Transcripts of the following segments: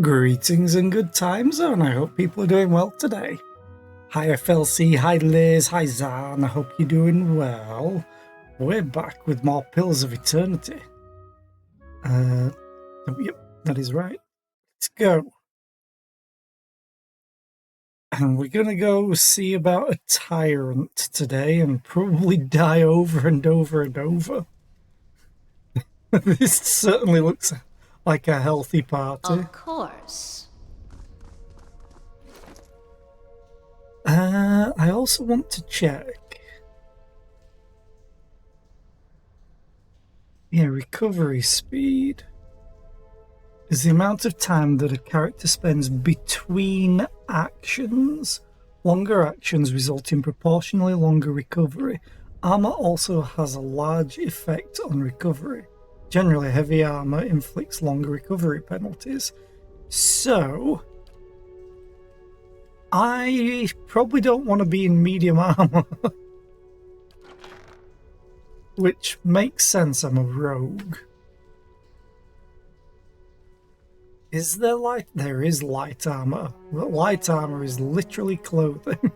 Greetings and good times, and I hope people are doing well today. Hi FLC, hi Liz, hi Zan, I hope you're doing well. We're back with more Pillars of Eternity. Yep, that is right. Let's go. And we're gonna go see about a tyrant today and probably die over and over and over. This certainly looks like a healthy party. Of course. I also want to check. Yeah, recovery speed is the amount of time that a character spends between actions. Longer actions result in proportionally longer recovery. Armor also has a large effect on recovery. Generally, heavy armor inflicts longer recovery penalties. So, I probably don't want to be in medium armor. Which makes sense, I'm a rogue. Is there light? There is light armor. But light armor is literally clothing.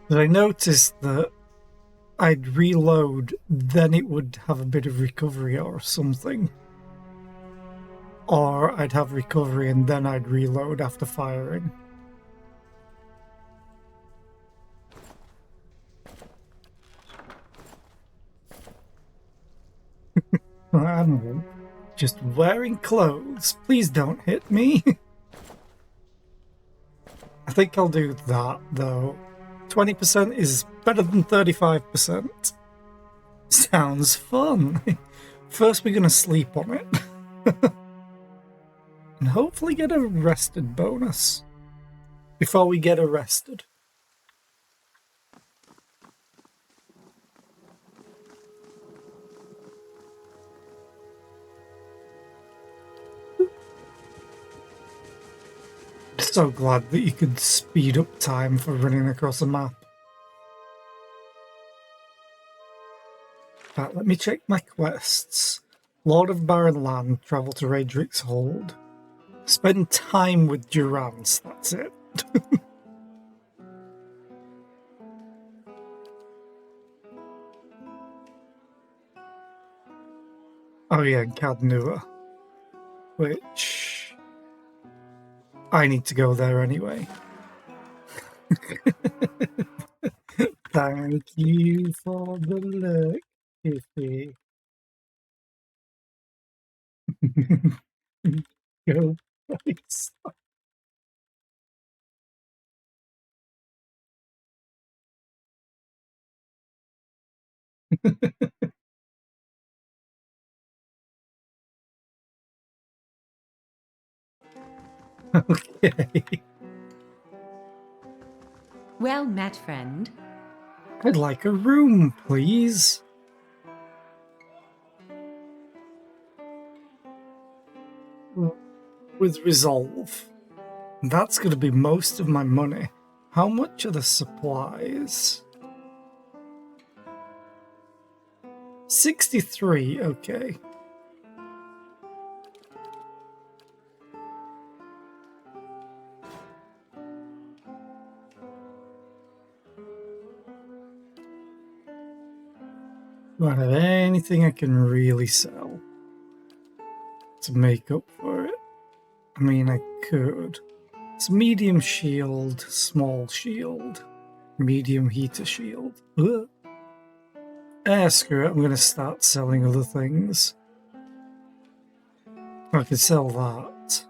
But I noticed that I'd reload, then it would have a bit of recovery or something. Or I'd have recovery and then I'd reload after firing. I don't know. Just wearing clothes. Please don't hit me. I think I'll do that, though. 20% is better than 35%. Sounds fun. First, we're going to sleep on it. And hopefully get a rested bonus before we get arrested. So glad that you could speed up time for running across a map. Right, let me check my quests. Lord of Barren Land, travel to Raedric's Hold. Spend time with Durance, that's it. Oh yeah, Cadnua. Which... I need to go there anyway. Thank you for the look, Iffy. Go face. Okay. Well met, friend. I'd like a room, please. With resolve. That's going to be most of my money. How much are the supplies? 63, okay. Do I have anything I can really sell to make up for it? I mean, I could. It's medium shield, small shield, medium heater shield. Ugh. Screw it, I'm going to start selling other things. I could sell that.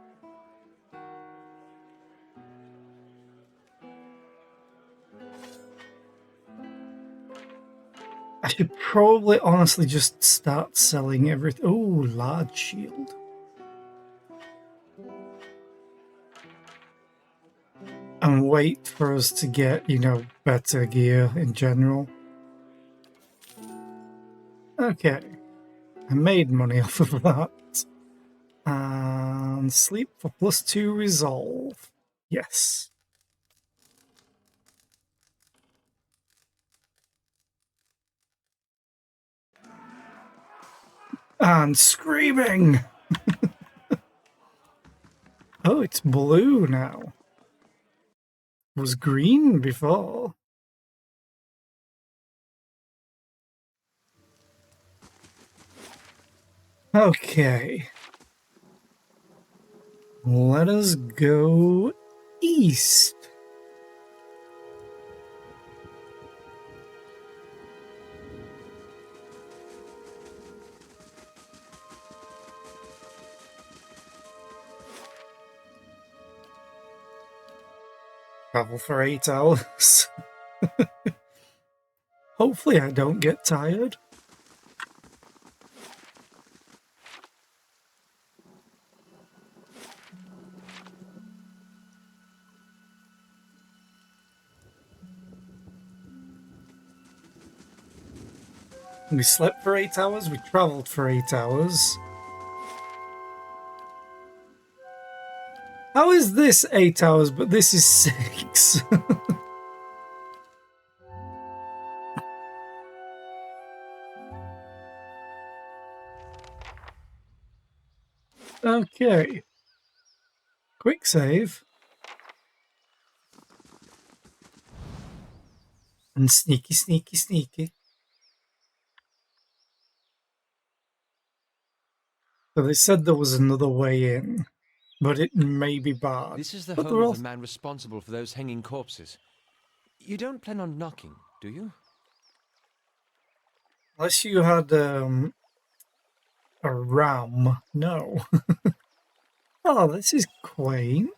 I should probably honestly just start selling everything. Oh, large shield. And wait for us to get, better gear in general. Okay. I made money off of that. And sleep for +2 resolve. Yes. And screaming! Oh, it's blue now. It was green before. Okay. Let us go east. Travel for 8 hours. Hopefully I don't get tired. We slept for 8 hours, we travelled for 8 hours. How is this 8 hours, but this is 6? Okay. Quick save. And sneaky, sneaky, sneaky. So they said there was another way in, but it may be bad. This is the But home they're of all... the man responsible for those hanging corpses. You don't plan on knocking, do you? Unless you had a ram. No. Oh, this is quaint.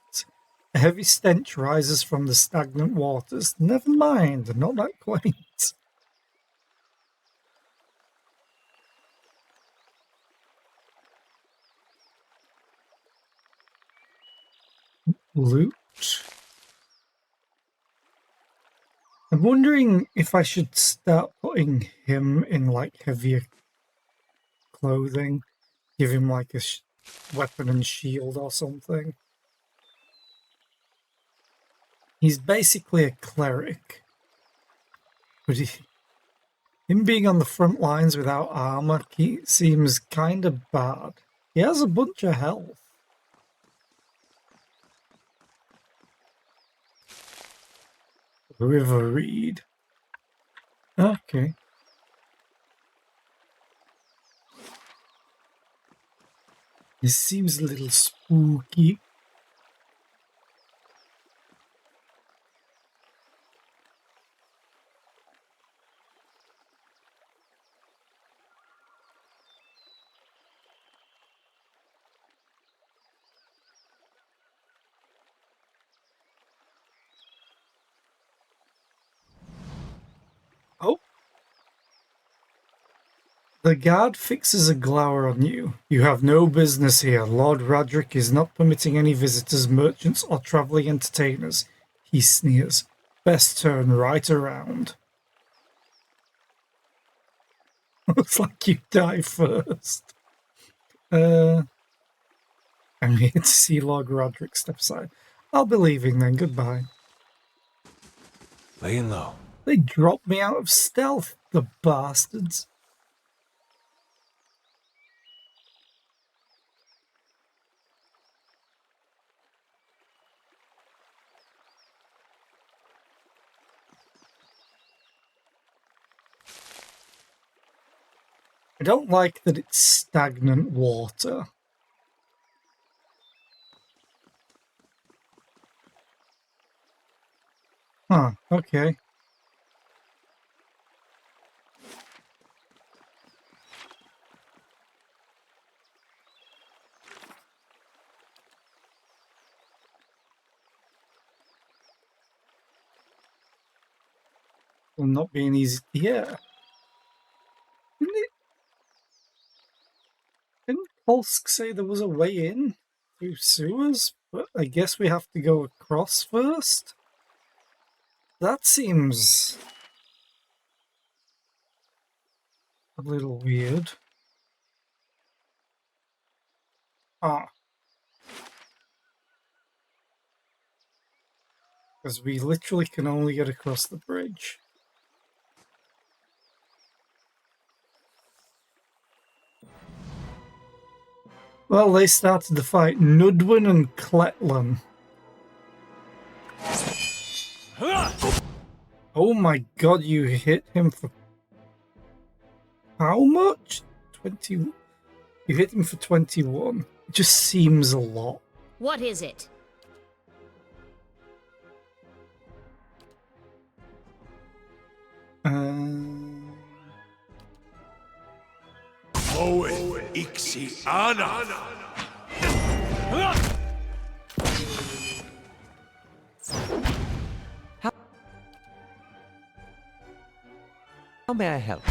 A heavy stench rises from the stagnant waters. Never mind, not that quaint. Loot. I'm wondering if I should start putting him in like heavier clothing. Give him like a weapon and shield or something. He's basically a cleric. But him being on the front lines without armor seems kind of bad. He has a bunch of health. River Reed. Okay. This seems a little spooky. Oh. The guard fixes a glower on you. You have no business here. Lord Radric is not permitting any visitors, merchants, or travelling entertainers. He sneers. Best turn right around. Looks like you die first. I'm here to see Lord Roderick step aside. I'll be leaving then. Goodbye. Laying low. They dropped me out of stealth, the bastards. I don't like that it's stagnant water. Huh, okay. Well, not being easy to hear. Didn't Polsk say there was a way in through sewers? But I guess we have to go across first? That seems a little weird. Ah. Because we literally can only get across the bridge. Well, they started the fight. Nudwin and Cletlan. Oh my god, you hit him for how much? 20. You hit him for 21. It just seems a lot. What is it? Owen Ixiana. How may I help?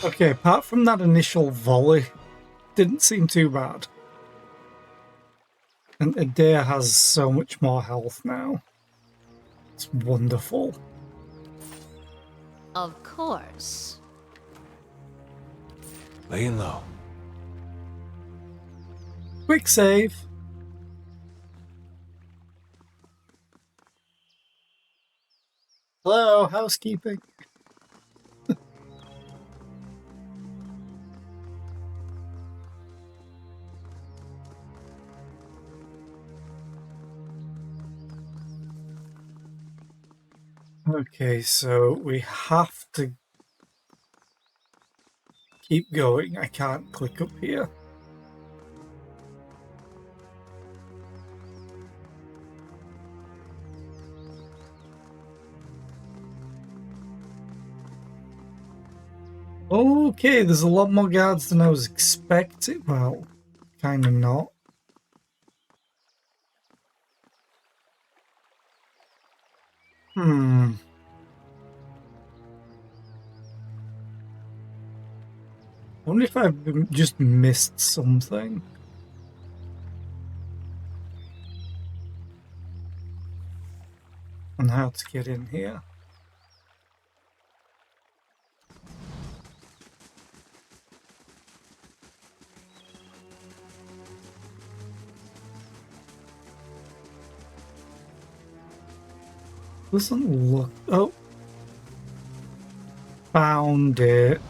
Okay, apart from that initial volley, didn't seem too bad. And Adair has so much more health now. It's wonderful. Of course. Laying low. Quick save. Hello, housekeeping. Okay, so we have to keep going. I can't click up here. Okay, there's a lot more guards than I was expecting. Well, kind of not. I wonder if I've just missed something. On how to get in here. Doesn't look... Oh. Found it.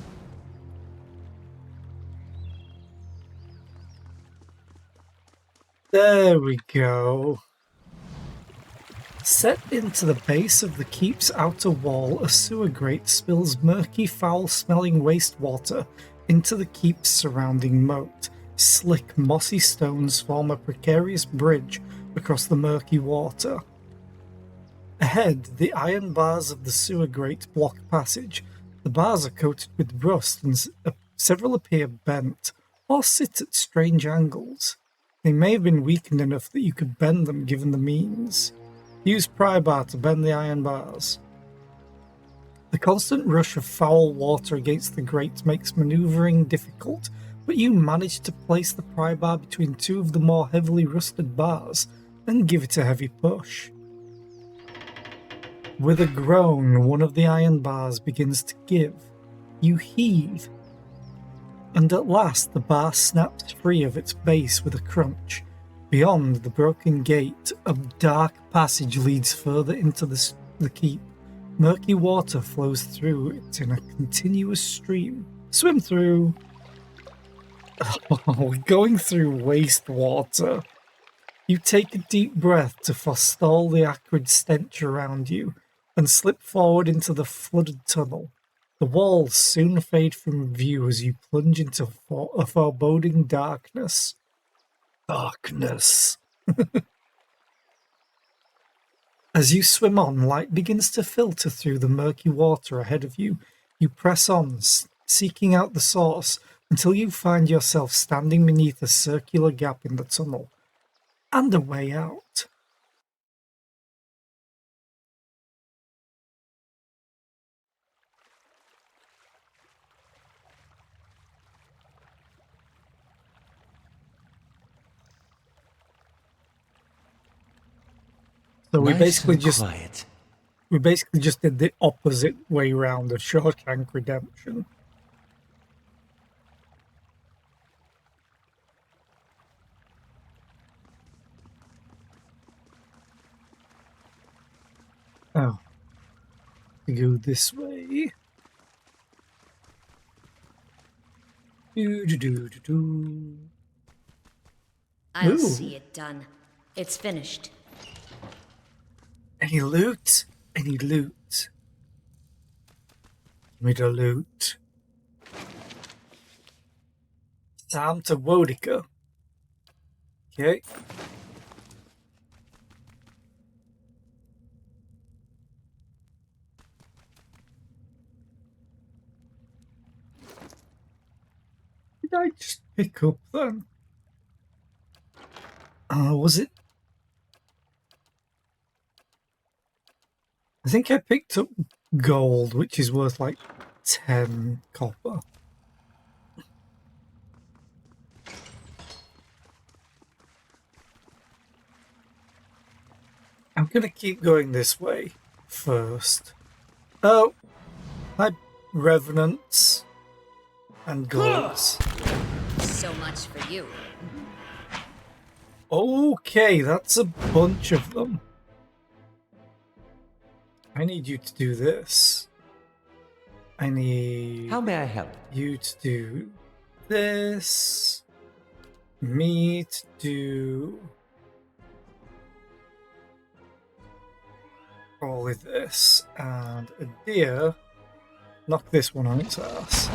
There we go. Set into the base of the keep's outer wall, a sewer grate spills murky, foul-smelling wastewater into the keep's surrounding moat. Slick, mossy stones form a precarious bridge across the murky water. Ahead, the iron bars of the sewer grate block passage. The bars are coated with rust and several appear bent or sit at strange angles. They may have been weakened enough that you could bend them given the means. Use pry bar to bend the iron bars. The constant rush of foul water against the grate makes maneuvering difficult, but you manage to place the pry bar between two of the more heavily rusted bars and give it a heavy push. With a groan, one of the iron bars begins to give. You heave, and at last the bar snaps free of its base with a crunch. Beyond the broken gate, a dark passage leads further into the keep. Murky water flows through it in a continuous stream. Swim through. Oh, going through wastewater. You take a deep breath to forestall the acrid stench around you and slip forward into the flooded tunnel. The walls soon fade from view as you plunge into a foreboding darkness. Darkness. As you swim on, light begins to filter through the murky water ahead of you. You press on, seeking out the source, until you find yourself standing beneath a circular gap in the tunnel, and a way out. So we Nice basically and just quiet. did the opposite way round of Shawshank Redemption. to go this way. Do. I'll Ooh. see it done. It's finished. Any loot? Any loot? Give me the loot. Time to Wodica. Okay. Did I just pick up then? Was it? I think I picked up gold, which is worth like 10 copper. I'm gonna keep going this way first. Oh, hi, revenants and ghouls. So much for you. Okay, that's a bunch of them. I need you to do this. I need How may I help? you to do this. Me to do all of this. And a deer, knock this one on its ass.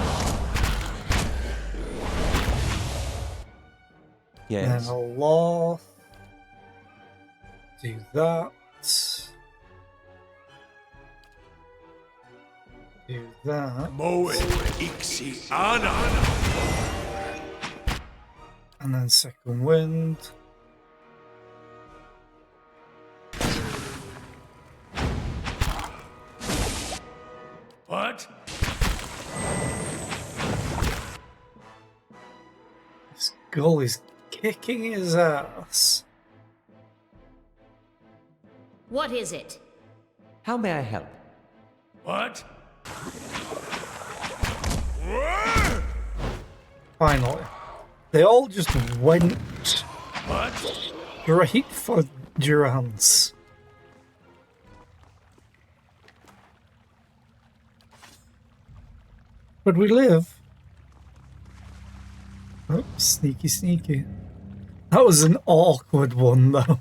Then Yes. a loth. Do that. Do that. Moe Ixiana. And then second wind. What? This gull is kicking his ass. What is it? How may I help? What? Finally. They all just went What? straight for Durance. But we live. Oh, sneaky, sneaky. That was an awkward one, though.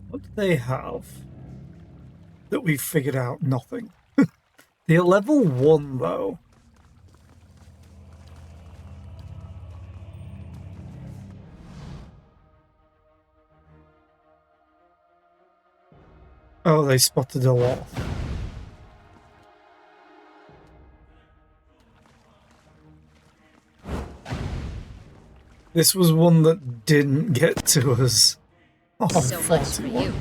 What do they have that we've figured out? Nothing. They're level 1, though. Oh, they spotted a lot. This was one that didn't get to us. Oh, So much for 41. you.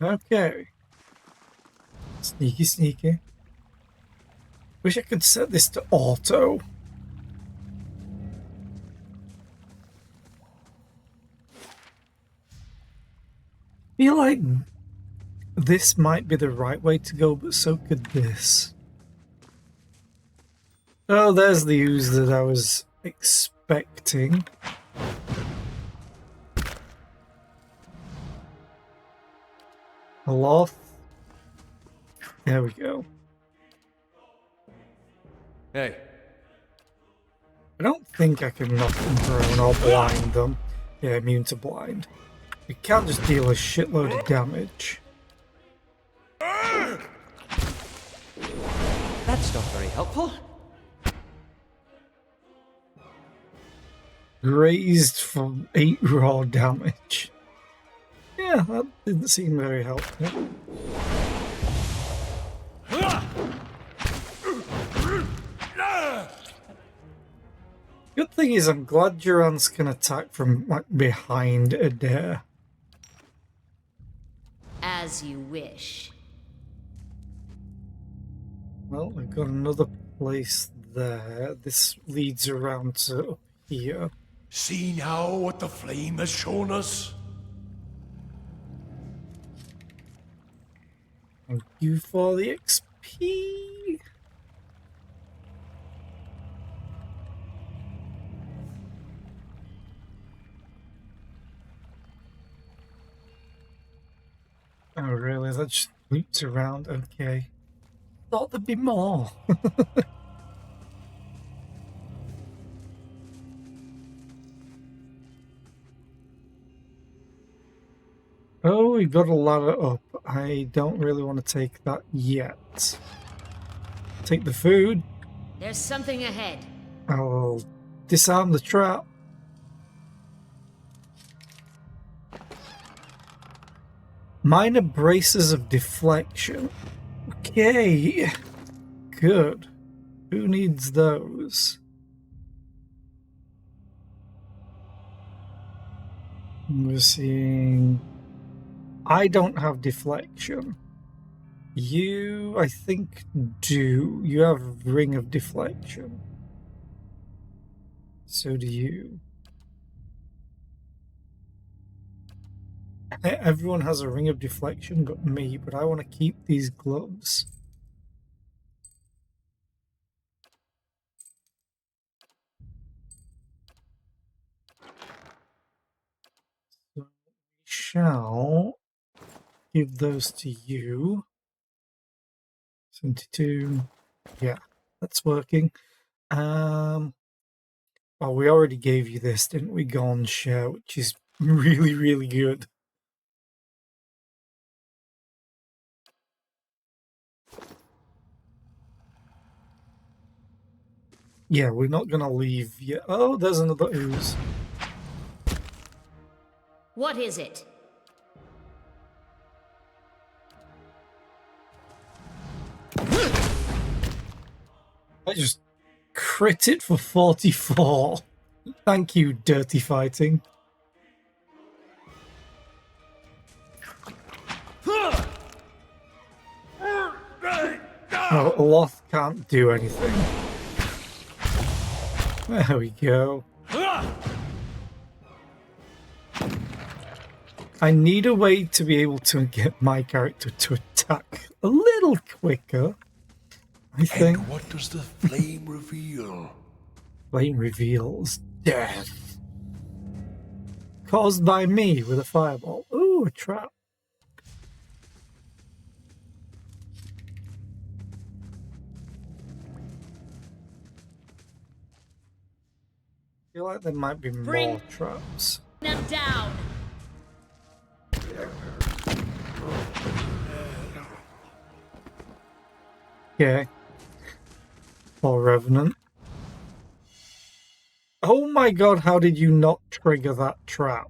Okay. Sneaky, sneaky. Wish I could set this to auto. Feel like this might be the right way to go, but so could this. Oh, there's the ooze that I was expecting. A loth. There we go. Hey. I don't think I can knock them prone or blind them. Yeah, immune to blind. We can't just deal a shitload of damage. That's not very helpful. Grazed for 8 raw damage. Yeah, that didn't seem very helpful. Good thing is I'm glad Durance can attack from like behind Adair. As you wish. Well, we've got another place there. This leads around to up here. See now what the flame has shown us? Thank you for the XP. Oh, really? That just loops around. Okay. Thought there'd be more. Oh, we got a ladder up. I don't really want to take that yet. Take the food. There's something ahead. I'll disarm the trap. Minor braces of deflection. Okay. Good. Who needs those? We're seeing... I don't have deflection. You, I think, do. You have ring of deflection. So do you. Everyone has a ring of deflection, but me. But I want to keep these gloves. So we shall give those to you. 72. Yeah, that's working. Oh, we already gave you this, didn't we? Go on share, which is really, really good. Yeah, we're not gonna leave yet. Oh, there's another ooze. What is it? I just crit it for 44. Thank you, dirty fighting. Oh, Loth can't do anything. There we go. I need a way to be able to get my character to attack a little quicker, I think. And what does the flame reveal? Flame reveals death. Caused by me with a fireball. Ooh, a trap. I feel like there might be more traps. Them down. Okay. Or Revenant. Oh my god, how did you not trigger that trap?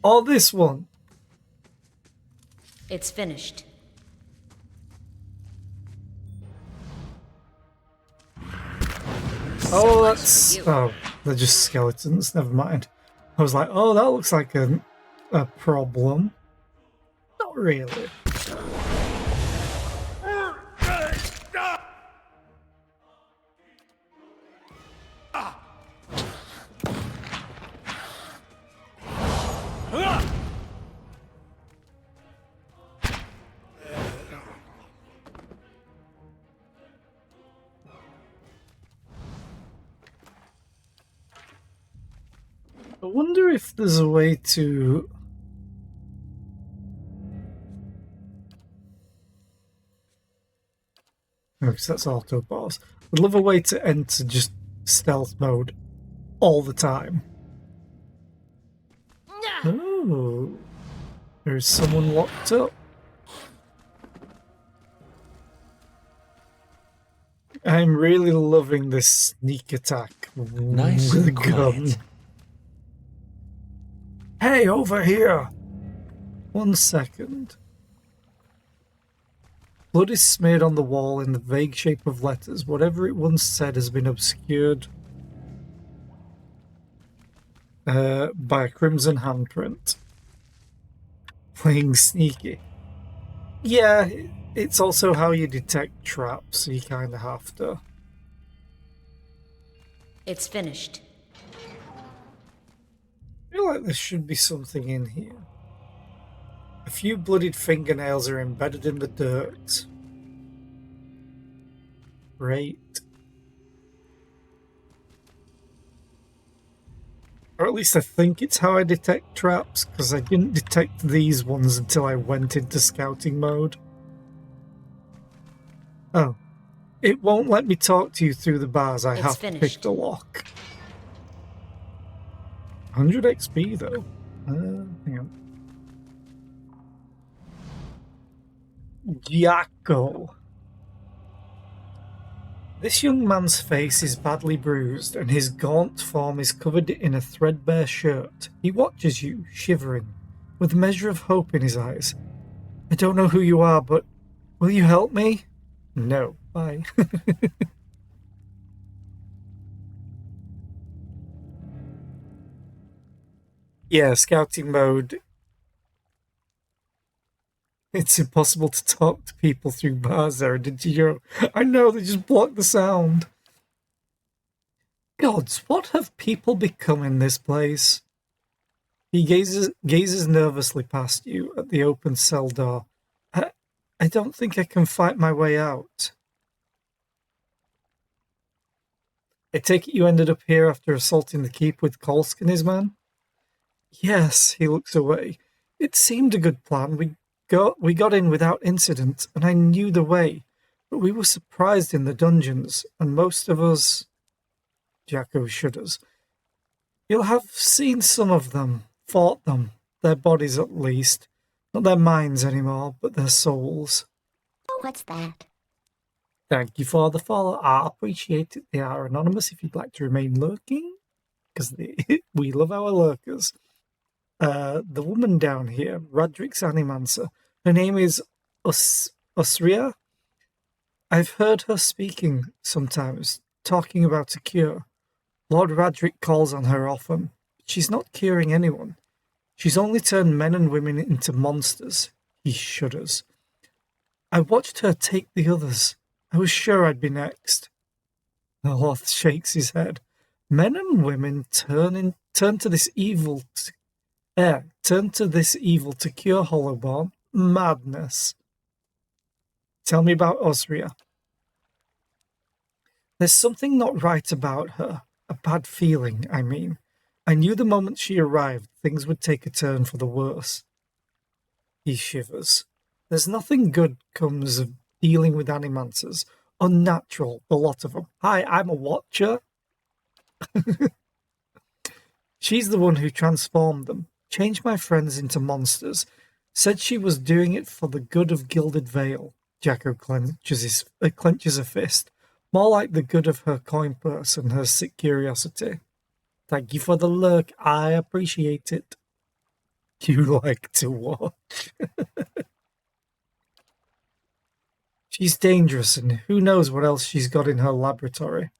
Or this one. It's finished. Oh, much that's... for you. Oh, they're just skeletons. Never mind. I was like, oh, that looks like a problem. Not really. I wonder if there's a way to... No, because that's auto pause. I'd love a way to enter just stealth mode all the time. Oh, there's someone locked up. I'm really loving this sneak attack Nice with a and gun. quiet. Hey, over here! 1 second. Blood is smeared on the wall in the vague shape of letters. Whatever it once said has been obscured by a crimson handprint. Playing sneaky. Yeah, it's also how you detect traps, so you kind of have to. It's finished. I feel like there should be something in here. A few bloodied fingernails are embedded in the dirt. Great. Or at least I think it's how I detect traps, because I didn't detect these ones until I went into scouting mode. Oh. It won't let me talk to you through the bars. I have to pick the lock. 100 XP, though. Hang on. Giaco. This young man's face is badly bruised, and his gaunt form is covered in a threadbare shirt. He watches you, shivering, with a measure of hope in his eyes. I don't know who you are, but will you help me? No. Bye. Yeah, scouting mode. It's impossible to talk to people through bars there, did you know? I know, they just block the sound. Gods, what have people become in this place? He gazes nervously past you at the open cell door. I don't think I can fight my way out. I take it you ended up here after assaulting the keep with Kolsk and his men? Yes, he looks away. It seemed a good plan. We got in without incident, and I knew the way. But we were surprised in the dungeons, and most of us... Jacko shudders. You'll have seen some of them, fought them, their bodies at least. Not their minds anymore, but their souls. What's that? Thank you for the follow. I appreciate it. They are anonymous if you'd like to remain lurking, because we love our lurkers. The woman down here, Radric's Animancer, her name is Osria. I've heard her speaking sometimes, talking about a cure. Lord Radric calls on her often. She's not curing anyone. She's only turned men and women into monsters. He shudders. I watched her take the others. I was sure I'd be next. The Hoth shakes his head. Men and women turn to this evil to cure Hollowborn. Madness. Tell me about Osria. There's something not right about her. A bad feeling, I mean. I knew the moment she arrived, things would take a turn for the worse. He shivers. There's nothing good comes of dealing with animancers. Unnatural, the lot of them. Hi, I'm a watcher. She's the one who transformed them, changed my friends into monsters. Said she was doing it for the good of Gilded Vale. Jacko clenches a fist. More like the good of her coin purse and her sick curiosity. Thank you for the lurk. I appreciate it. You like to watch. She's dangerous, and who knows what else she's got in her laboratory.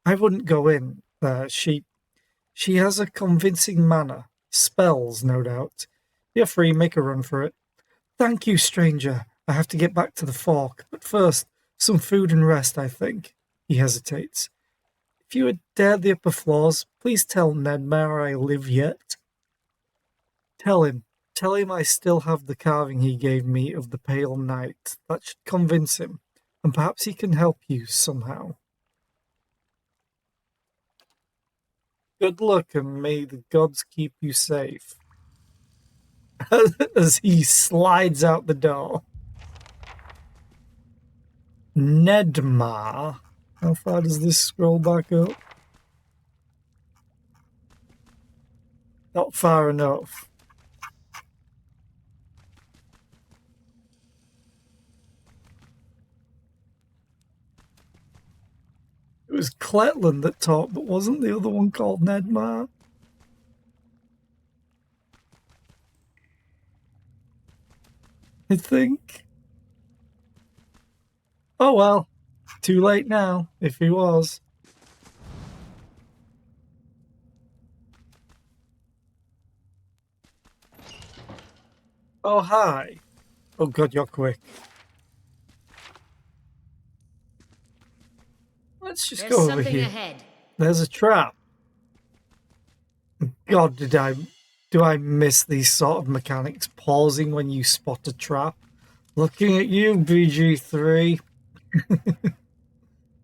I wouldn't go in there. She has a convincing manner. Spells, no doubt. You're free, make a run for it. Thank you, stranger. I have to get back to the fork, but first, some food and rest, I think. He hesitates. If you would dare the upper floors, please tell Nedmar I live yet. Tell him I still have the carving he gave me of the pale knight. That should convince him, and perhaps he can help you somehow. Good luck, and may the gods keep you safe. As he slides out the door. Nedmar. How far does this scroll back up? Not far enough. It was Cletland that talked, but wasn't the other one called Nedmar? I think. Oh well. Too late now, if he was. Oh, hi. Oh god, you're quick. Let's just There's go over something here. ahead. There's a trap. God, do I miss these sort of mechanics? Pausing when you spot a trap. Looking at you, BG3.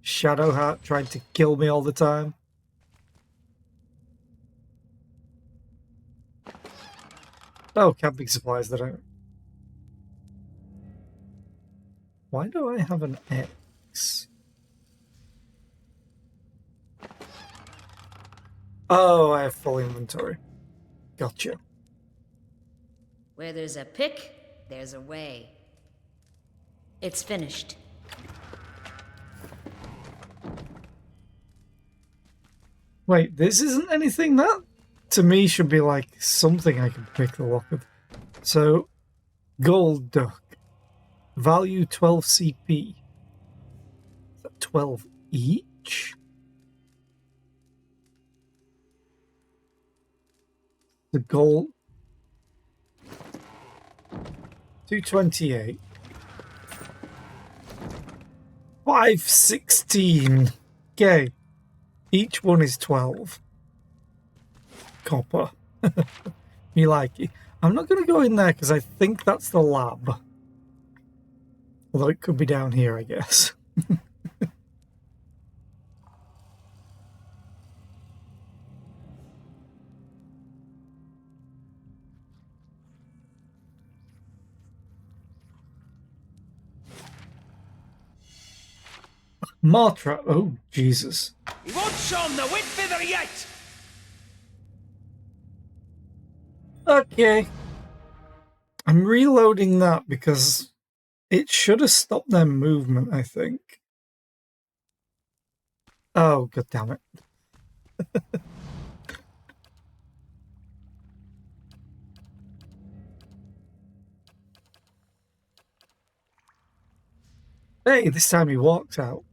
Shadowheart trying to kill me all the time. Oh, camping supplies that I... Why do I have an X? Oh, I have full inventory. Gotcha. Where there's a pick, there's a way. It's finished. Wait, this isn't anything that, to me, should be like something I can pick the lock of. So, gold duck. Value 12 CP. Is that 12 each? The gold... 228. 516. Okay. Each one is 12. Copper. Me like it. I'm not going to go in there because I think that's the lab. Although it could be down here, I guess. More trap. Oh, Jesus. He won't show the wit feather yet! Okay. I'm reloading that because it should have stopped their movement, I think. Oh, god damn it. Hey, this time he walks out.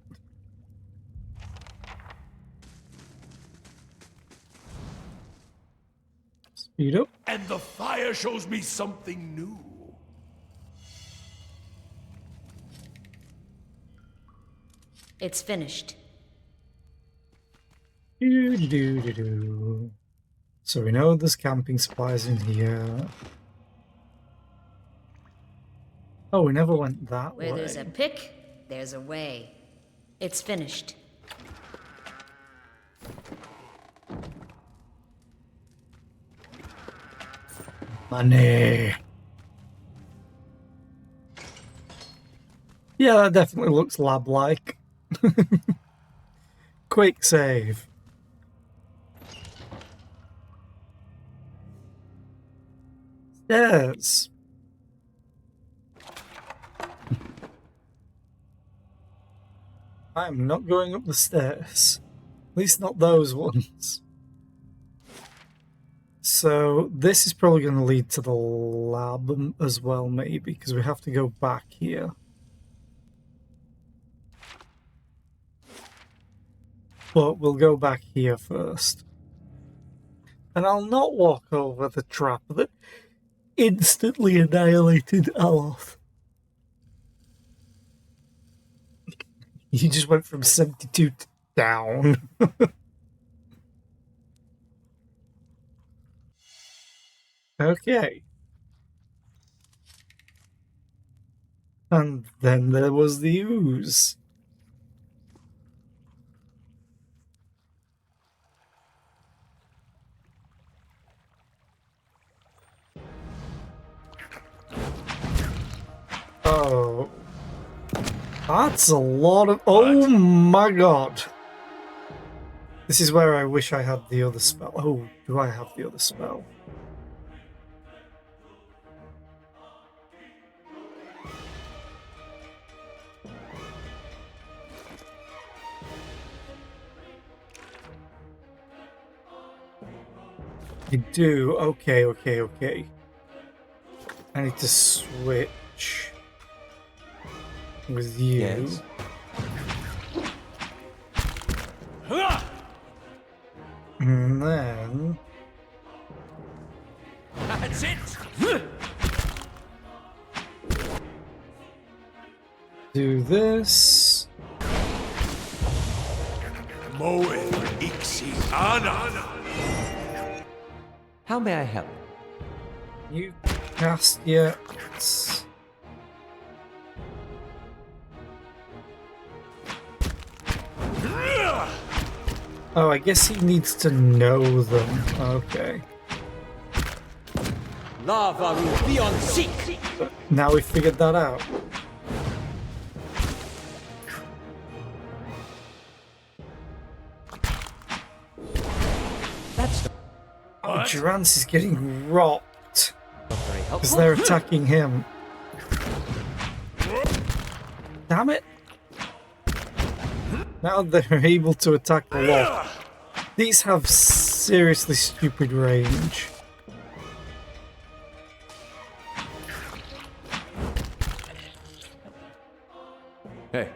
Speed up. And the fire shows me something new. It's finished. Do. So we know there's camping supplies in here. Oh, we never went that Where way. there's a pick, there's a way. It's finished. Money. Yeah, that definitely looks lab-like. Quick save. Stairs. I'm not going up the stairs. At least not those ones. So this is probably going to lead to the lab as well, maybe, because we have to go back here. But we'll go back here first. And I'll not walk over the trap that instantly annihilated Aloth. You just went from 72 to down. Okay. And then there was the ooze. Oh. That's a lot of... Oh my god. This is where I wish I had the other spell. Oh, do I have the other spell? I do. Okay. I need to switch with you. Yes. And then That's it! do this. Moe Ixi Ana. How may I help? You cast yet? Oh, I guess he needs to know them. Okay. Lava will be on seek. Now we figured that out. That's Oh, Durance is getting rocked not very because helpful. they're attacking him. Damn it! Now they're able to attack the wall. These have seriously stupid range. Hey,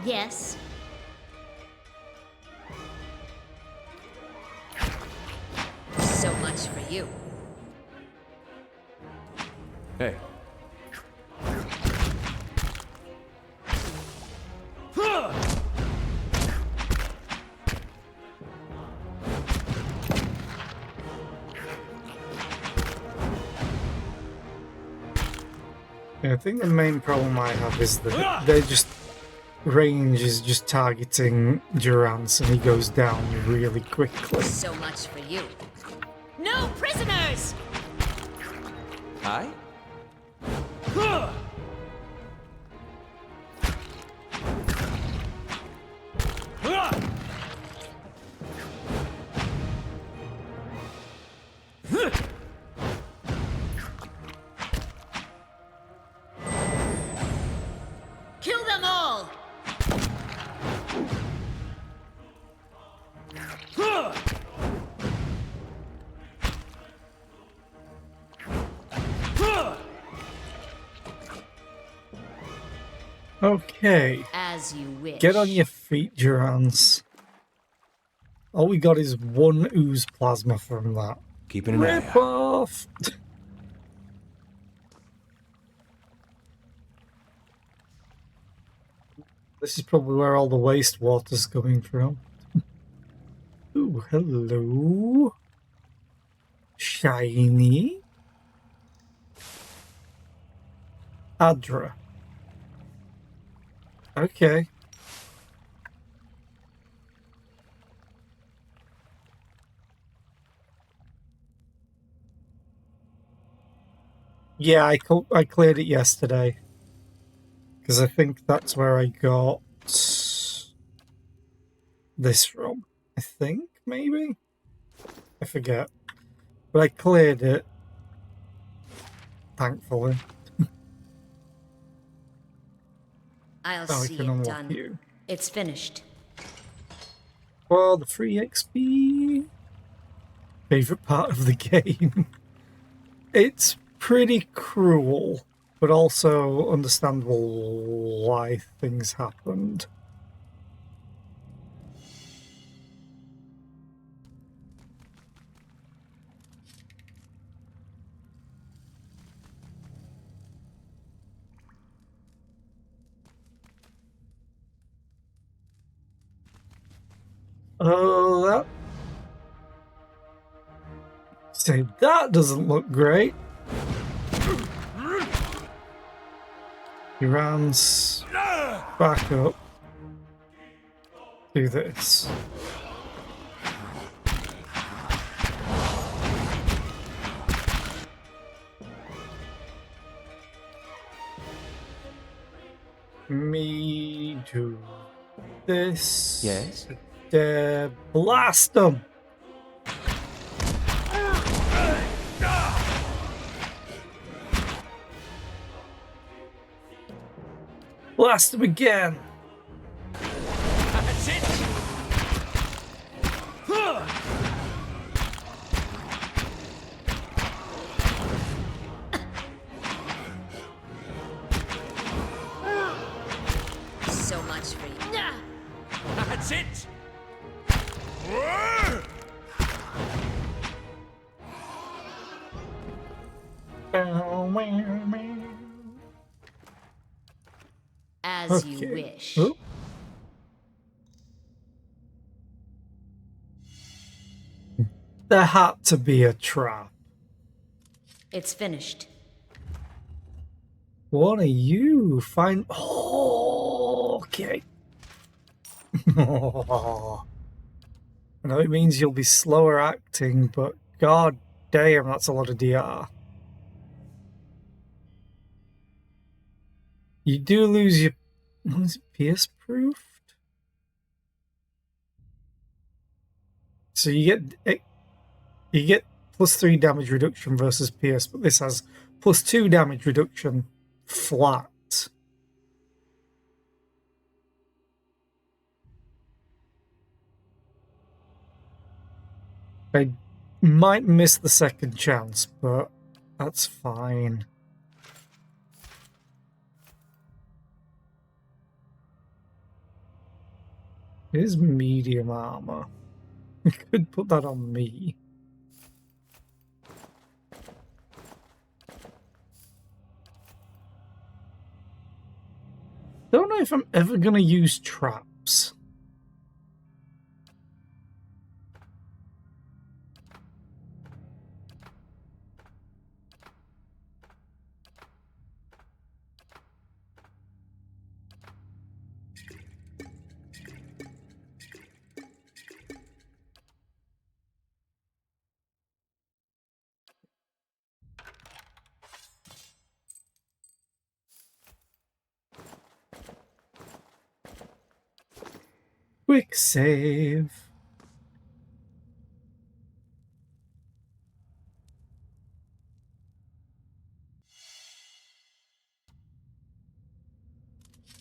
Yes. So much for you. hey. Yeah, I think the main problem I have is that they're just range is just targeting Durance and he goes down really quickly. So much for you. No prisoners! Hi? Kill them all! Okay, As you wish. get on your feet, Durance. All we got is one ooze plasma from that. Keeping an eye Rip out. off! This is probably where all the wastewater's coming from. Ooh, hello. Shiny. Adra. Okay. Yeah, I cleared it yesterday. Because I think that's where I got this from. I think, maybe? I forget. But I cleared it. Thankfully. I'll Oh, I see can it unlock done. you. It's finished. For the free XP. Favorite part of the game. It's pretty cruel, but also understandable why things happened. Oh, that doesn't look great. He runs back up. Do this. Me do this. Yes? Blast them! Blast them again! That's it! So much for you. That's it! As you Okay. wish. Oh. There had to be a trap. It's finished. What are you? Find. Oh, okay. I know it means you'll be slower acting, but god damn, that's a lot of DR. You do lose your... Is it pierce-proofed? So you get +3 damage reduction versus pierce, but this has +2 damage reduction flat. I might miss the second chance, but that's fine. It is medium armor. I could put that on me. Don't know if I'm ever going to use traps. Quick save.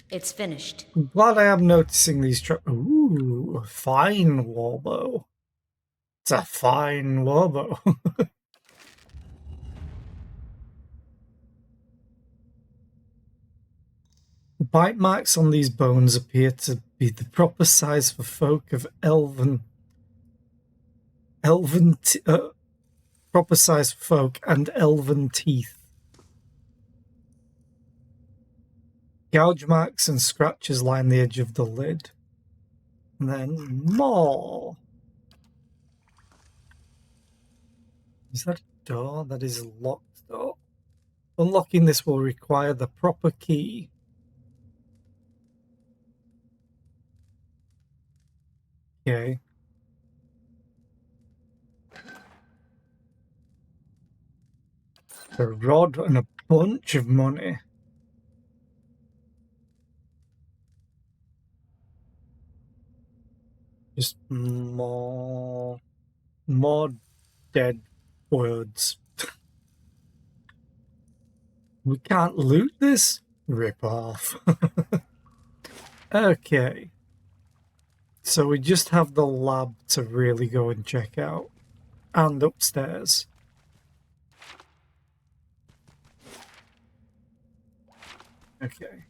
It's finished. I'm glad I am noticing these traps. Ooh, fine warbow. It's a fine warbow. The bite marks on these bones appear to be the proper size for folk of proper size for folk and elven teeth. Gouge marks and scratches line the edge of the lid. And then more. Is that a door? That is a locked door. Unlocking this will require the proper key. Okay. A rod and a bunch of money. Just more dead words. We can't loot this? Rip off. Okay. So we just have the lab to really go and check out. And upstairs. Okay.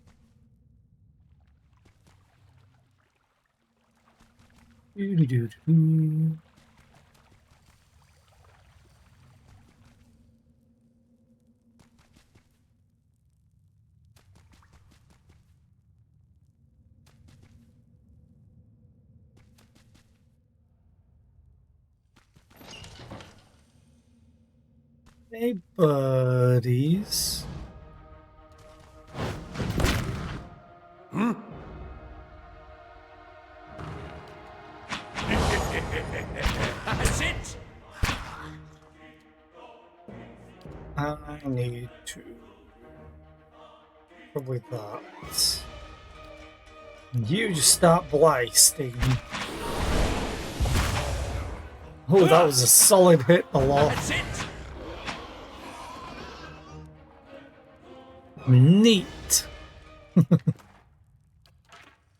Doo-doo-doo-doo. Hey, buddies. That's it! I need to... Probably that. You just start blasting. Oh, that was a solid hit, a lot. That's it! Neat.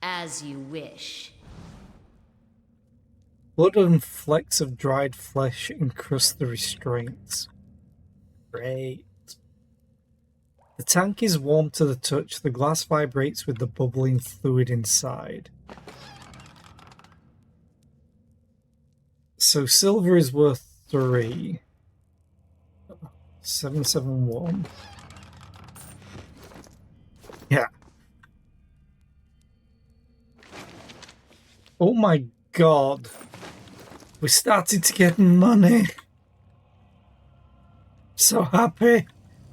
As you wish. Blood and flecks of dried flesh encrust the restraints. Great. The tank is warm to the touch. The glass vibrates with the bubbling fluid inside. So silver is worth 3. 771. Yeah. Oh my god. We're starting to get money. So happy.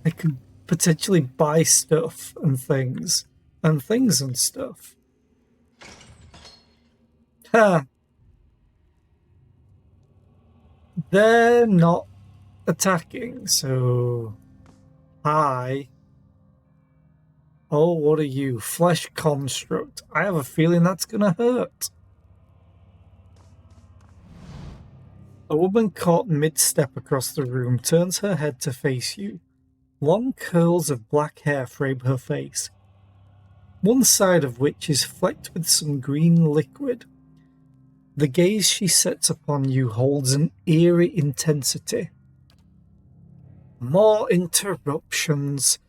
I could potentially buy stuff and things. And things and stuff. Ha! They're not attacking, so... Hi. Oh, what are you? Flesh construct. I have a feeling that's gonna hurt. A woman caught mid-step across the room turns her head to face you. Long curls of black hair frame her face, one side of which is flecked with some green liquid. The gaze she sets upon you holds an eerie intensity. More interruptions.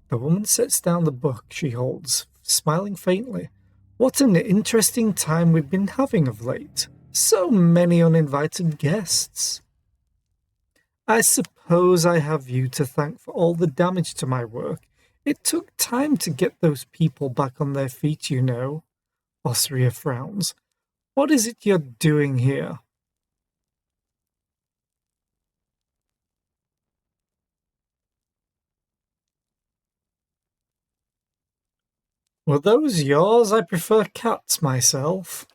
The woman sets down the book she holds, smiling faintly. What an interesting time we've been having of late. So many uninvited guests. I suppose I have you to thank for all the damage to my work. It took time to get those people back on their feet, you know. Osria frowns. What is it you're doing here? Were those yours? I prefer cats myself.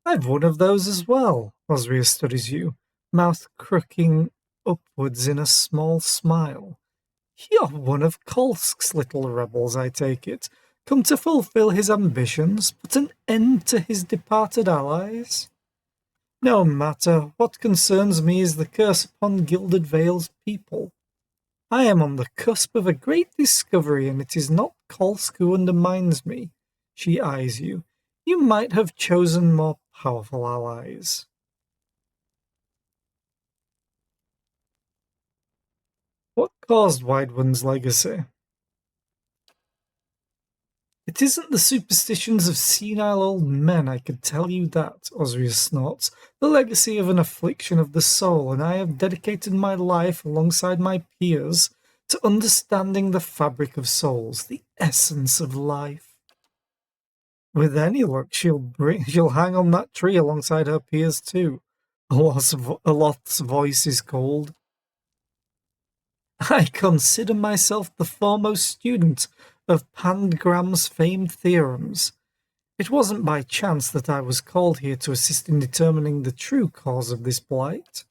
I've one of those as well. Osria studies you, mouth crooking upwards in a small smile. You're one of Kolsk's little rebels, I take it, come to fulfill his ambitions, put an end to his departed allies? No matter, what concerns me is the curse upon Gilded Vale's people. I am on the cusp of a great discovery, and it is not Kolsk who undermines me. She eyes you. You might have chosen more powerful allies. What caused Wideone's legacy? It isn't the superstitions of senile old men, I could tell you that, Osrius snorts. The legacy of an affliction of the soul, and I have dedicated my life, alongside my peers, to understanding the fabric of souls, the essence of life. With any luck, she'll hang on that tree alongside her peers too. Aloth's voice is cold. I consider myself the foremost student of Pandgram's famed theorems. It wasn't by chance that I was called here to assist in determining the true cause of this blight.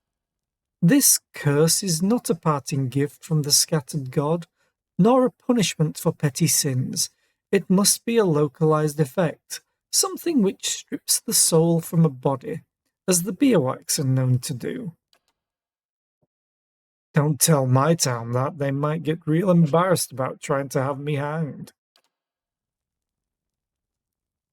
This curse is not a parting gift from the scattered god, nor a punishment for petty sins. It must be a localized effect, something which strips the soul from a body, as the beerwax are known to do. Don't tell my town that, they might get real embarrassed about trying to have me hanged.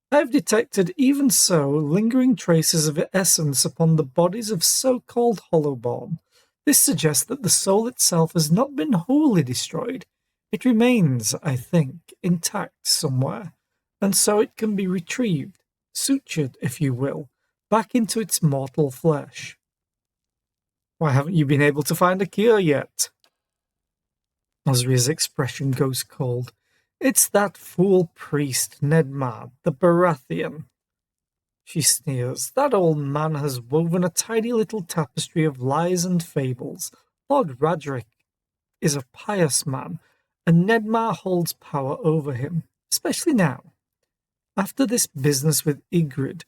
I've detected, even so, lingering traces of essence upon the bodies of so-called Hollowborn. This suggests that the soul itself has not been wholly destroyed. It remains, I think, intact somewhere, and so it can be retrieved, sutured, if you will, back into its mortal flesh. Why haven't you been able to find a cure yet? Osria's expression goes cold. It's that fool priest, Nedmar, the Baratheon. She sneers. That old man has woven a tiny little tapestry of lies and fables. Lord Radric is a pious man, and Nedmar holds power over him, especially now. After this business with Ygritte,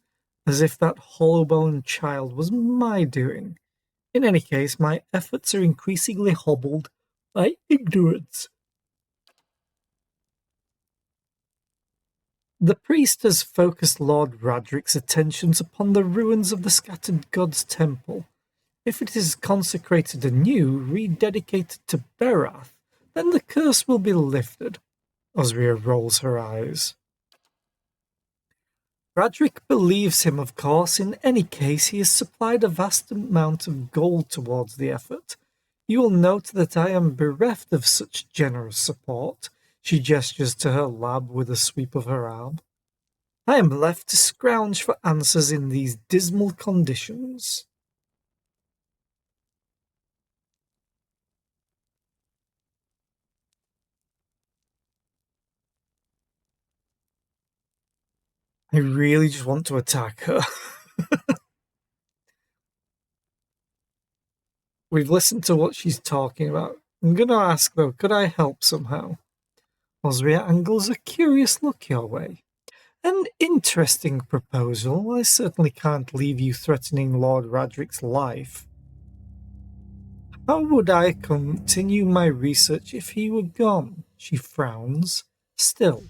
as if that hollow-boned child was my doing. In any case, my efforts are increasingly hobbled by ignorance. The priest has focused Lord Radric's attentions upon the ruins of the scattered god's temple. If it is consecrated anew, rededicated to Berath, then the curse will be lifted. Osria rolls her eyes. Radric believes him, of course. In any case, he has supplied a vast amount of gold towards the effort. You will note that I am bereft of such generous support. She gestures to her lab with a sweep of her arm. I am left to scrounge for answers in these dismal conditions. I really just want to attack her. We've listened to what she's talking about. I'm going to ask, though, could I help somehow? Osria angles a curious look your way. An interesting proposal. I certainly can't leave you threatening Lord Radric's life. How would I continue my research if he were gone? She frowns. Still,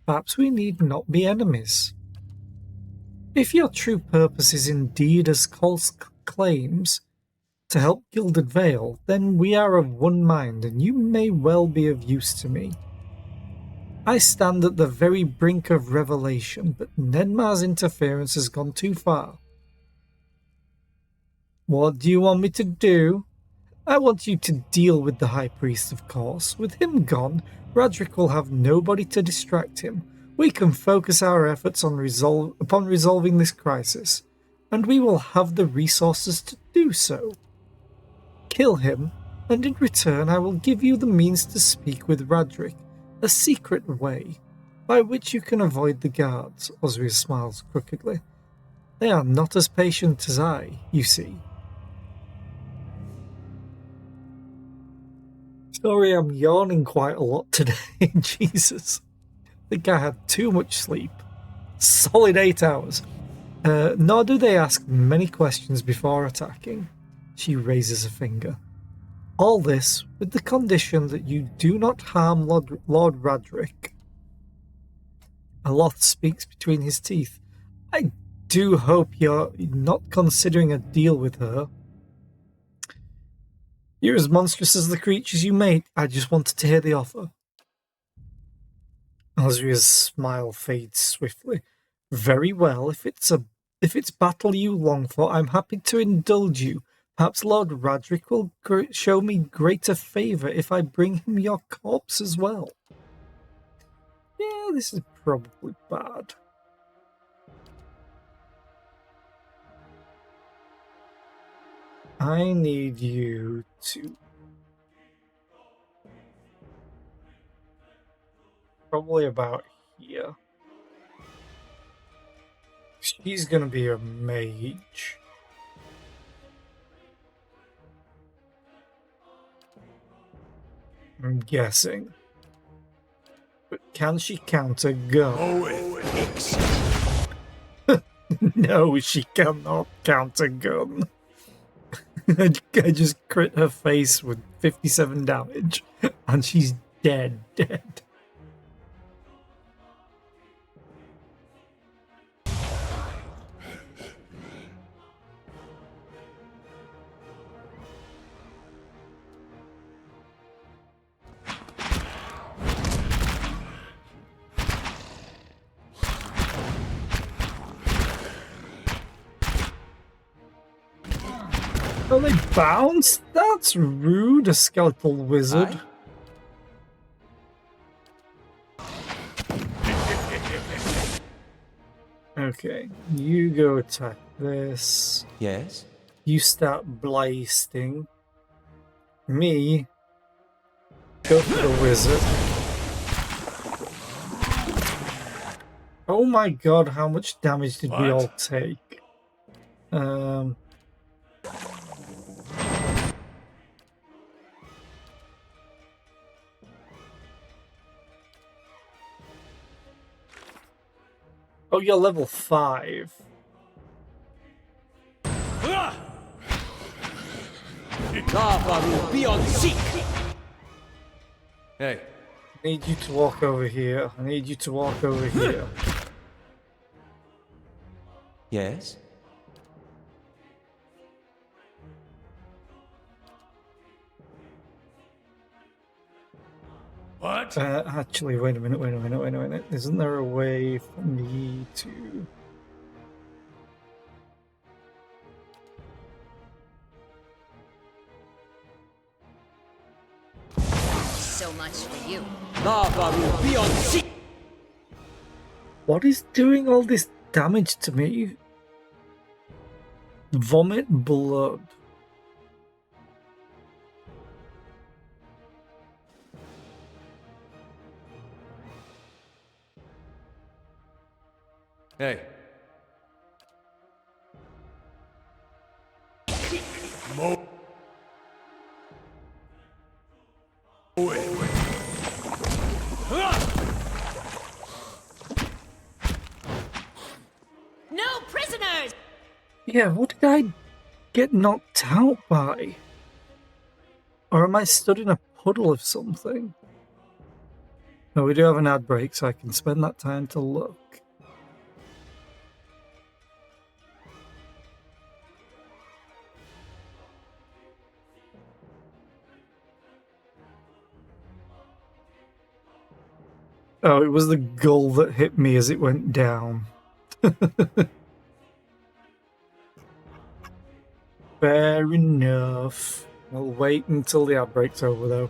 perhaps we need not be enemies. If your true purpose is indeed as Coles claims, to help Gilded Vale, then we are of one mind, and you may well be of use to me. I stand at the very brink of revelation, but Nedmar's interference has gone too far. What do you want me to do? I want you to deal with the High Priest, of course. With him gone, Radric will have nobody to distract him. We can focus our efforts on resolving this crisis, and we will have the resources to do so. Kill him, and in return I will give you the means to speak with Radric, a secret way, by which you can avoid the guards. Osrius smiles crookedly. They are not as patient as I, you see. Sorry, I'm yawning quite a lot today. Jesus. I think I had too much sleep. Solid 8 hours. Nor do they ask many questions before attacking. She raises a finger. All this with the condition that you do not harm Lord Radric. Aloth speaks between his teeth. I do hope you're not considering a deal with her. You're as monstrous as the creatures you make. I just wanted to hear the offer. Osria's smile fades swiftly. Very well, if it's battle you long for, I'm happy to indulge you. Perhaps Lord Radric will show me greater favour if I bring him your corpse as well. Yeah, this is probably bad. I need you to... probably about here. She's gonna be a mage. I'm guessing. But can she count a gun? No, she cannot count a gun. I just crit her face with 57 damage, and she's dead. Oh, they bounced? That's rude, a skeletal wizard. Okay, you go attack this. Yes? You start blasting. Me, go for the wizard. Oh my god, how much damage did we all take? Oh, you're level 5. Be on seek. Hey. I need you to walk over here. I need you to walk over here. Yes? What? Actually, wait a minute. Isn't there a way for me to... So much for you. Be on seek. What is doing all this damage to me? Vomit blood. Hey. Yeah, what did I get knocked out by? Or am I stood in a puddle of something? No, we do have an ad break, so I can spend that time to look. Oh, it was the gull that hit me as it went down. Fair enough. I'll wait until the ad break's over, though.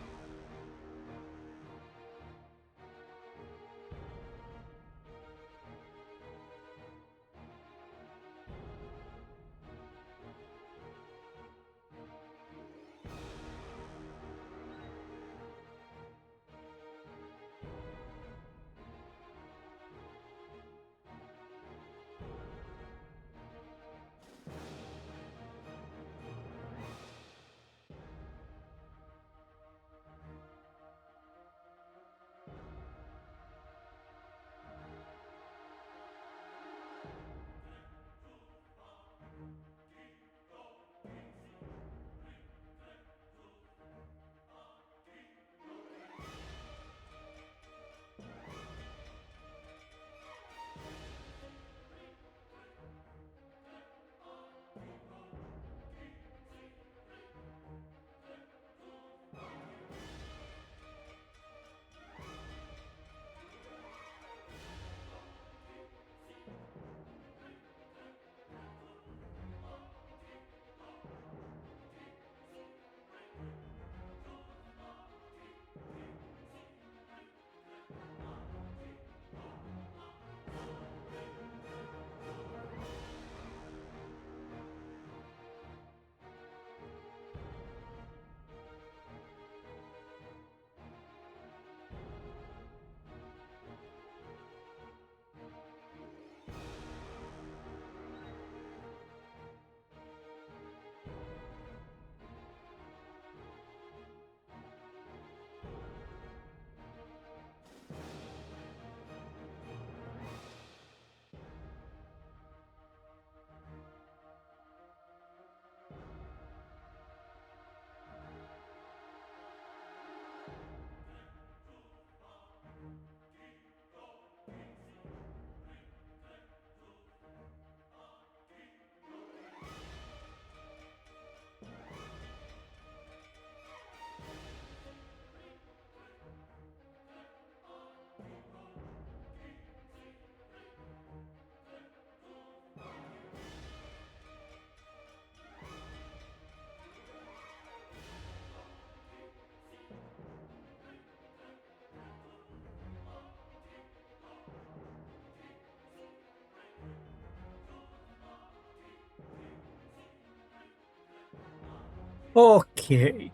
Okay.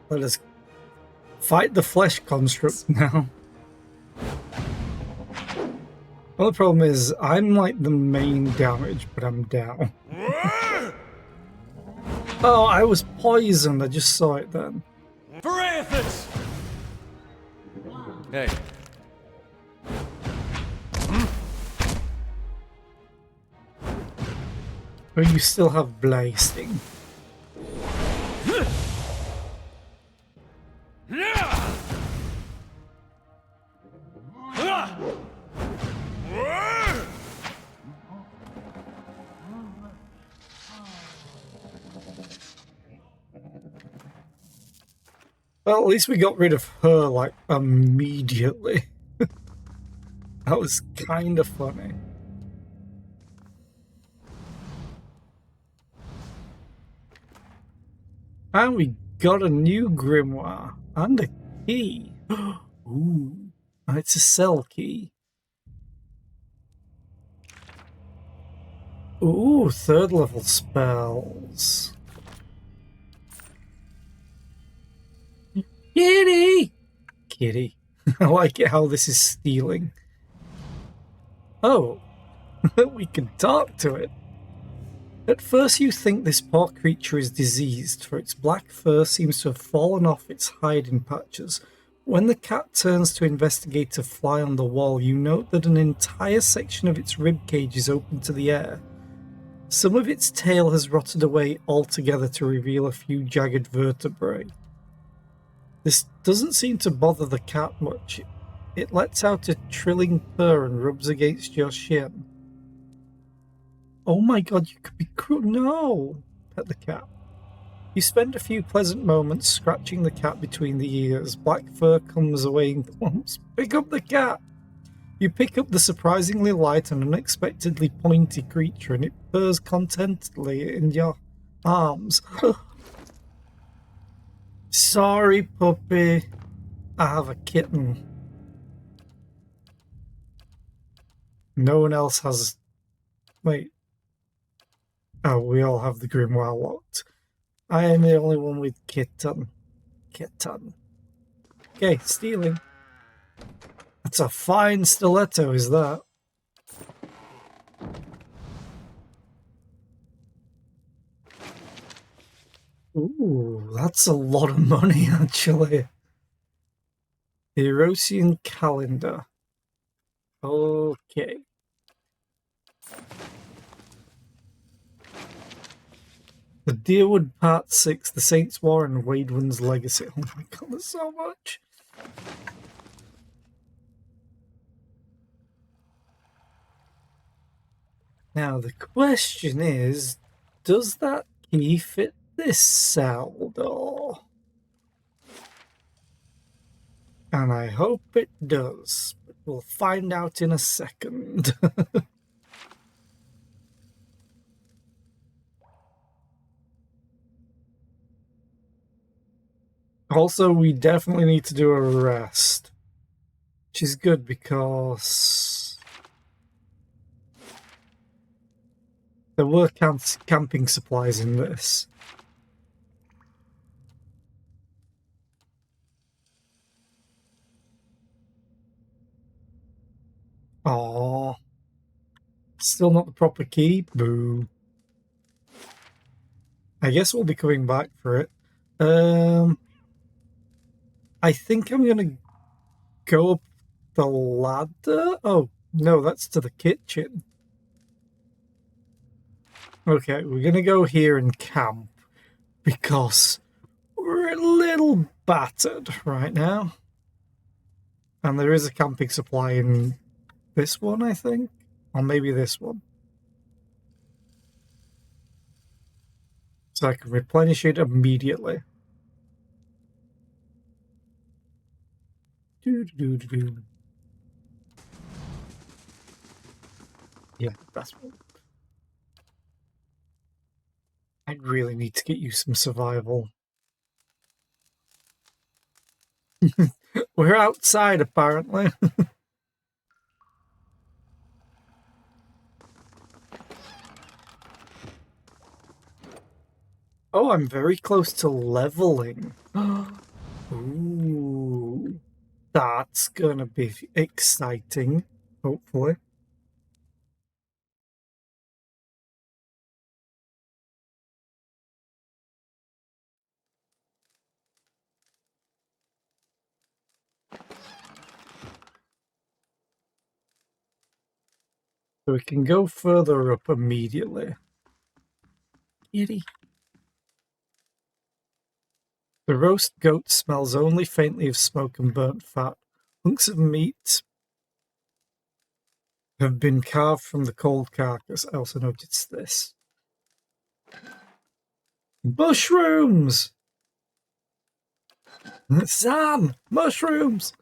Let us fight the flesh construct now. Well, the problem is, I'm like the main damage, but I'm down. Oh, I was poisoned. I just saw it then. For Athens! Hey, Oh, you still have blasting. Well, at least we got rid of her, like, immediately. That was kind of funny. And we got a new grimoire and a key. Ooh, it's a cell key. Ooh, third level spells. Kitty! Kitty. I like it how this is stealing. Oh, we can talk to it. At first you think this poor creature is diseased, for its black fur seems to have fallen off its hiding patches. When the cat turns to investigate a fly on the wall, you note that an entire section of its ribcage is open to the air. Some of its tail has rotted away altogether to reveal a few jagged vertebrae. This doesn't seem to bother the cat much. It lets out a trilling purr and rubs against your shin. Oh my god, you could be cruel. No! Pet the cat. You spend a few pleasant moments scratching the cat between the ears. Black fur comes away in clumps. Pick up the cat! You pick up the surprisingly light and unexpectedly pointy creature, and it purrs contentedly in your arms. Sorry, puppy. I have a kitten. No one else has... Wait. Oh, we all have the grimoire locked. I am the only one with kitten. Kitten. Okay, stealing. That's a fine stiletto, is that? Ooh, that's a lot of money, actually. The Erosian calendar. Okay. The Deerwood Part 6, The Saints' War and Waidwin's Legacy. Oh my god, there's so much. Now, the question is, does that key fit this cell door? And I hope it does, but we'll find out in a second. Also, we definitely need to do a rest, which is good because there were camping supplies in this. Aww. Still not the proper key? Boo. I guess we'll be coming back for it. I think I'm going to go up the ladder. Oh, no, that's to the kitchen. Okay, we're going to go here and camp because we're a little battered right now. And there is a camping supply in this one, I think. Or maybe this one. So I can replenish it immediately. Do. Yeah, that's one. I really need to get you some survival. We're outside, apparently. Oh, I'm very close to leveling. Ooh, that's gonna be exciting, hopefully. So we can go further up immediately. Kitty. The roast goat smells only faintly of smoke and burnt fat. Hunks of meat have been carved from the cold carcass. I also noticed this. Mushrooms! Sam! Mushrooms!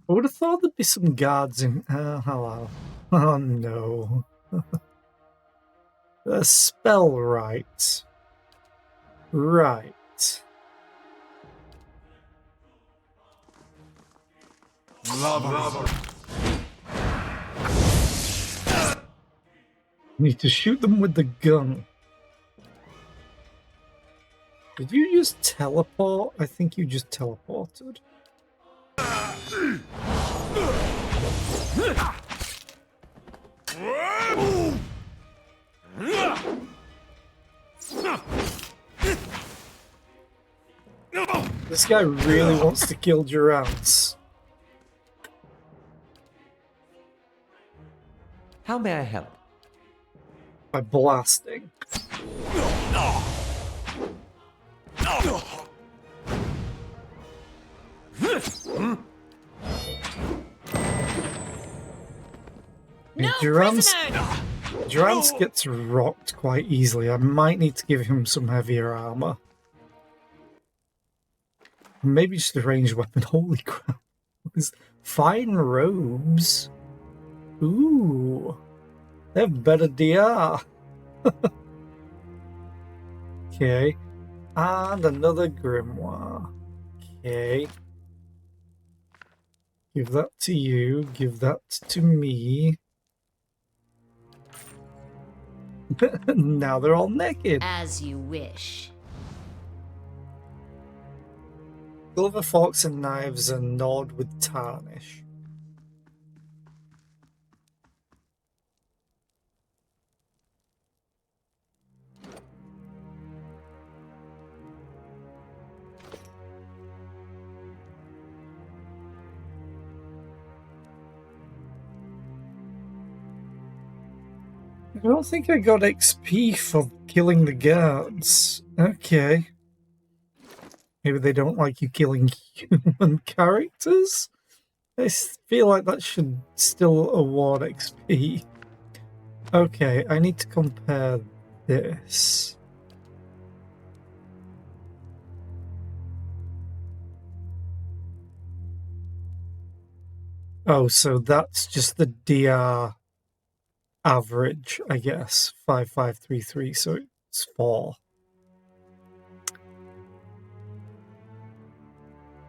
I would have thought there'd be some guards in... hello. Oh no. A spell right. Right. Need to shoot them with the gun. Did you just teleport? I think you just teleported. This guy really wants to kill Durance. How may I help? By blasting. No Durance prisoner! gets rocked quite easily. I might need to give him some heavier armor. Maybe just a ranged weapon. Holy crap. Fine robes. Ooh. They have better DR. Okay. And another grimoire. Okay. Give that to you. Give that to me. Now they're all naked. As you wish. Silver forks and knives are gnawed with tarnish. I don't think I got XP for killing the guards. Okay. Maybe they don't like you killing human characters? I feel like that should still award XP. Okay, I need to compare this. Oh, so that's just the DR average, I guess. 5533, so it's 4.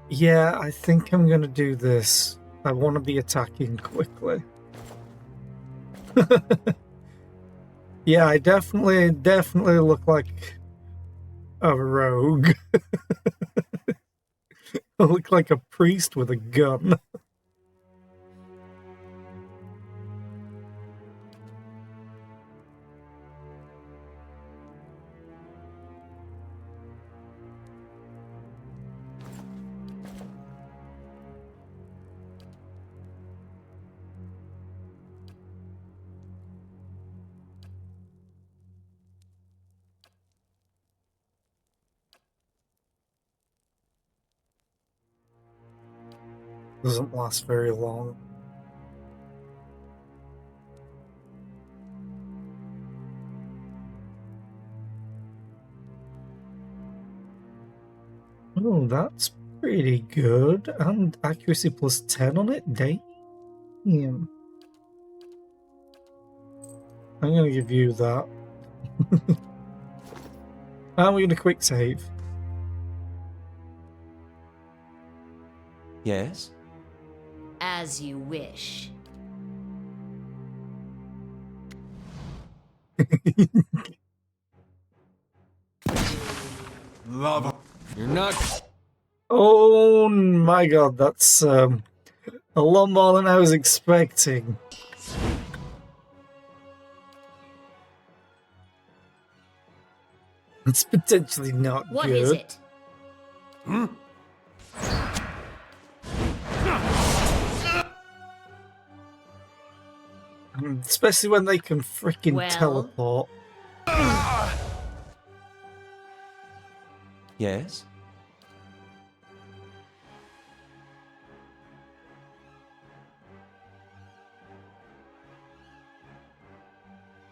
Yeah, I think I'm gonna do this. I want to be attacking quickly. Yeah, I definitely look like a rogue. I look like a priest with a gun. Doesn't last very long. Oh, that's pretty good. And accuracy plus 10 on it? Damn. I'm going to give you that. And we're going to quick save. Yes? As you wish. Lava. You're not... Oh my god, that's a lot more than I was expecting. It's potentially not What good. is it? Especially when they can freaking Well? teleport. Yes?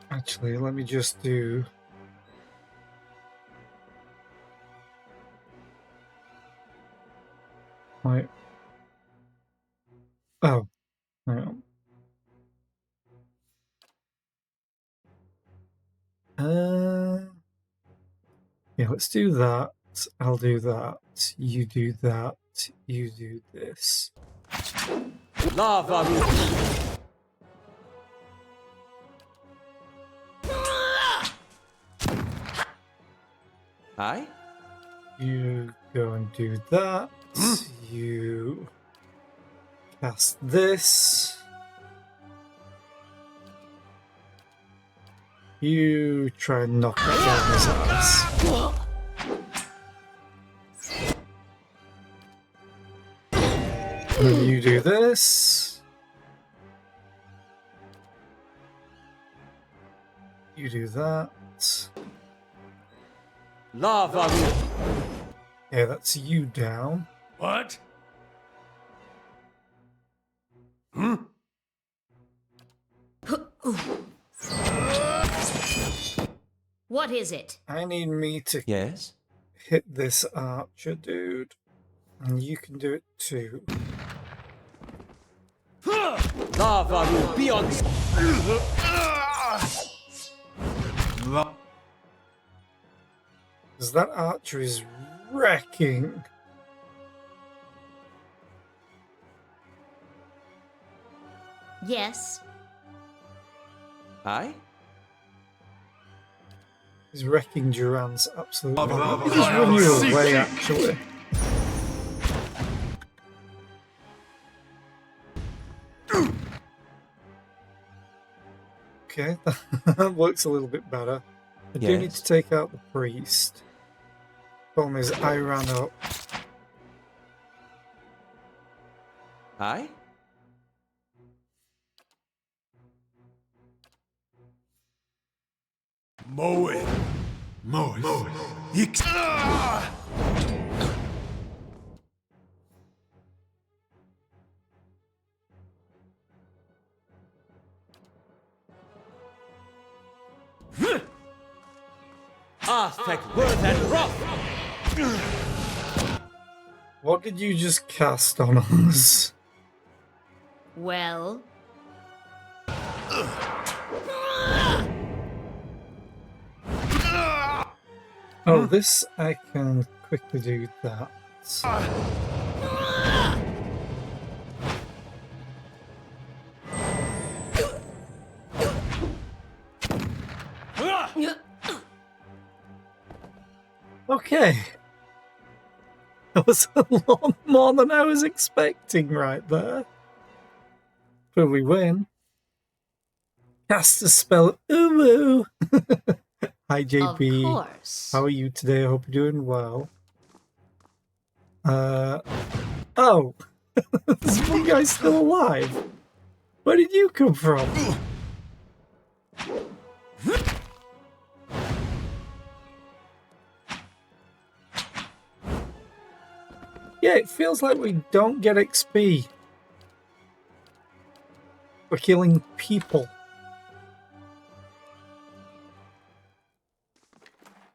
Actually, let me just do... Right. Oh. Hang on. Yeah, let's do that. I'll do that. You do that. You do this. Lava! Aye? You go and do that. You cast this. You try and knock that down his ass. And you do this. You do that. Lava rule. Yeah, that's you down. What? What is it? I need me to Yes? hit this archer dude. And you can do it too. Lava rule. Beyond. Because that archer is wrecking. Yes. Aye? He's wrecking Duran's absolutely. He just run you away, actually. Okay, that works a little bit better. I do need Yes. to take out the priest. Problem is, I ran up. Aye? Mow it. Mow it. Aztec worth and rough. What did you just cast on us? Well. Oh, this I can quickly do that. Okay. That was a lot more than I was expecting right there. But we win. Cast a spell. Ooh. Hi, JP. Of course. How are you today? I hope you're doing well. Oh. Is you guys still alive? Where did you come from? Yeah, it feels like we don't get XP. We're killing people.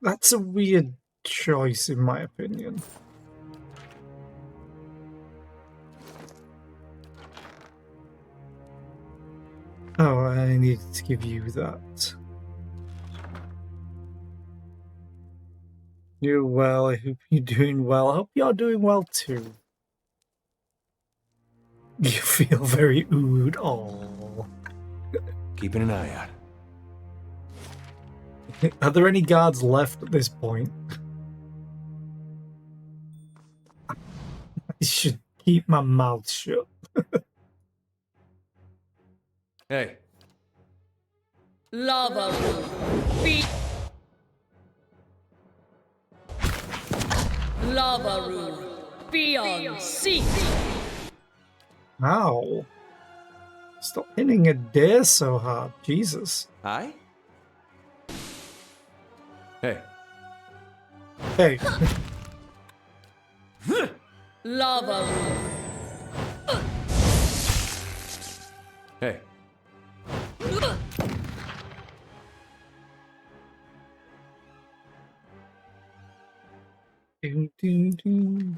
That's a weird choice, in my opinion. Oh, I needed to give you that. You're well. I hope you're doing well. I hope you're doing well too. You feel very oohed. Oh. Keeping an eye out. Are there any guards left at this point? I should keep my mouth shut. Hey. Lava rule. Be Lava rule. Beyond sea. Ow. Stop hitting a dare so hard. Jesus. Aye? Hey. Hey. Lava rule. Hey. Doo, doo, doo.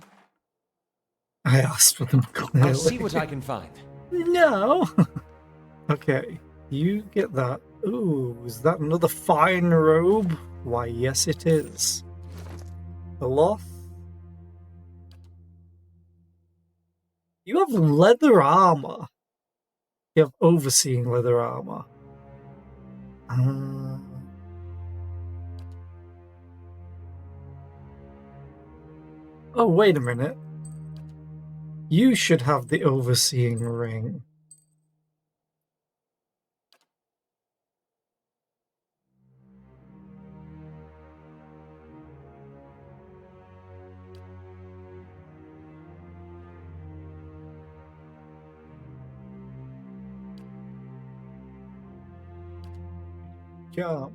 I asked for them clearly. I'll see what I can find. No. Okay, you get that. Ooh, is that another fine robe? Why, yes, it is. Aloth. You have leather armor. You have overseeing leather armor. Oh, wait a minute. You should have the overseeing ring. armor.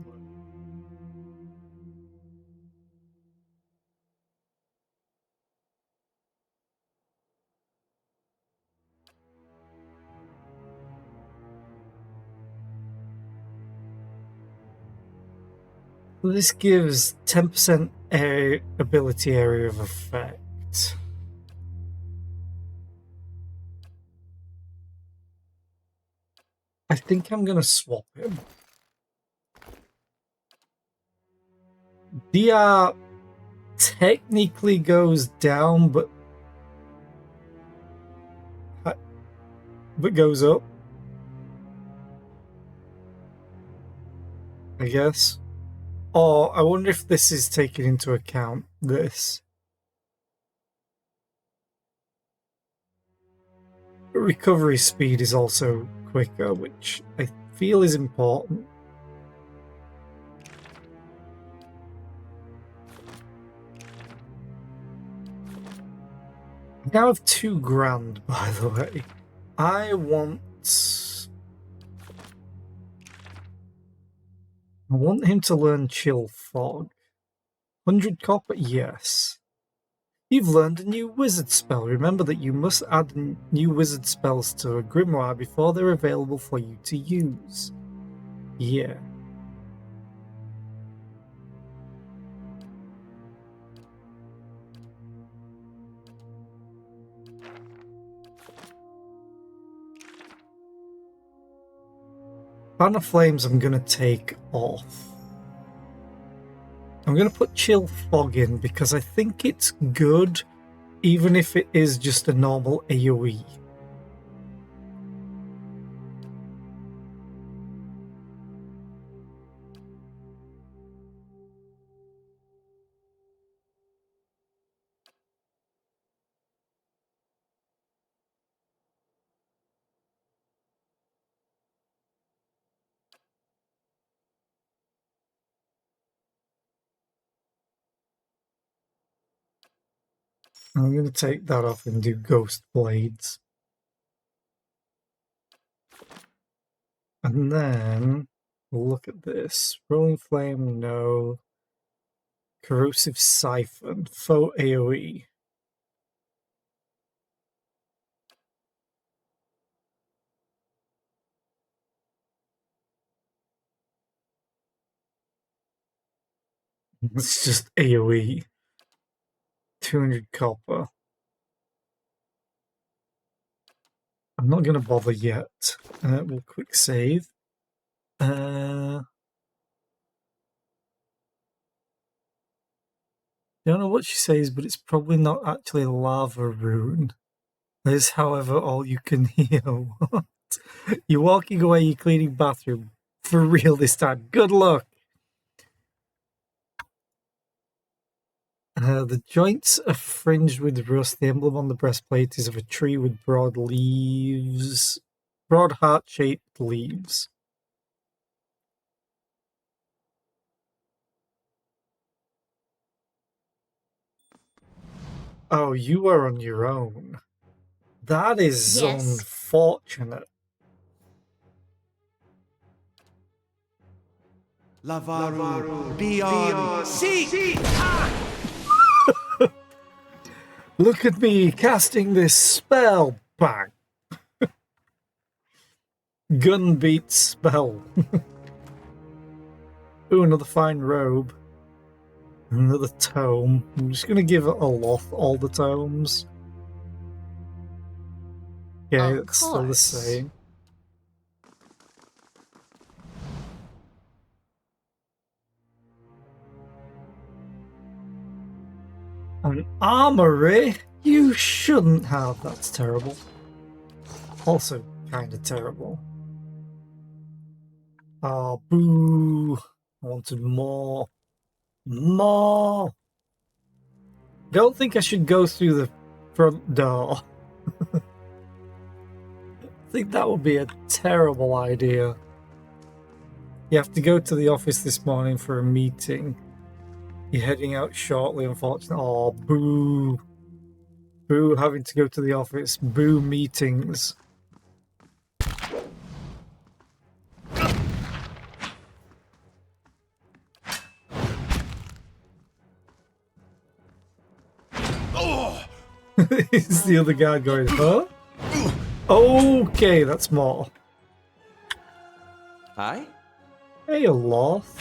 This gives 10% ability area of effect. I think I'm going to swap him. DR technically goes down, but goes up, I guess. Or I wonder if this is taking into account this. Recovery speed is also quicker, which I feel is important. I now have $2,000, by the way. I want him to learn Chill Fog. 100 copper? Yes. You've learned a new wizard spell. Remember that you must add new wizard spells to a grimoire before they're available for you to use. Yeah. Banner Flames I'm going to take off. I'm going to put Chill Fog in because I think it's good, even if it is just a normal AoE. I'm going to take that off and do Ghost Blades. And then, look at this. Rolling Flame, no. Corrosive Siphon, faux AoE. It's just AoE. 200 copper. I'm not going to bother yet. We'll quick save. Don't know what she says, but it's probably not actually a lava rune. That is, however, all you can hear. What? You're walking away, you're cleaning bathroom. For real this time. Good luck. The joints are fringed with rust. The emblem on the breastplate is of a tree with broad leaves. Broad heart-shaped leaves. Oh, you are on your own. That is Yes. unfortunate. Lavaru, beyond, seek! Look at me casting this spell. Bang. Gun beats spell. Ooh, another fine robe. Another tome. I'm just going to give it a loth, all the tomes. Yeah, Of it's still the course. same. An armory? You shouldn't have. That's terrible. Also, kind of terrible. Oh, boo. I wanted more. More! Don't think I should go through the front door. I think that would be a terrible idea. You have to go to the office this morning for a meeting. You're heading out shortly, unfortunately. Oh, boo. Boo, having to go to the office. Boo, meetings. Is the other guy going, huh? Okay, that's more. Aye? Hey, Loth.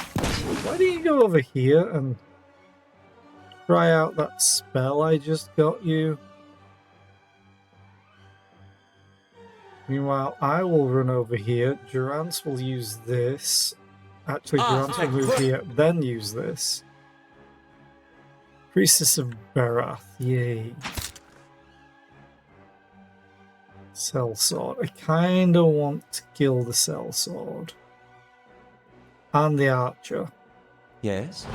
Why don't you go over here and try out that spell I just got you? Meanwhile, I will run over here. Durance will use this. Actually, Durance will move here, then use this. Priestess of Berath, yay. Sellsword. I kinda want to kill the Sellsword. And the Archer. Yes?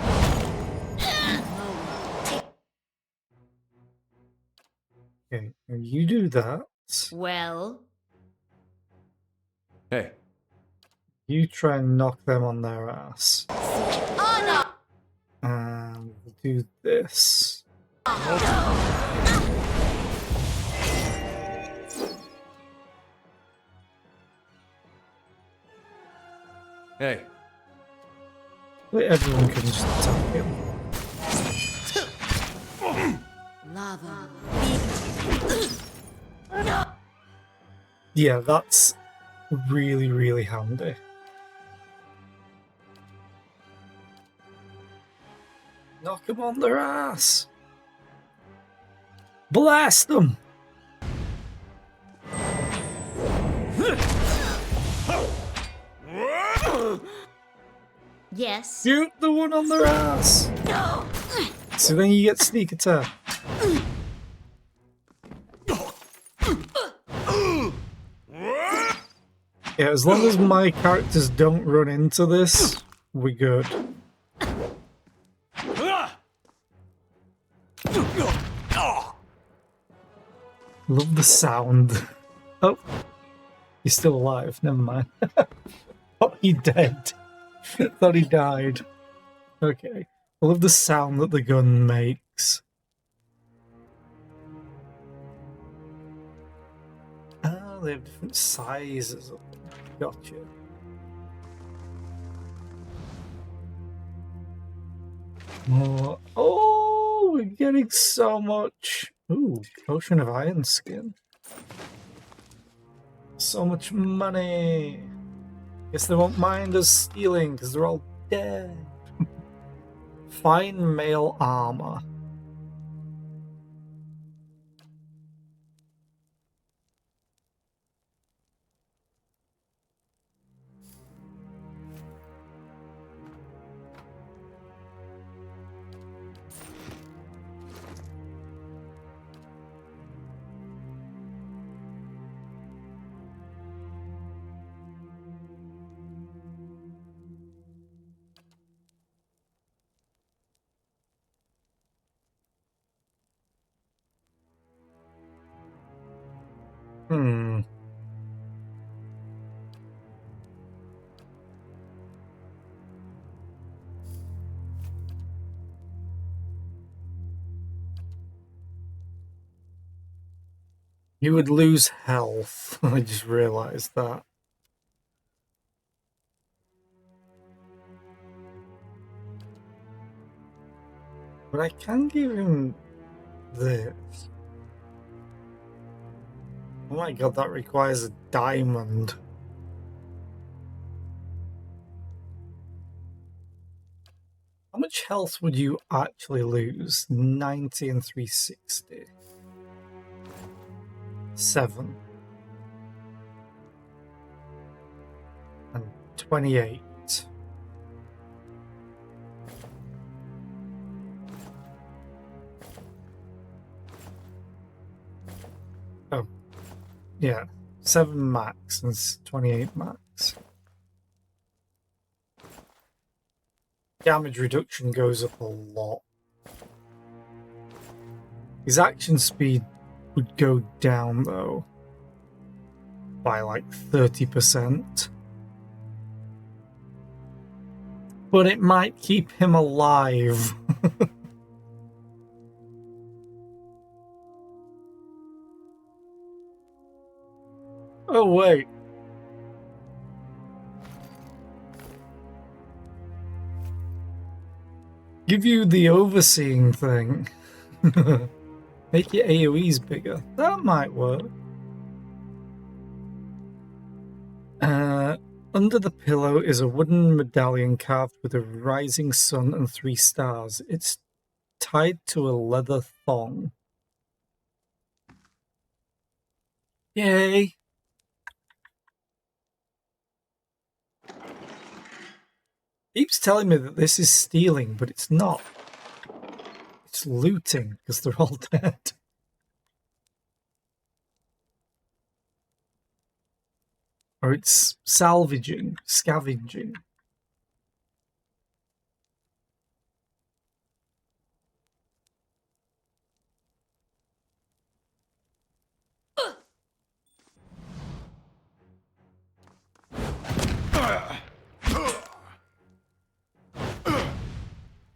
Okay, now you do that. Well, Hey. You try and knock them on their ass. And we'll do this. Hey. Everyone can just attack him. lava. Yeah, that's really, really handy. Knock them on their ass. Blast them. Yes. Shoot the one on their ass. So then you get sneak attack. Yeah, as long as my characters don't run into this, we're good. Love the sound. Oh, he's still alive. Never mind. Oh, he dead. Thought he died. Okay. I love the sound that the gun makes. Ah, they have different sizes of them. Gotcha. More. Oh, we're getting so much. Ooh, Potion of Iron Skin. So much money. Guess they won't mind us stealing because they're all dead. Fine mail armor. Hmm. You would lose health. I just realized that. But I can give him this. Oh my god, that requires a diamond. How much health would you actually lose? 90 and 360. 7. And 28. Oh. Yeah. 7 max and 28 max. Damage reduction goes up a lot. His action speed would go down though by like 30%. But it might keep him alive. Oh wait. Give you the overseeing thing. Make your AoEs bigger. That might work. Under the pillow is a wooden medallion carved with a rising sun and 3 stars. It's tied to a leather thong. Yay! Keeps telling me that this is stealing, but it's not. It's looting, because they're all dead. Or it's salvaging, scavenging.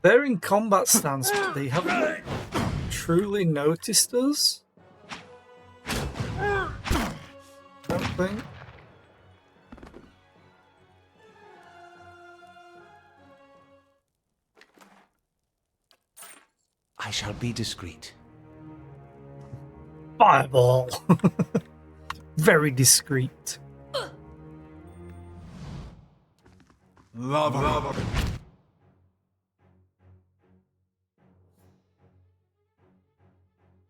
They're in combat stance, but they haven't truly noticed us. I don't think. I shall be discreet. Fireball! Very discreet. Lava.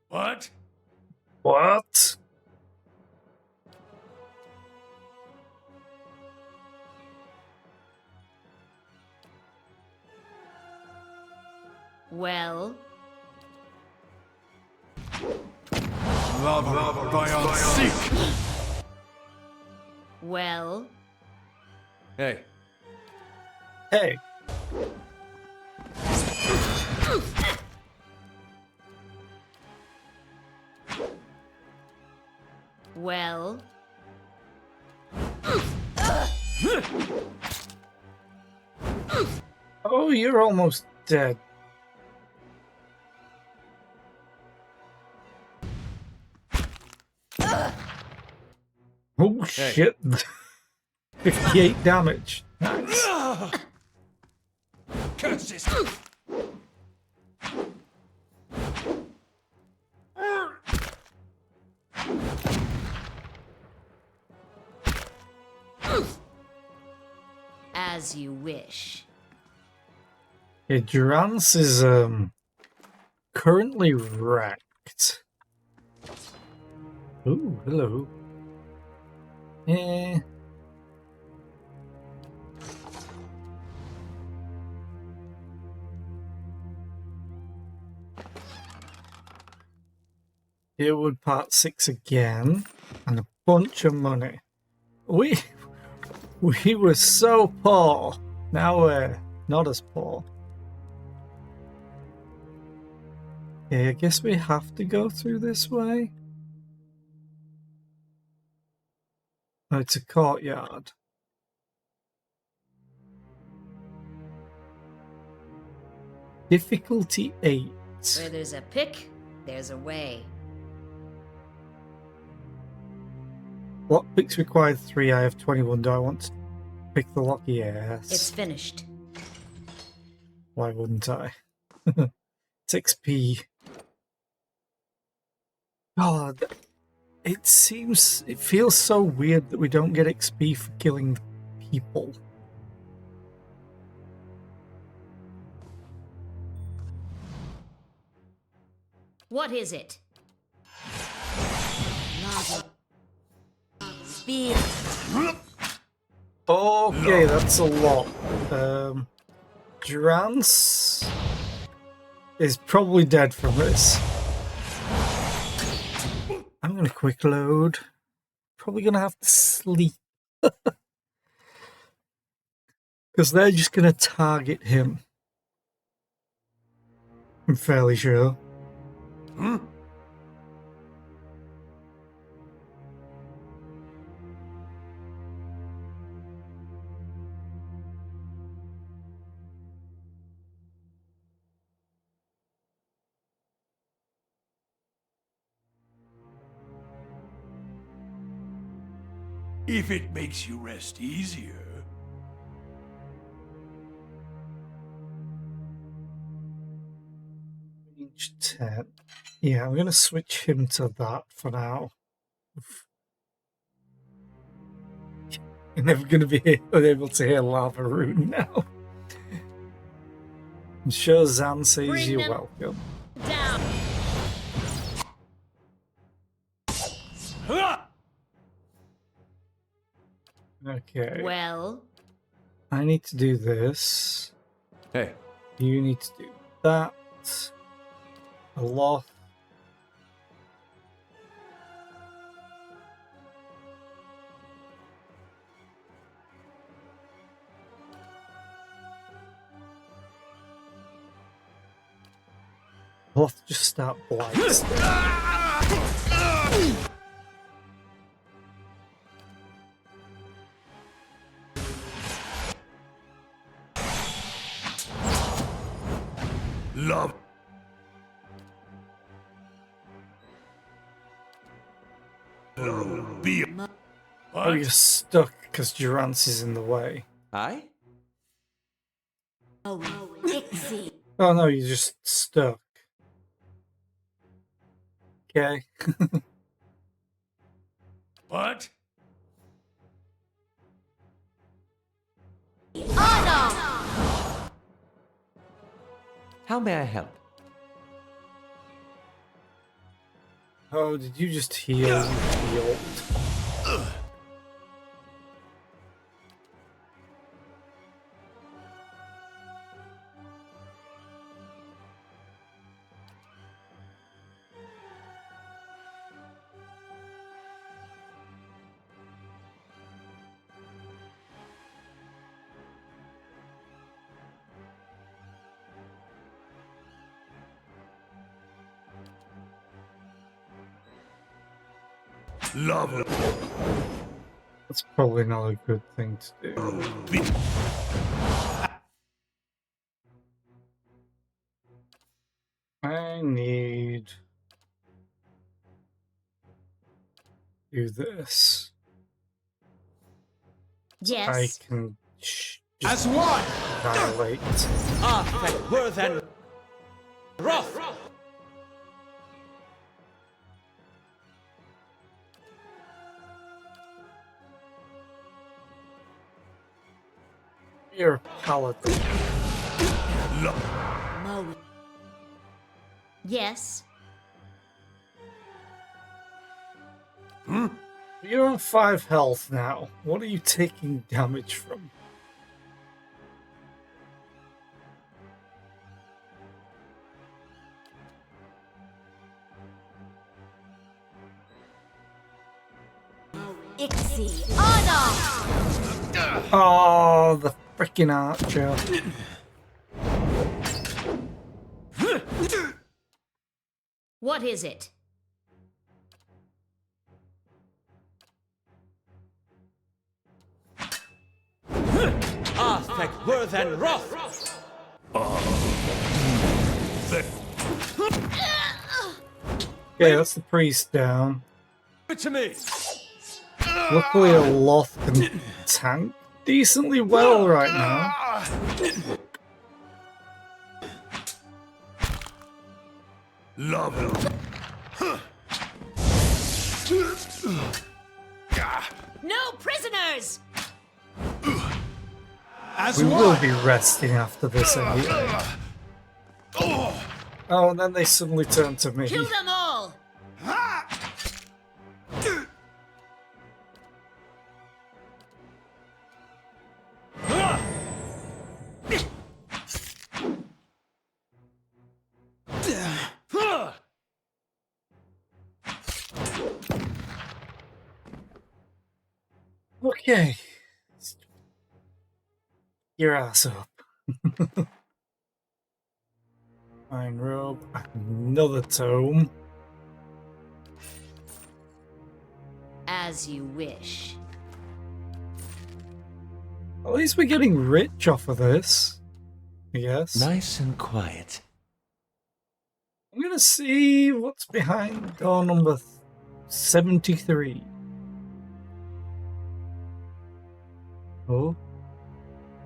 What? What? Well, Lava. Beyond seek. well, Hey, Hey, well. oh, you're almost dead. Oh shit. 58 damage. Nice. Curses. As you wish. Yeah, Durance is currently wrecked. Ooh, hello. Eh. Here would part 6 again, and a bunch of money. We were so poor. Now we're not as poor. Okay, I guess we have to go through this way. Oh, it's a courtyard. Difficulty 8. Where there's a pick, there's a way. Lock picks required 3. I have 21. Do I want to pick the lock? Yes. It's finished. Why wouldn't I? It's XP. God, it feels so weird that we don't get XP for killing people. What is it? Lava. Speed. Okay, that's a lot. Durance is probably dead from this. I'm gonna quick load. Probably gonna have to sleep. Because they're just gonna target him. I'm fairly sure. If it makes you rest easier. range 10. Yeah, I'm going to switch him to that for now. You're never going to be able to hear Lava Rune now. I'm sure Zan says Bring you're them welcome. down. Okay. Well, I need to do this. Hey, You need to do that. A lot. I'll have to just start blights. Love. Be. Oh, you're stuck because Durance is in the way. I? oh, Dixie. Oh no, you're just stuck. Okay. What? How may I help? Oh, did you just heal? You healed. Love. That's probably not a good thing to do. Be. I need do this. Yes. I can just As one. annihilate. Thank worth and wrath! You're a paladin. Mo. Yes. You're on 5 health now. What are you taking damage from? Ixie. Honor. Oh, the freaking archer. What is it? Thank worth and wrath! Okay, that's the priest down. Give it to me! Luckily, a Loth can tank decently well right now. Love. No prisoners. As We one. will be resting after this anyway. Oh, and then they suddenly turn to me. Kill them all. Okay. Your ass up. Fine robe. Another tome. As you wish. At least we're getting rich off of this. I guess. Nice and quiet. I'm gonna see what's behind door number 73. Oh?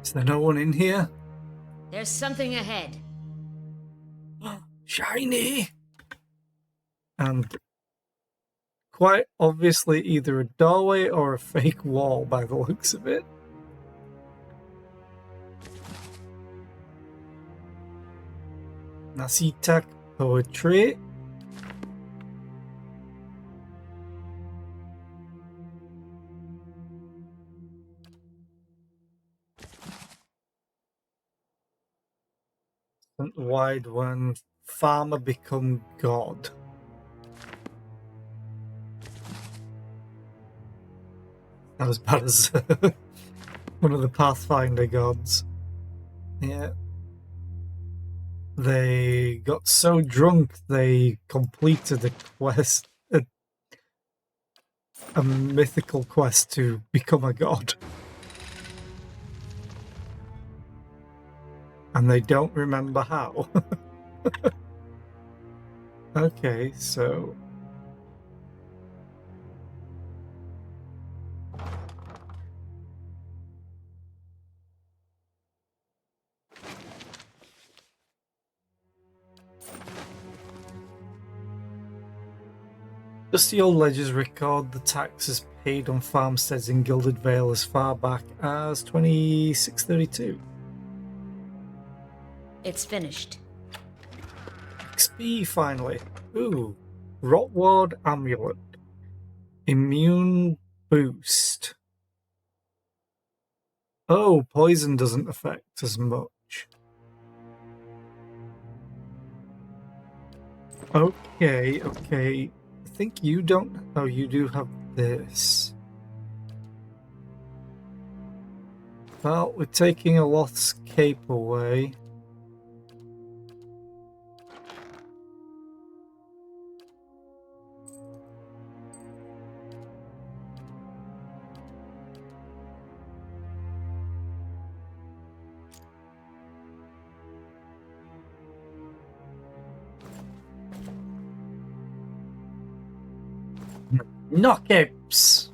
Is there no one in here? There's something ahead. Shiny! And quite obviously either a doorway or a fake wall by the looks of it. Nasitak poetry. Wide when farmer become god. Not as bad as one of the Pathfinder gods. Yeah. They got so drunk they completed a quest, a mythical quest to become a god. And they don't remember how. Okay, so... Dusty old ledgers record the taxes paid on farmsteads in Gilded Vale as far back as 2632. It's finished. XP finally. Ooh, Rotward Amulet. Immune boost. Oh, poison doesn't affect as much. Okay. I think you don't... Oh, you do have this. Well, we're taking a lost cape away. Knockouts!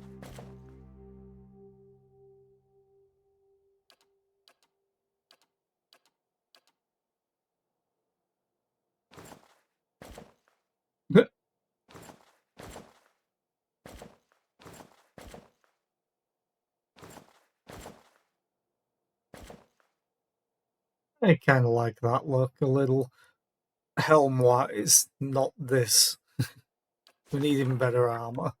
I kind of like that look a little. Helm-wise, not this. We need even better armor.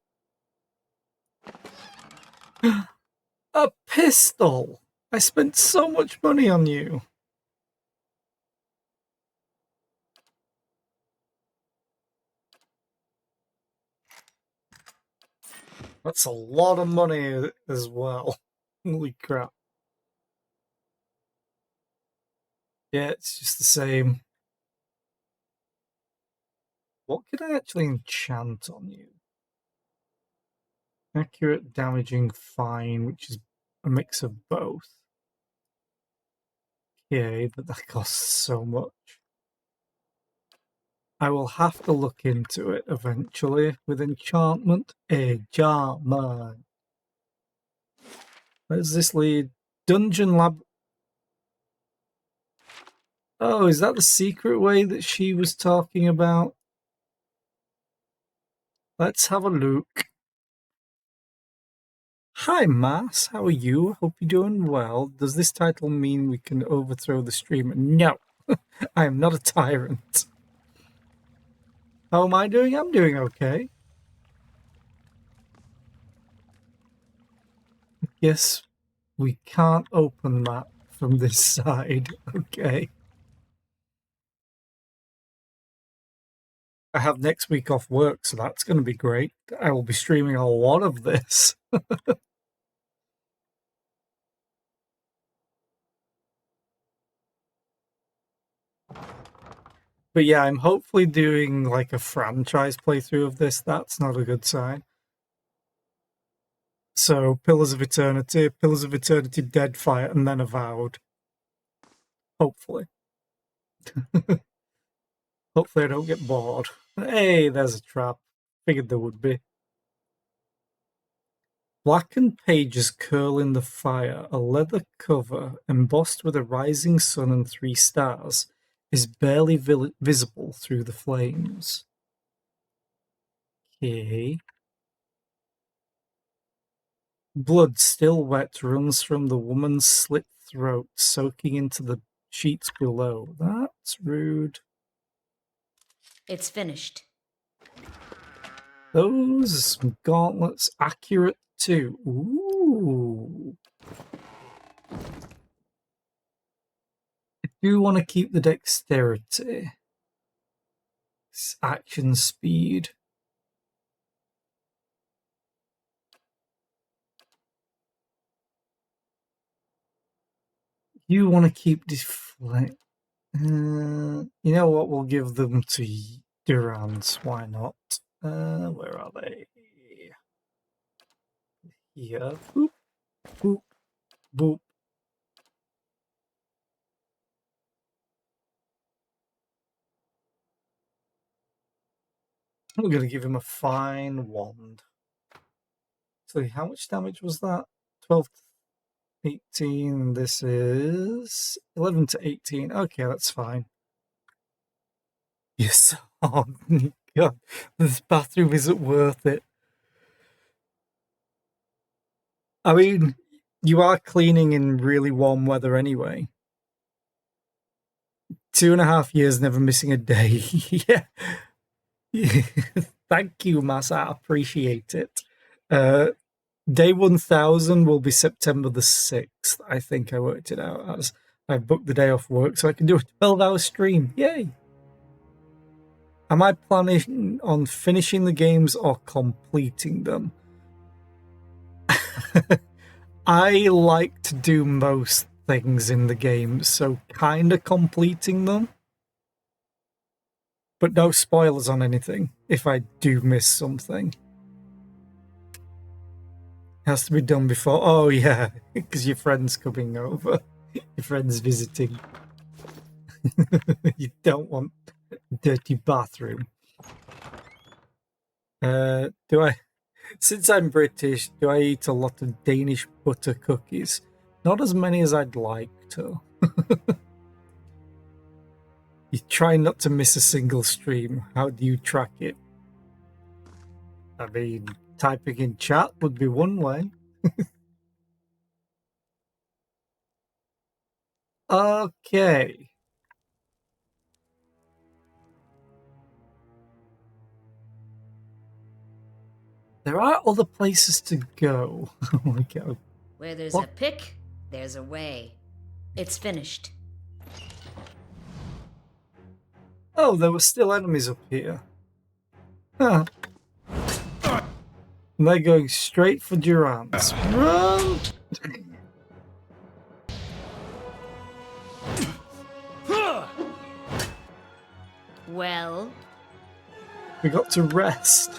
A pistol! I spent so much money on you. That's a lot of money as well. Holy crap. Yeah, it's just the same. What could I actually enchant on you? Accurate, damaging, fine, which is a mix of both. Okay, but that costs so much. I will have to look into it eventually with enchantment. Enchantment. Where does this lead? Dungeon lab. Oh, is that the secret way that she was talking about? Let's have a look. Hi, Mass. How are you? Hope you're doing well. Does this title mean we can overthrow the streamer? No, I am not a tyrant. How am I doing? I'm doing okay. Yes, we can't open that from this side. Okay. I have next week off work, so that's going to be great. I will be streaming a lot of this. But yeah, I'm hopefully doing like a franchise playthrough of this. That's not a good sign. So, Pillars of Eternity, Deadfire, and then Avowed. Hopefully. Hopefully I don't get bored. Hey, there's a trap. Figured there would be. Blackened pages curl in the fire, a leather cover embossed with a rising sun and 3 stars. is barely visible through the flames. Okay. Blood still wet runs from the woman's slit throat, soaking into the sheets below. That's rude. It's finished. Those are some gauntlets, accurate too. Ooh. I do want to keep the dexterity. It's action speed. You want to keep deflect. You know what? We'll give them to Durans. Why not? Where are they? Here. Boop, boop, boop. We're going to give him a fine wand. So how much damage was that? 12 to 18. This is 11 to 18. Okay, that's fine. Yes. Oh, God. This bathroom isn't worth it. I mean, you are cleaning in really warm weather anyway. 2.5 years, never missing a day. Yeah. Thank you, Massa. I appreciate it. Day 1000 will be September the 6th. I think I worked it out as. I booked the day off work so I can do a 12-hour stream. Yay! Am I planning on finishing the games or completing them? I like to do most things in the game, so kind of completing them. But no spoilers on anything if I do miss something. Has to be done before. Oh, yeah, because your friend's coming over. Your friend's visiting. You don't want a dirty bathroom. Do I... Since I'm British, do I eat a lot of Danish butter cookies? Not as many as I'd like to. You try not to miss a single stream. How do you track it? I mean, typing in chat would be one way. Okay. There are other places to go. Oh my god. Where there's What? a pick, there's a way. It's finished. Oh, there were still enemies up here. Huh. And they're going straight for Durant's. Run! Well, We got to rest.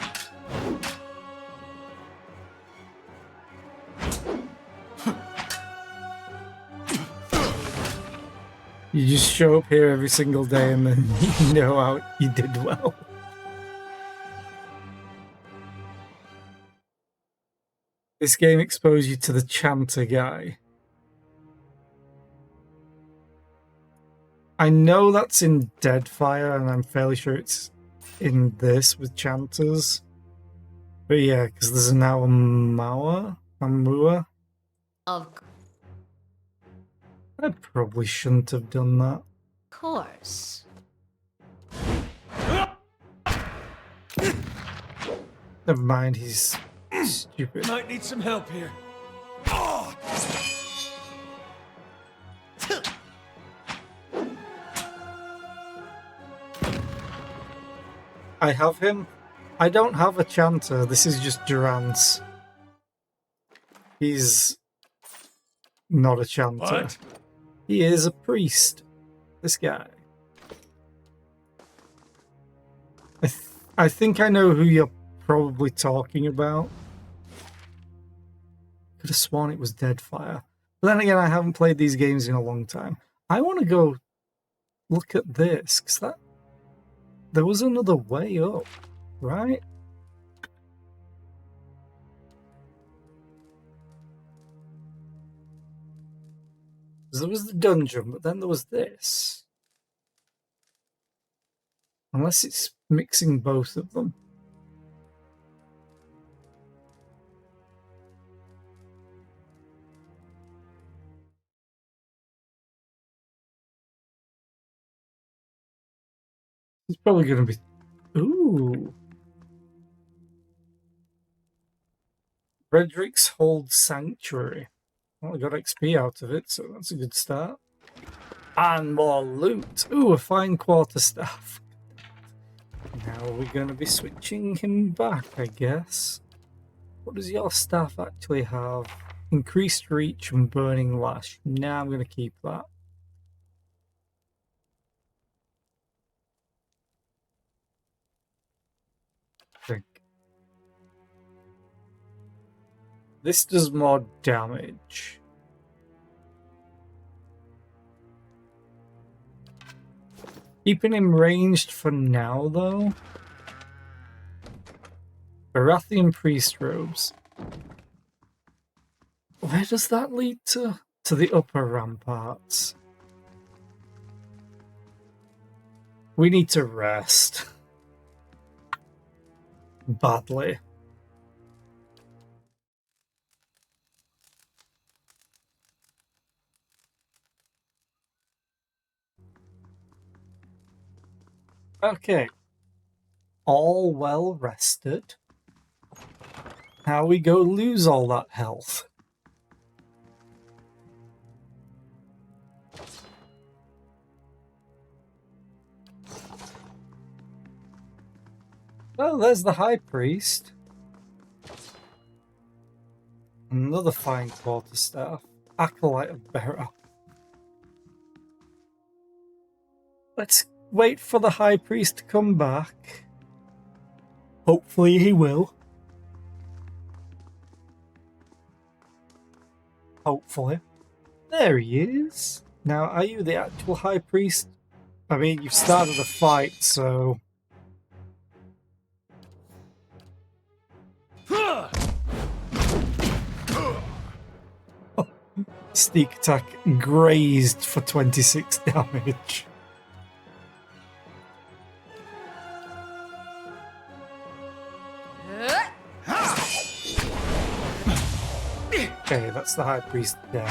You just show up here every single day and then you know how you did well. This game exposed you to the chanter guy. I know that's in Deadfire, and I'm fairly sure it's in this with chanters. But yeah, because there's now a Mamua. of I probably shouldn't have done that. course. Never mind, he's stupid. Might need some help here. I have him. I don't have a chanter. This is just Durant's. He's not a chanter. What? He is a priest. This guy. I think I know who you're probably talking about. Could have sworn it was Deadfire. But then again, I haven't played these games in a long time. I want to go look at this, because there was another way up, right? There was the dungeon, but then there was this. Unless it's mixing both of them. It's probably going to be... Ooh. Frederick's Hold Sanctuary. Well, I got XP out of it, so that's a good start. And more loot. Ooh, a fine quarterstaff. Now we're going to be switching him back, I guess. What does your staff actually have? Increased reach and burning lash. Nah, I'm going to keep that. Think. This does more damage. Keeping him ranged for now, though. Baratheon priest robes. Where does that lead to? To the upper ramparts. We need to rest. Badly. Okay. All well rested. How we go lose all that health? Oh, there's the High Priest. Another fine quarterstaff. Acolyte of Bearer. Let's wait for the High Priest to come back. Hopefully he will. Hopefully. There he is. Now, are you the actual High Priest? I mean, you've started a fight, so... Sneak attack grazed for 26 damage. Okay, that's the High Priest down.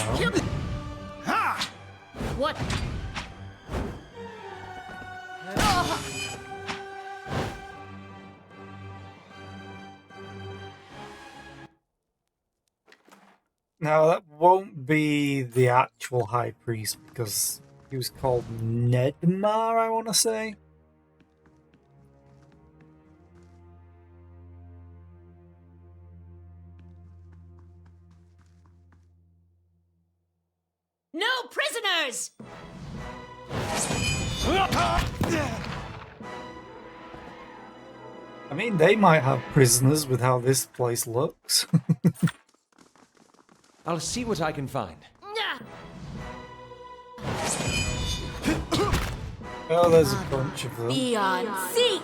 What? Now, that won't be the actual High Priest because he was called Nedmar, I want to say. No prisoners! I mean, they might have prisoners with how this place looks. I'll see what I can find. Oh, there's a bunch of them. Beyond sea.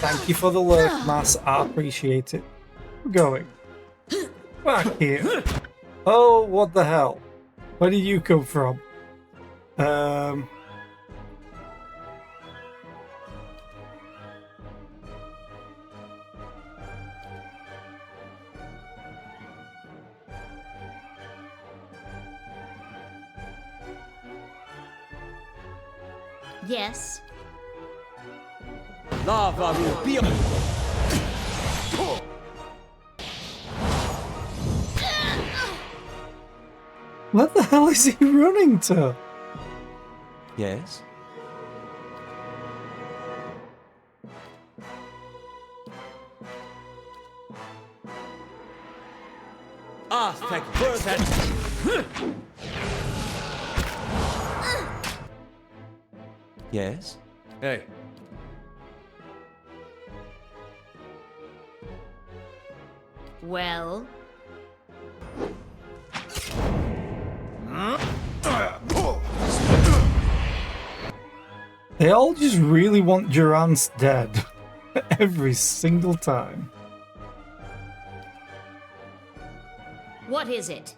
Thank you for the lurk, Mass. I appreciate it. We're going. Back here. Oh, what the hell? Where did you come from? Yes. Lava will be... Where the hell is he running to? Yes? Thank you. Yes? Hey. Well, They all just really want Durant's dead. Every single time. What is it?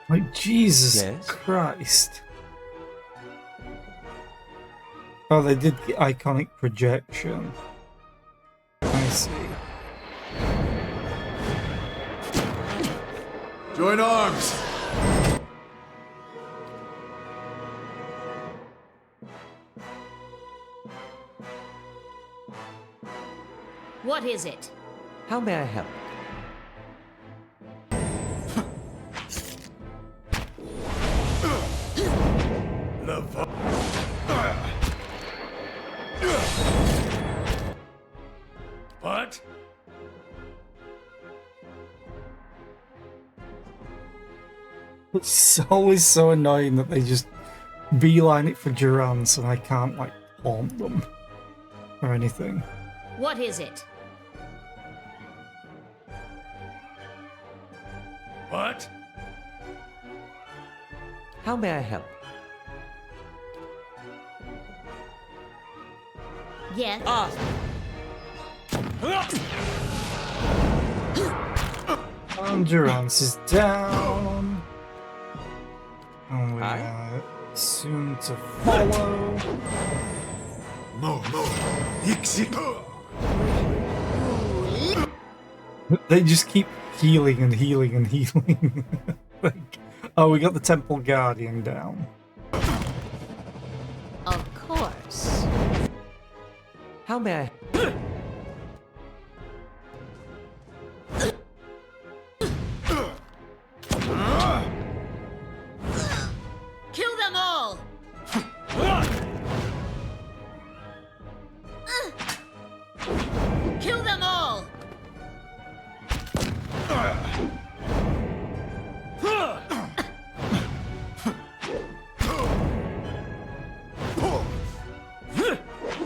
Like, Jesus Yes? Christ. Oh, they did the iconic projection. I see. Join arms! What is it? How may I help? What? It's always so annoying that they just beeline it for Durance and I can't, like, haunt them or anything. What is it? What? How may I help? Yes. And Durance is down. And we Aye. are soon to follow. No. Ixi. They just keep healing and healing and healing. Like, oh, we got the Temple Guardian down. Of course. How may I? Kill them all! Kill them all!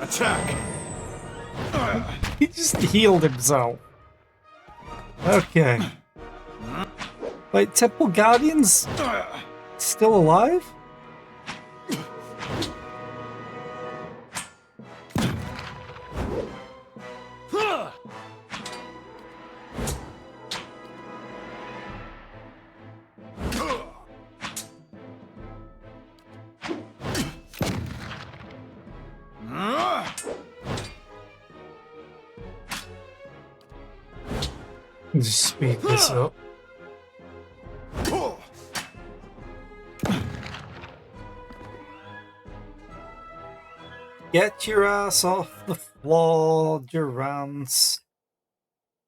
Attack! He just healed himself. Okay. Wait, Temple Guardian's still alive? Just speed this up. Get your ass off the floor, Durance.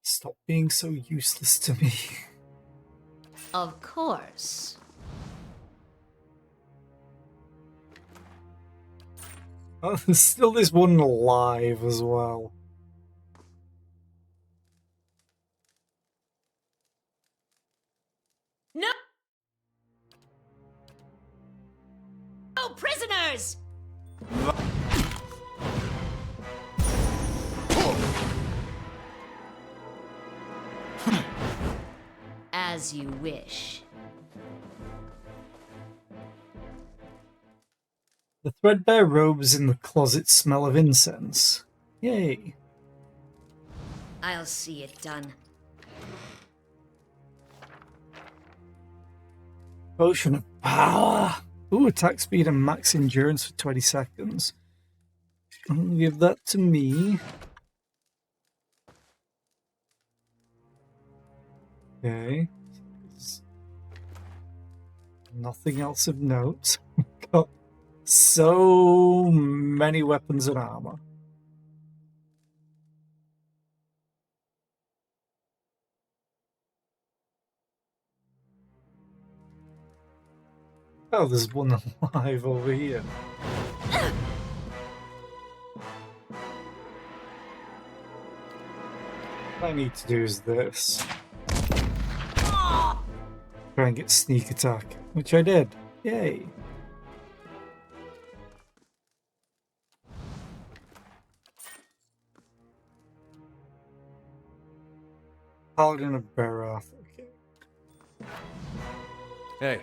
Stop being so useless to me. Of course. Oh, there's still this one alive as well. No! No prisoners! As you wish. The threadbare robes in the closet smell of incense. Yay. I'll see it done. Potion of power. Ooh, attack speed and max endurance for 20 seconds. I'll give that to me. Okay. Nothing else of note. Got so many weapons and armor. Oh, there's one alive over here. What I need to do is this. Try and get sneak attack, which I did. Yay. Paladin of Barath. Okay. Hey.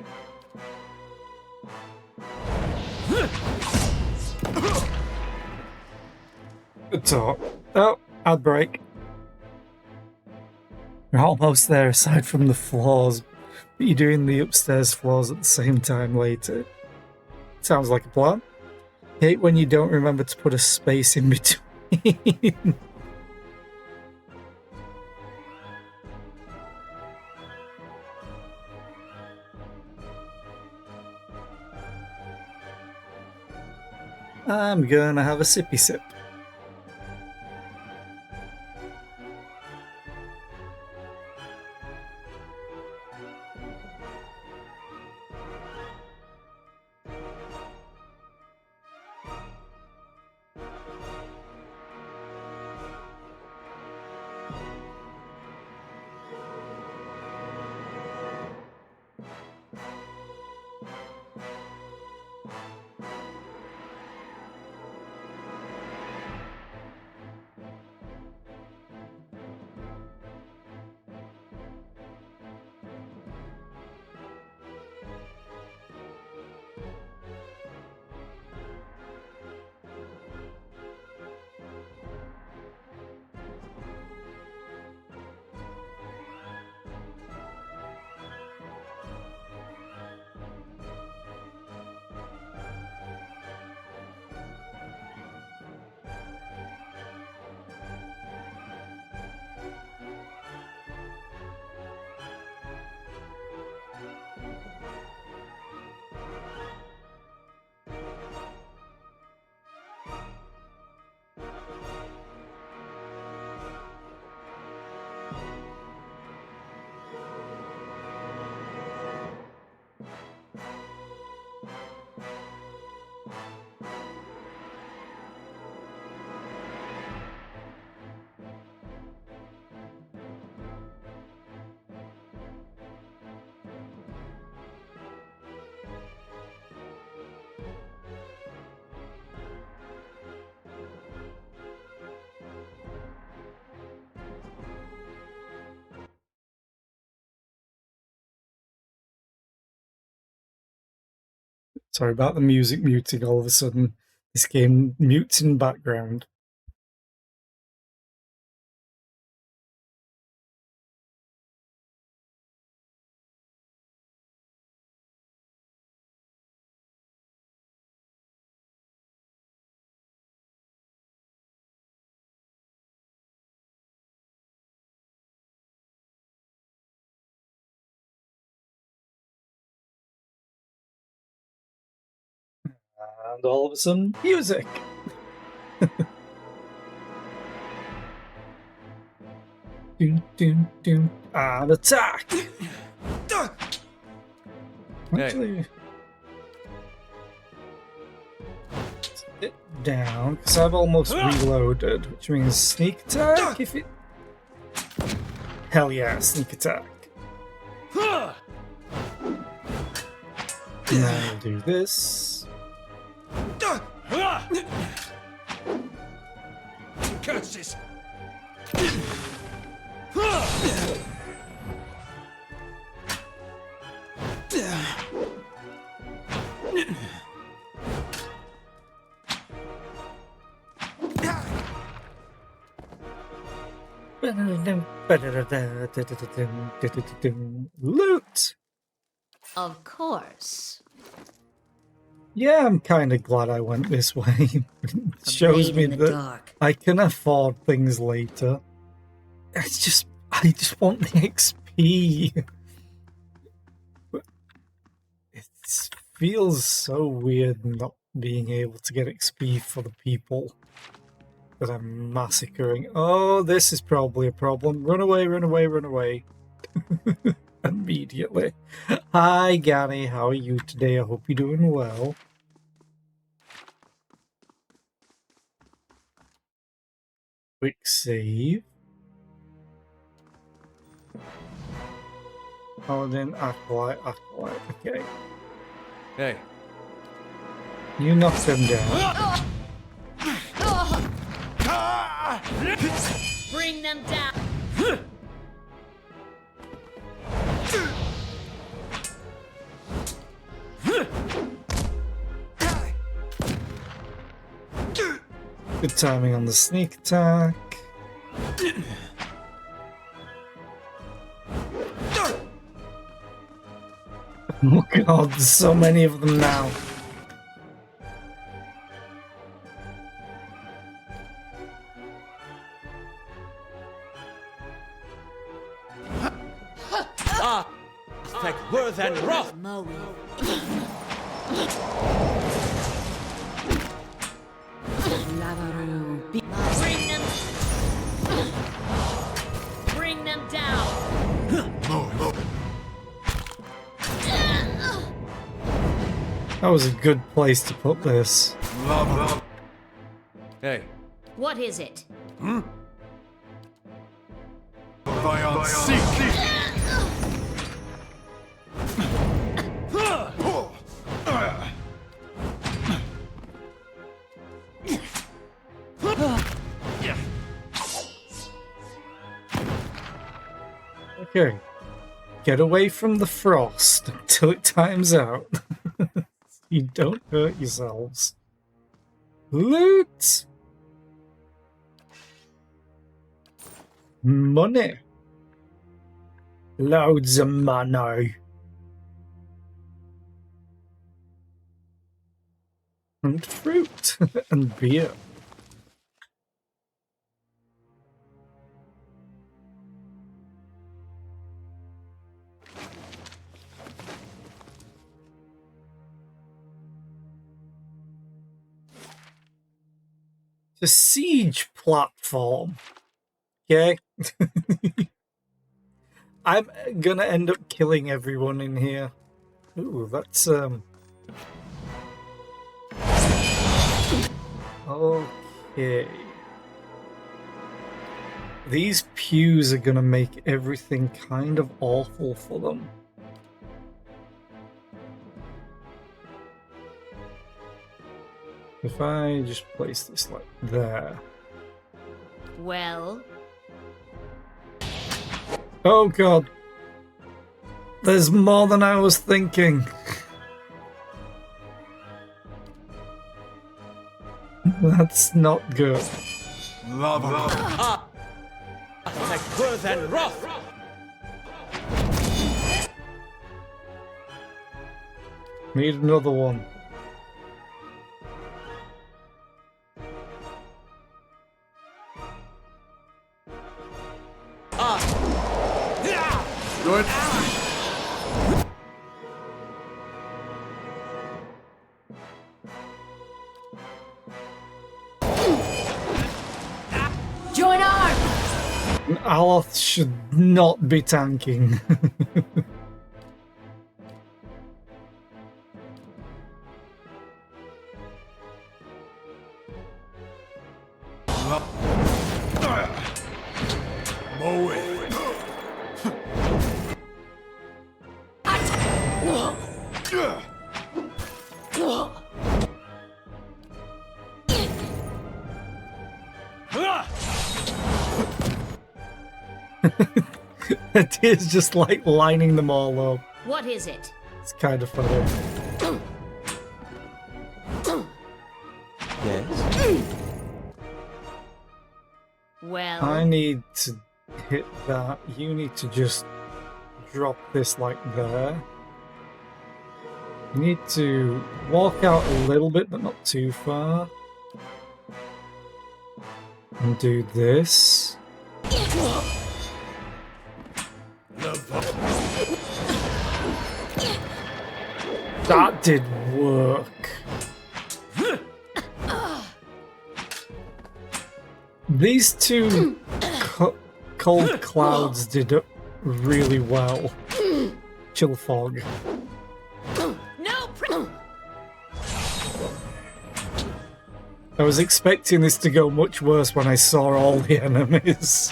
Good talk. Oh, outbreak. You're almost there aside from the floors, but you're doing the upstairs floors at the same time later. Sounds like a plan. Hate when you don't remember to put a space in between. I'm gonna have a sippy sip. Sorry about the music muting all of a sudden. This game mutes in background. And all of a sudden, music! Doom, doom, doom, and attack! Actually, sit down, because I've almost reloaded, which means sneak attack if it... Hell yeah, sneak attack. Now I'll do this. Curses! Loot! Of course. Yeah, I'm kind of glad I went this way. It A shows blade me in the that dark. I can afford things later. I just want the XP. It feels so weird not being able to get XP for the people that I'm massacring. Oh, this is probably a problem. Run away, run away, run away. Immediately. Hi, Gani. How are you today? I hope you're doing well. Quick save. Oh, then Acolyte, Acolyte. Okay. Hey, You knock them down. Bring them down. Good timing on the sneak attack. Oh god, there's so many of them now. Like worth and wrath. Bring them down. That was a good place to put this. Hey, What is it? Okay. Get away from the frost until it times out. You don't hurt yourselves. Loot! Money. Loads of money. And fruit. And beer. The siege platform. Okay. I'm gonna end up killing everyone in here. Ooh, that's okay. These pews are gonna make everything kind of awful for them. If I just place this like there. Well, Oh god. There's more than I was thinking. That's not good. like worth and wrath. Need another one. Good. join arms! Aloth should not be tanking. Mow it. It is just like lining them all up. What is it? It's kind of funny. Yes. Well, I need to hit that. You need to just drop this like there. You need to walk out a little bit, but not too far. And do this. That did work. These two cold clouds did really well. Chill fog. No, I was expecting this to go much worse when I saw all the enemies.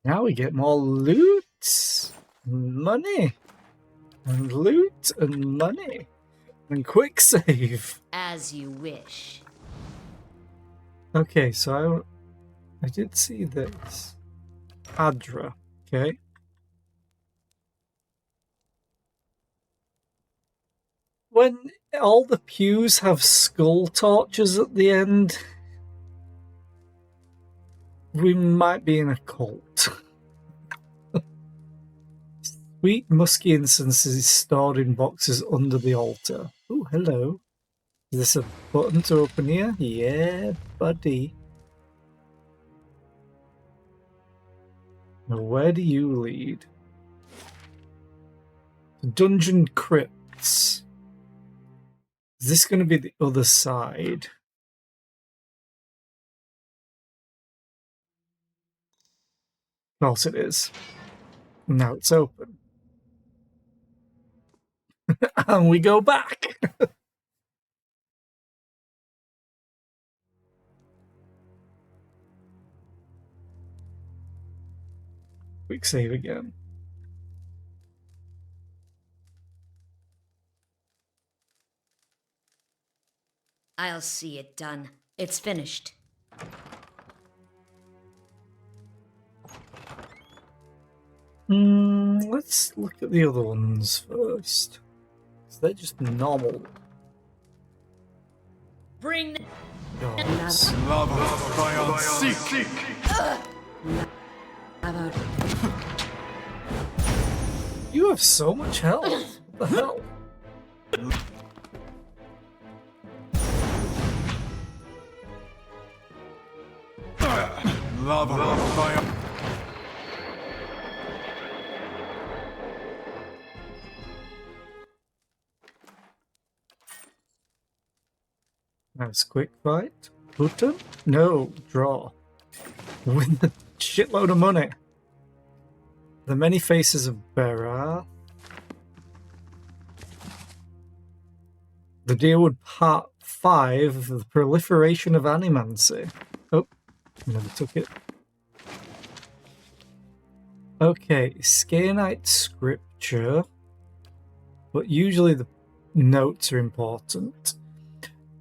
Now we get more loot, money, and loot and money, and quick save. as you wish. Okay, so I did see this. Adra, okay. When all the pews have skull torches at the end, We might be in a cult. Sweet musky incense is stored in boxes under the altar. Oh, hello. Is this a button to open here? Yeah, buddy. Now, where do you lead? Dungeon crypts. Is this going to be the other side? Of course it is. Now it's open. And we go back. Quick save again. I'll see it done. It's finished. Let's look at the other ones first. So they're just normal. Bring them Gods. Lava tyrant seek. About You have so much health. What the hell? Lava tyrant. Nice quick fight. Button? No, draw. Win the shitload of money. The Many Faces of Bera. The Deerwood Part 5 of the Proliferation of Animancy. Oh, never took it. Okay, Skaenite Scripture. But usually the notes are important.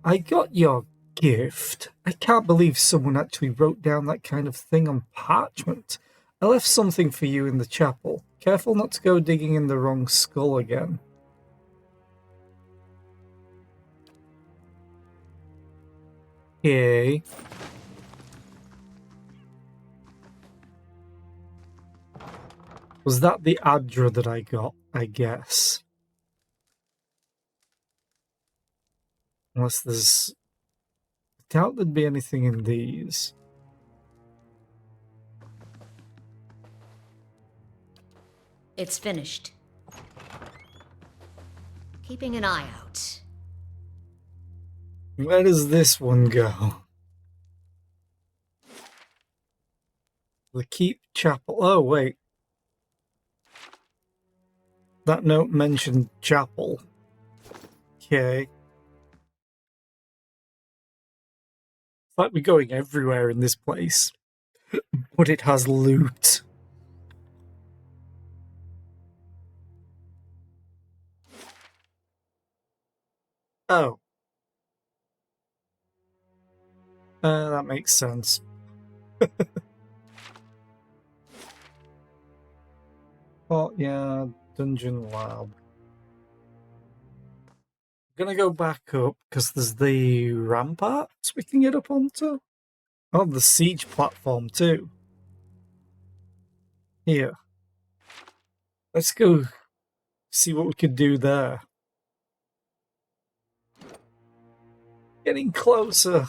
I got your gift. I can't believe someone actually wrote down that kind of thing on parchment. I left something for you in the chapel. Careful not to go digging in the wrong skull again. Okay. Was that the Adra that I got? I guess. Unless there's... I doubt there'd be anything in these. it's finished. Keeping an eye out. Where does this one go? The Keep Chapel. Oh, wait. That note mentioned chapel. Okay. It's like we're going everywhere in this place. But it has loot. Oh. That makes sense. Oh, yeah, Dungeon Lab. I'm gonna go back up because there's the ramparts we can get up onto. Oh, the siege platform too. Here. Let's go see what we could do there. Getting closer.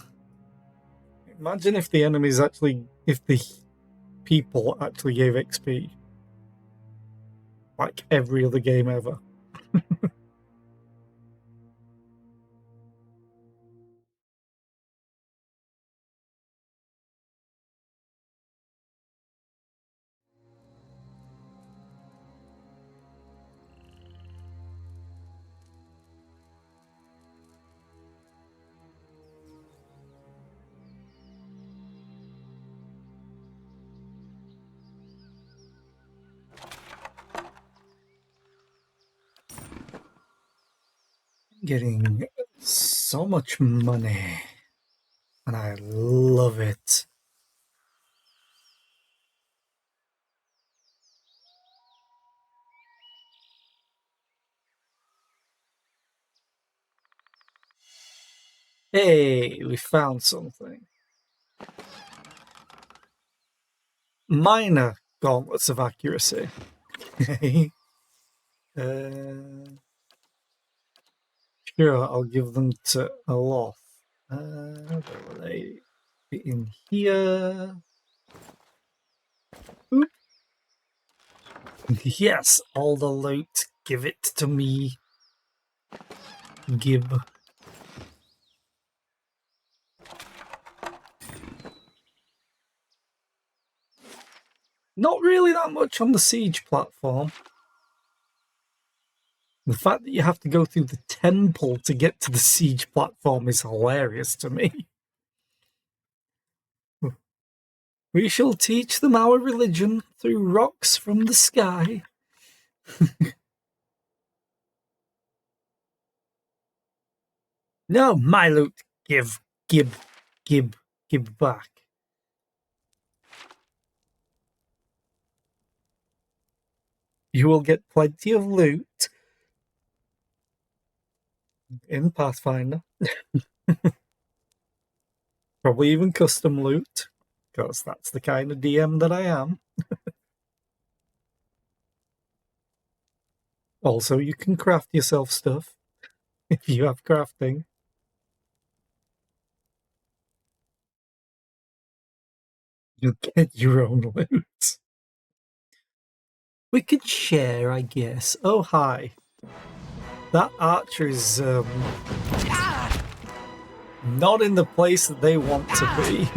Imagine if the enemies actually, if the people actually gave XP. Like every other game ever. Getting so much money. And I love it. Hey, we found something. minor gauntlets of accuracy. Okay. Sure, I'll give them to Aloth. Where will they be in here? Oop. Yes, all the loot. Give it to me. Give. Not really that much on the siege platform. The fact that you have to go through the temple to get to the siege platform is hilarious to me. We shall teach them our religion through rocks from the sky. No, my loot. Give back. You will get plenty of loot in Pathfinder. Probably even custom loot, because that's the kind of DM that I am. Also, you can craft yourself stuff if you have crafting. You get your own loot. We could share, I guess. Oh, hi. That archer is not in the place that they want to be.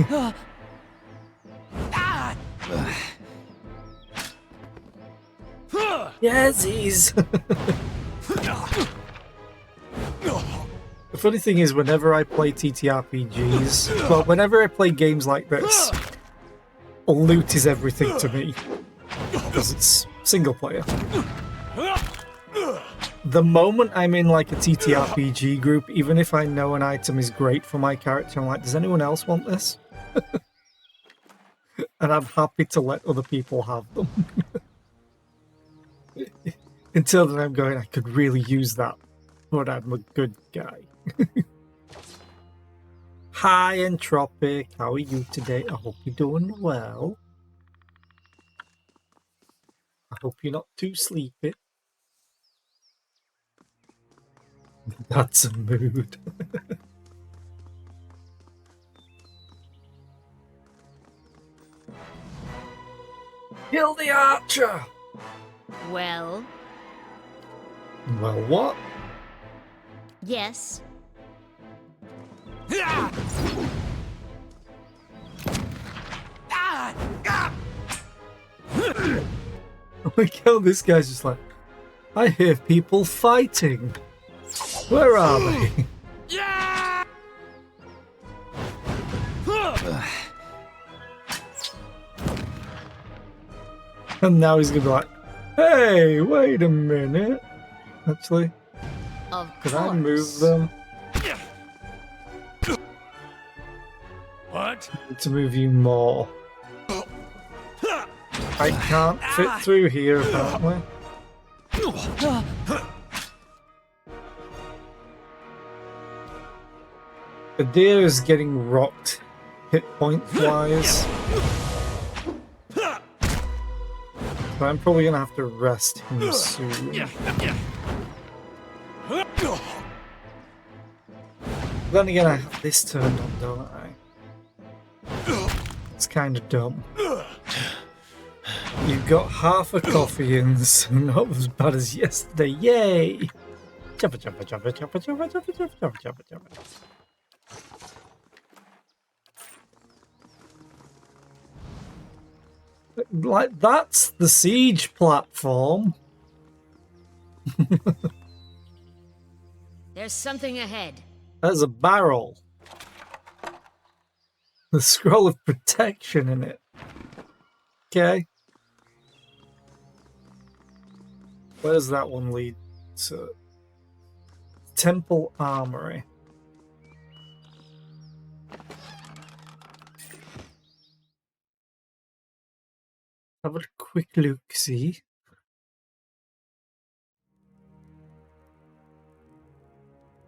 Yes, he's. The funny thing is, whenever I play TTRPGs, well, whenever I play games like this, loot is everything to me. Because it's single player. The moment I'm in like a TTRPG group, even if I know an item is great for my character, I'm like, does anyone else want this? And I'm happy to let other people have them. Until then I'm going, I could really use that, but I'm a good guy. Hi Entropic, how are you today? I hope you're doing well. I hope you're not too sleepy. That's a mood. Kill the archer! Well, Well, what? yes. Like how this guy's just like, I hear people fighting. Where are they? And now he's gonna be like, hey, wait a minute. Actually, Of could course. I move them? What? I need to move you more. I can't fit through here, apparently. The deer is getting rocked hit point wise. So I'm probably gonna have to rest him soon. Then again, I have this turned on, don't I? It's kind of dumb. You've got half a coffee in, so not as bad as yesterday. Yay! Jumpa, jumpa, jumpa, jumpa, jumpa, jumpa, jumpa, jumpa, jumpa, jumpa. Like, that's the siege platform. There's something ahead. There's a barrel. The scroll of protection in it. Okay. Where does that one lead to? Temple Armory. Have a quick look, see.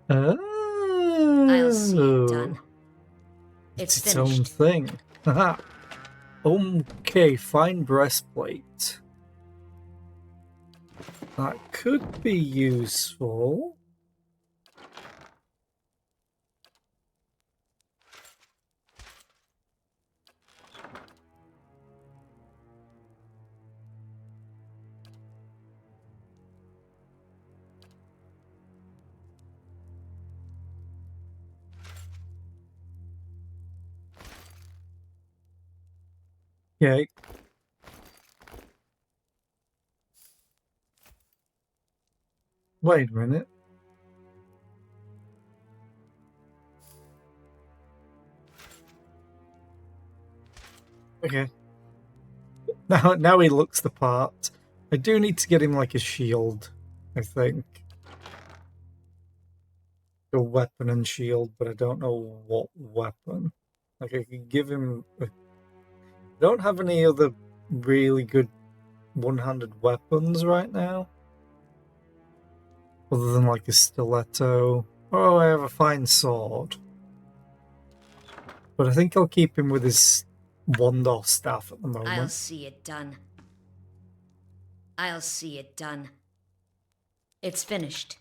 Oh. I'll see it done. It's It's its own finished. thing. Haha. Okay, fine breastplate. That could be useful. Okay. Wait a minute. Okay. Now he looks the part. I do need to get him like a shield, I think. A weapon and shield, but I don't know what weapon. Like I could give him. I don't have any other really good one-handed weapons right now, other than like a stiletto. Oh, I have a fine sword, but I think I'll keep him with his wand or staff at the I'll moment. see it done. I'll see it done. It's finished.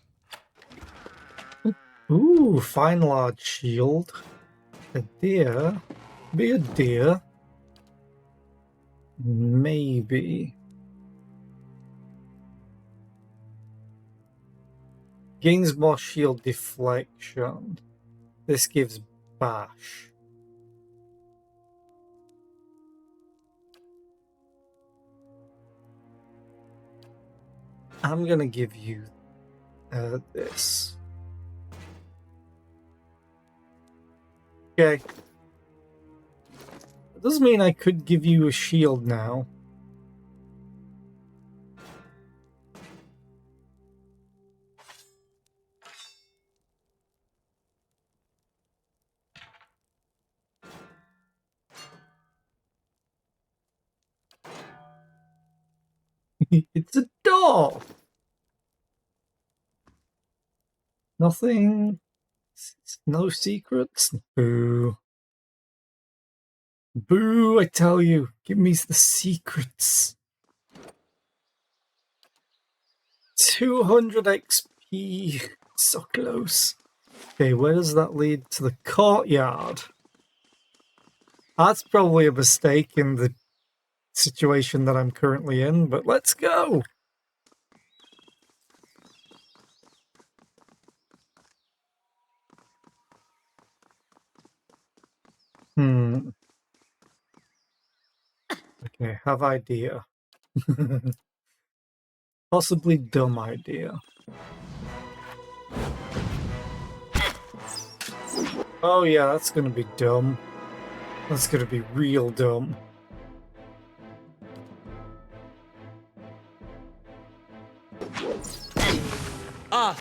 Ooh, fine large shield. A deer. Be a deer. Maybe. Gains more shield deflection. This gives bash. I'm gonna give you this. Okay. It does mean I could give you a shield now. It's a door. Nothing. No secrets. Boo. Boo, I tell you. Give me the secrets. 200 XP. So close. Okay, where does that lead? To the courtyard. That's probably a mistake in the situation that I'm currently in, but let's go. Okay, have idea. Possibly dumb idea. Oh yeah, that's gonna be dumb. That's gonna be real dumb. Ah!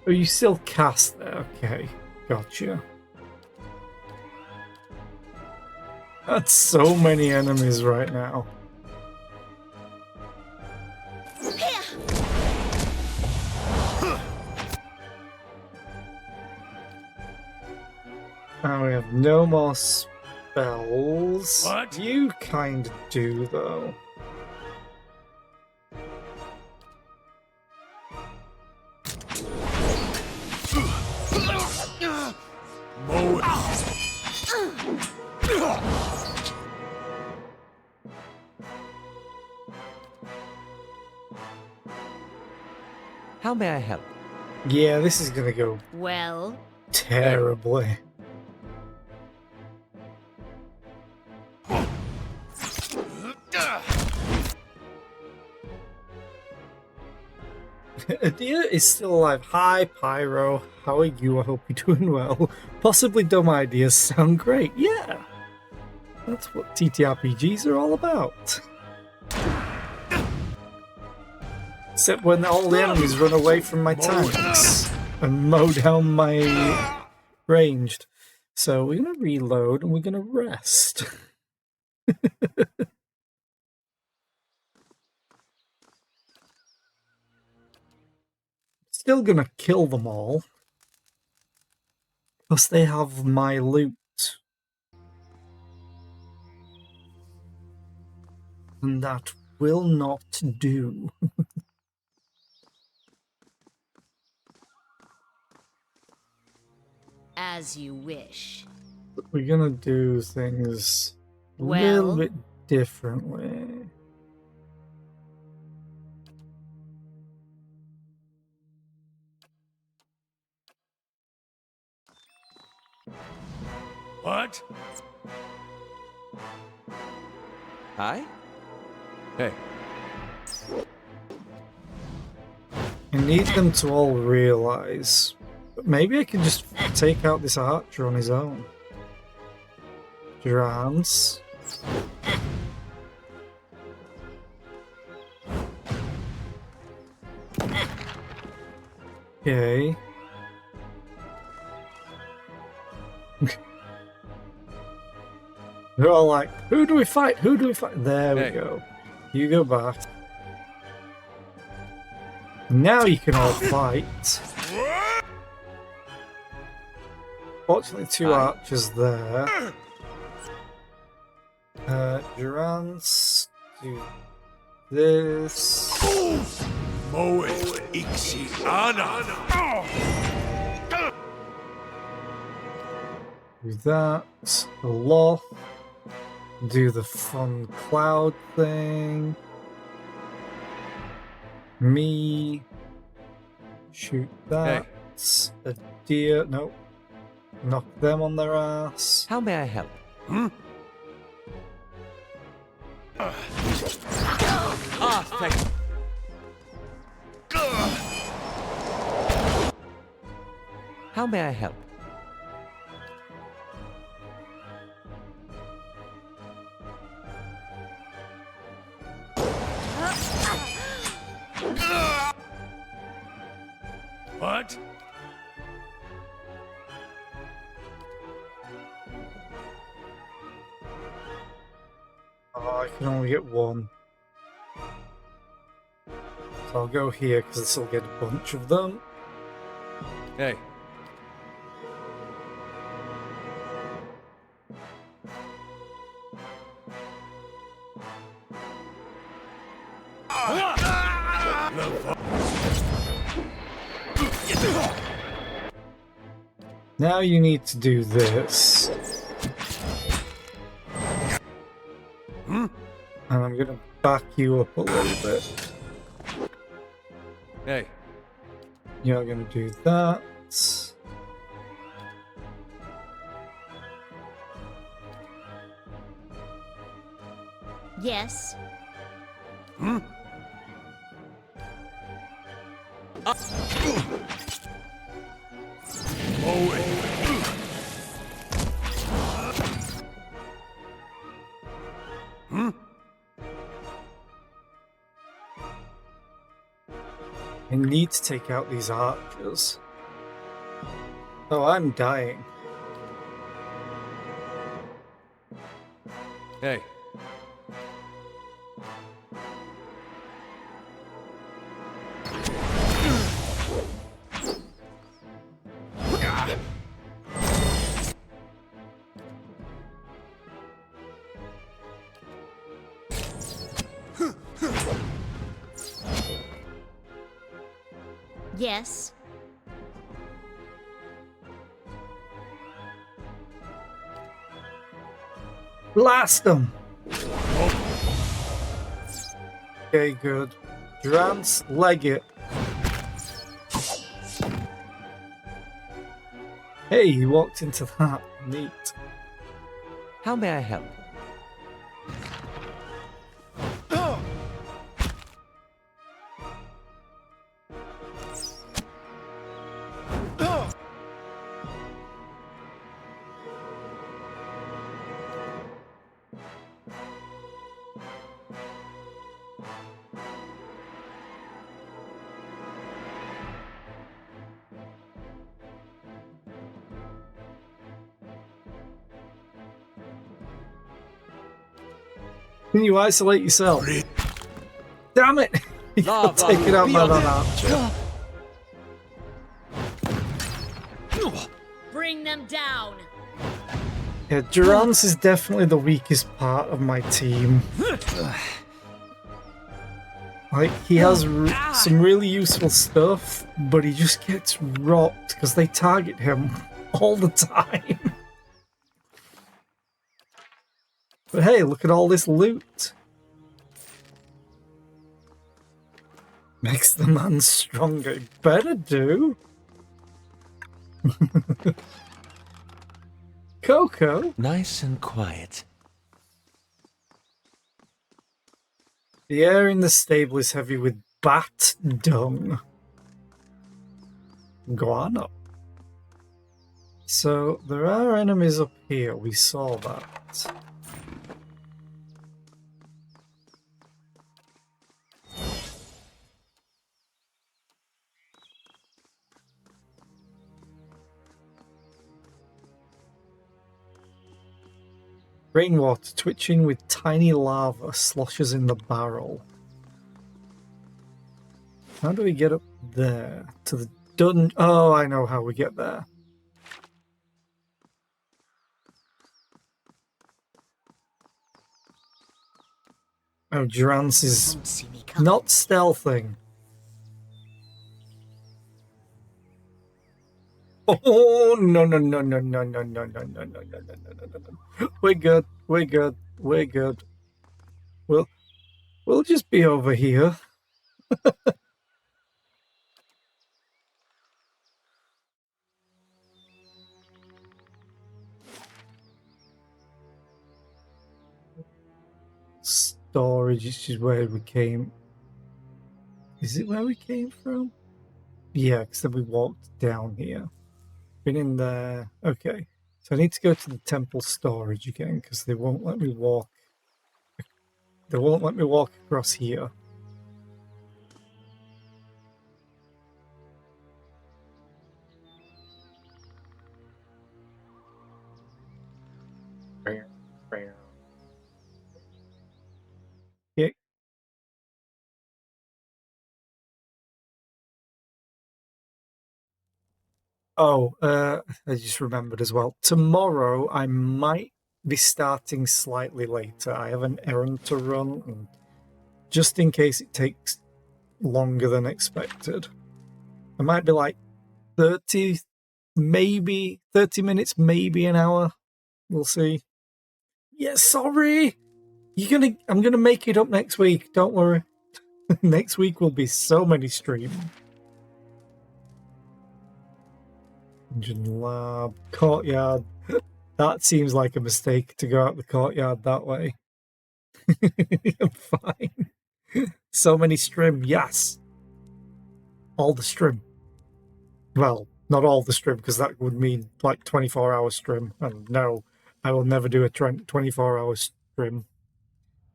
Oh, you still cast there? Okay, gotcha. That's so many enemies right now. And we have no more spells. What? You kind of do, though. Mow it. How may I help? Yeah, this is gonna go Well, terribly. Adia is still alive. Hi, Pyro. How are you? I hope you're doing well. Possibly dumb ideas sound great. Yeah. That's what TTRPGs are all about. Except when all the enemies run away from my tanks and mow down my ranged. So we're going to reload and we're going to rest. Still going to kill them all. Plus they have my loot. And that will not do. As you wish. We're gonna do things a Well? little bit differently. What? Hi? Hey. I need them to all realise. But maybe I can just take out this archer on his own. Drance. Okay. They're all like, who do we fight? Who do we fight? There we Hey. go. You go back. Now you can all fight. Fortunately, two Aye. archers there. Durance, do this. Moet Ixiana. Do that. A loth. Do the fun cloud thing. Me. Shoot that. A deer. Nope. Knock them on their ass. How may I help? Ah, thank you. How may I help? What? Oh, I can only get one. So I'll go here because this will get a bunch of them. Hey. Now you need to do this. And I'm going to back you up a little bit. Hey. You're going to do that. Yes. I need to take out these archers. Oh, I'm dying. Hey. Yes. Blast them! Okay, good. Drance, leg it. Hey, he walked into that. Neat. How may I help? Can you isolate yourself? Damn it! You got taken out by that archer. Bring them down. Yeah, Durance is definitely the weakest part of my team. Like, he has some really useful stuff, but he just gets rocked because they target him all the time. But hey, look at all this loot. Makes the man stronger. It better do. Coco? Nice and quiet. The air in the stable is heavy with bat dung. Guano. So, there are enemies up here. We saw that. Rainwater twitching with tiny lava sloshes in the barrel. How do we get up there? To the dungeon? Oh, I know how we get there. Oh, Durance is Won't see me coming. not stealthing. Oh, no, no, no, no, no, no, no, no, no, no, no, no, no, no, no. We're good. We're good. We're good. We'll just be over here. Storage, which is where we came. Is it where we came from? Yeah, because then we walked down here. Been in there. Okay. So I need to go to the temple storage again because they won't let me walk. They won't let me walk across here. Yeah. Oh, I just remembered as well. Tomorrow I might be starting slightly later. I have an errand to run, and just in case it takes longer than expected, I might be like 30, maybe 30 minutes, maybe an hour. We'll see. Yeah, sorry. I'm gonna make it up next week. Don't worry. Next week will be so many streams. Engine lab, courtyard. That seems like a mistake to go out the courtyard that way. I'm fine. So many strim, yes. All the strim. Well, not all the strim, because that would mean like 24-hour strim. And no, I will never do a 24-hour strim.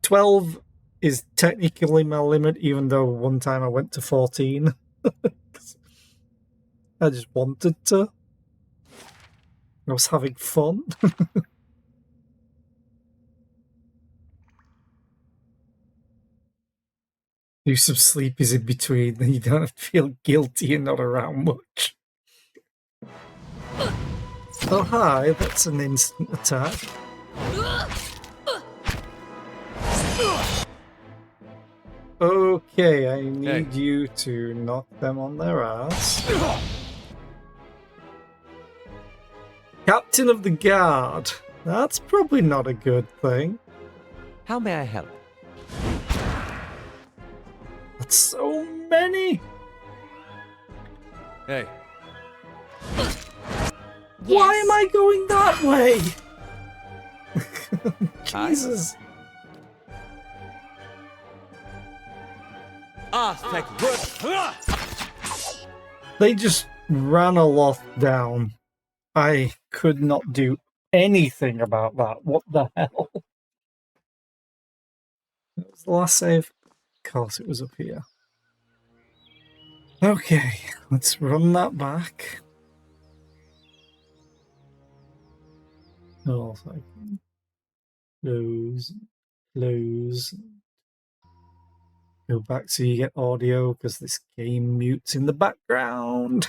12 is technically my limit, even though one time I went to 14. I just wanted to. I was having fun. Do some sleepies in between, then you don't have to feel guilty you're not around much. Oh hi, that's an instant attack. Okay, I need you to knock them on their ass. Captain of the Guard. That's probably not a good thing. How may I help? That's so many. Hey, Why am I going that way? Hi. Jesus. Aztec good. They just ran a lot down. I could not do anything about that. What the hell? That was the last save. Of course it was up here. Okay, let's run that back. Oh, so close, close. Go back so you get audio because this game mutes in the background.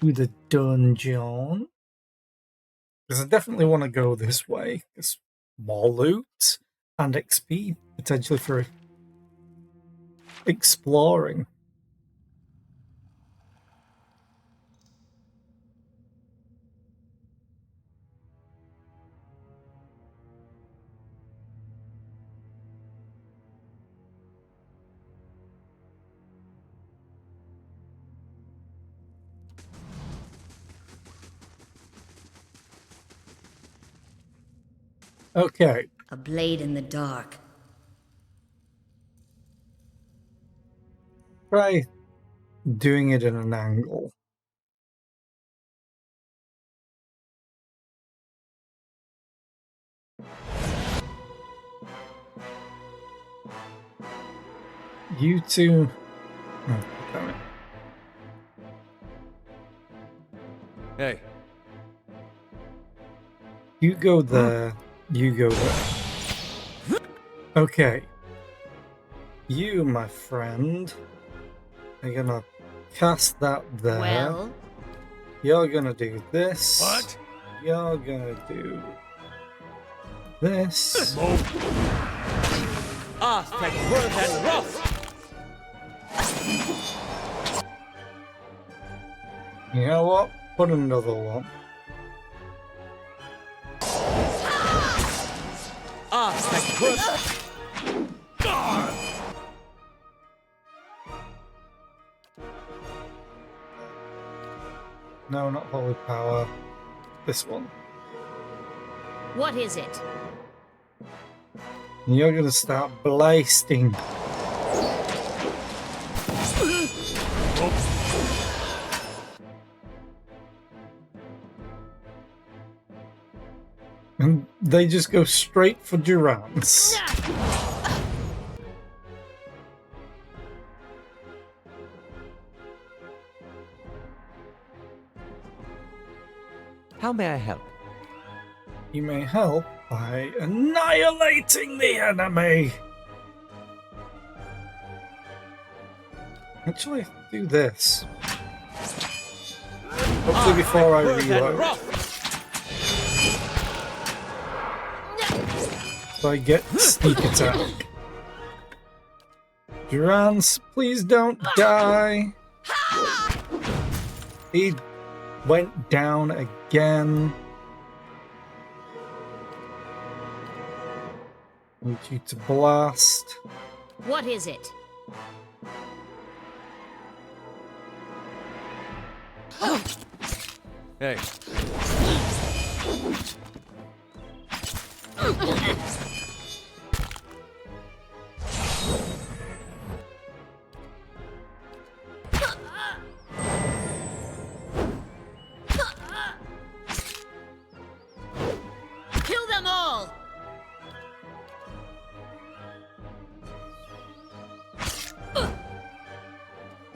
to the dungeon. Because I definitely want to go this way. There's more loot and XP potentially for exploring. Okay. A blade in the dark. Try doing it at an angle. You two... Oh, damn it. Hey, You go there. You go there. Okay. You, my friend, are gonna cast that there. Well, You're gonna do this. What? You're gonna do this. aspect worth and wrath! You know what? Put another one. Aspect worth... No, not holy power. This one. what is it? And you're gonna start blasting. And they just go straight for Durance. How may I help? You may help by annihilating the enemy. Actually, do this. Hopefully before I Worth and reload. wrath! So I get sneak attack. Durance, please don't die. He went down again. Need you to blast. What is it? Hey, Kill them all!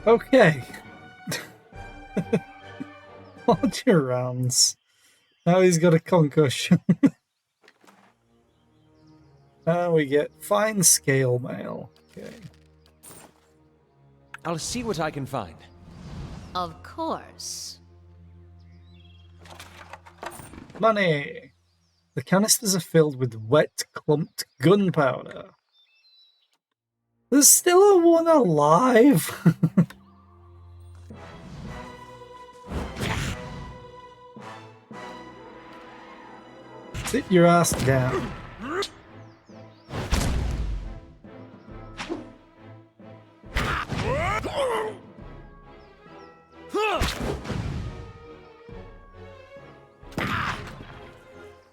Okay. Watch your rounds. Now he's got a concussion. Now we get fine scale mail. Okay. I'll see what I can find. Of course. Money! The canisters are filled with wet, clumped gunpowder. There's still a one alive! Sit your ass down.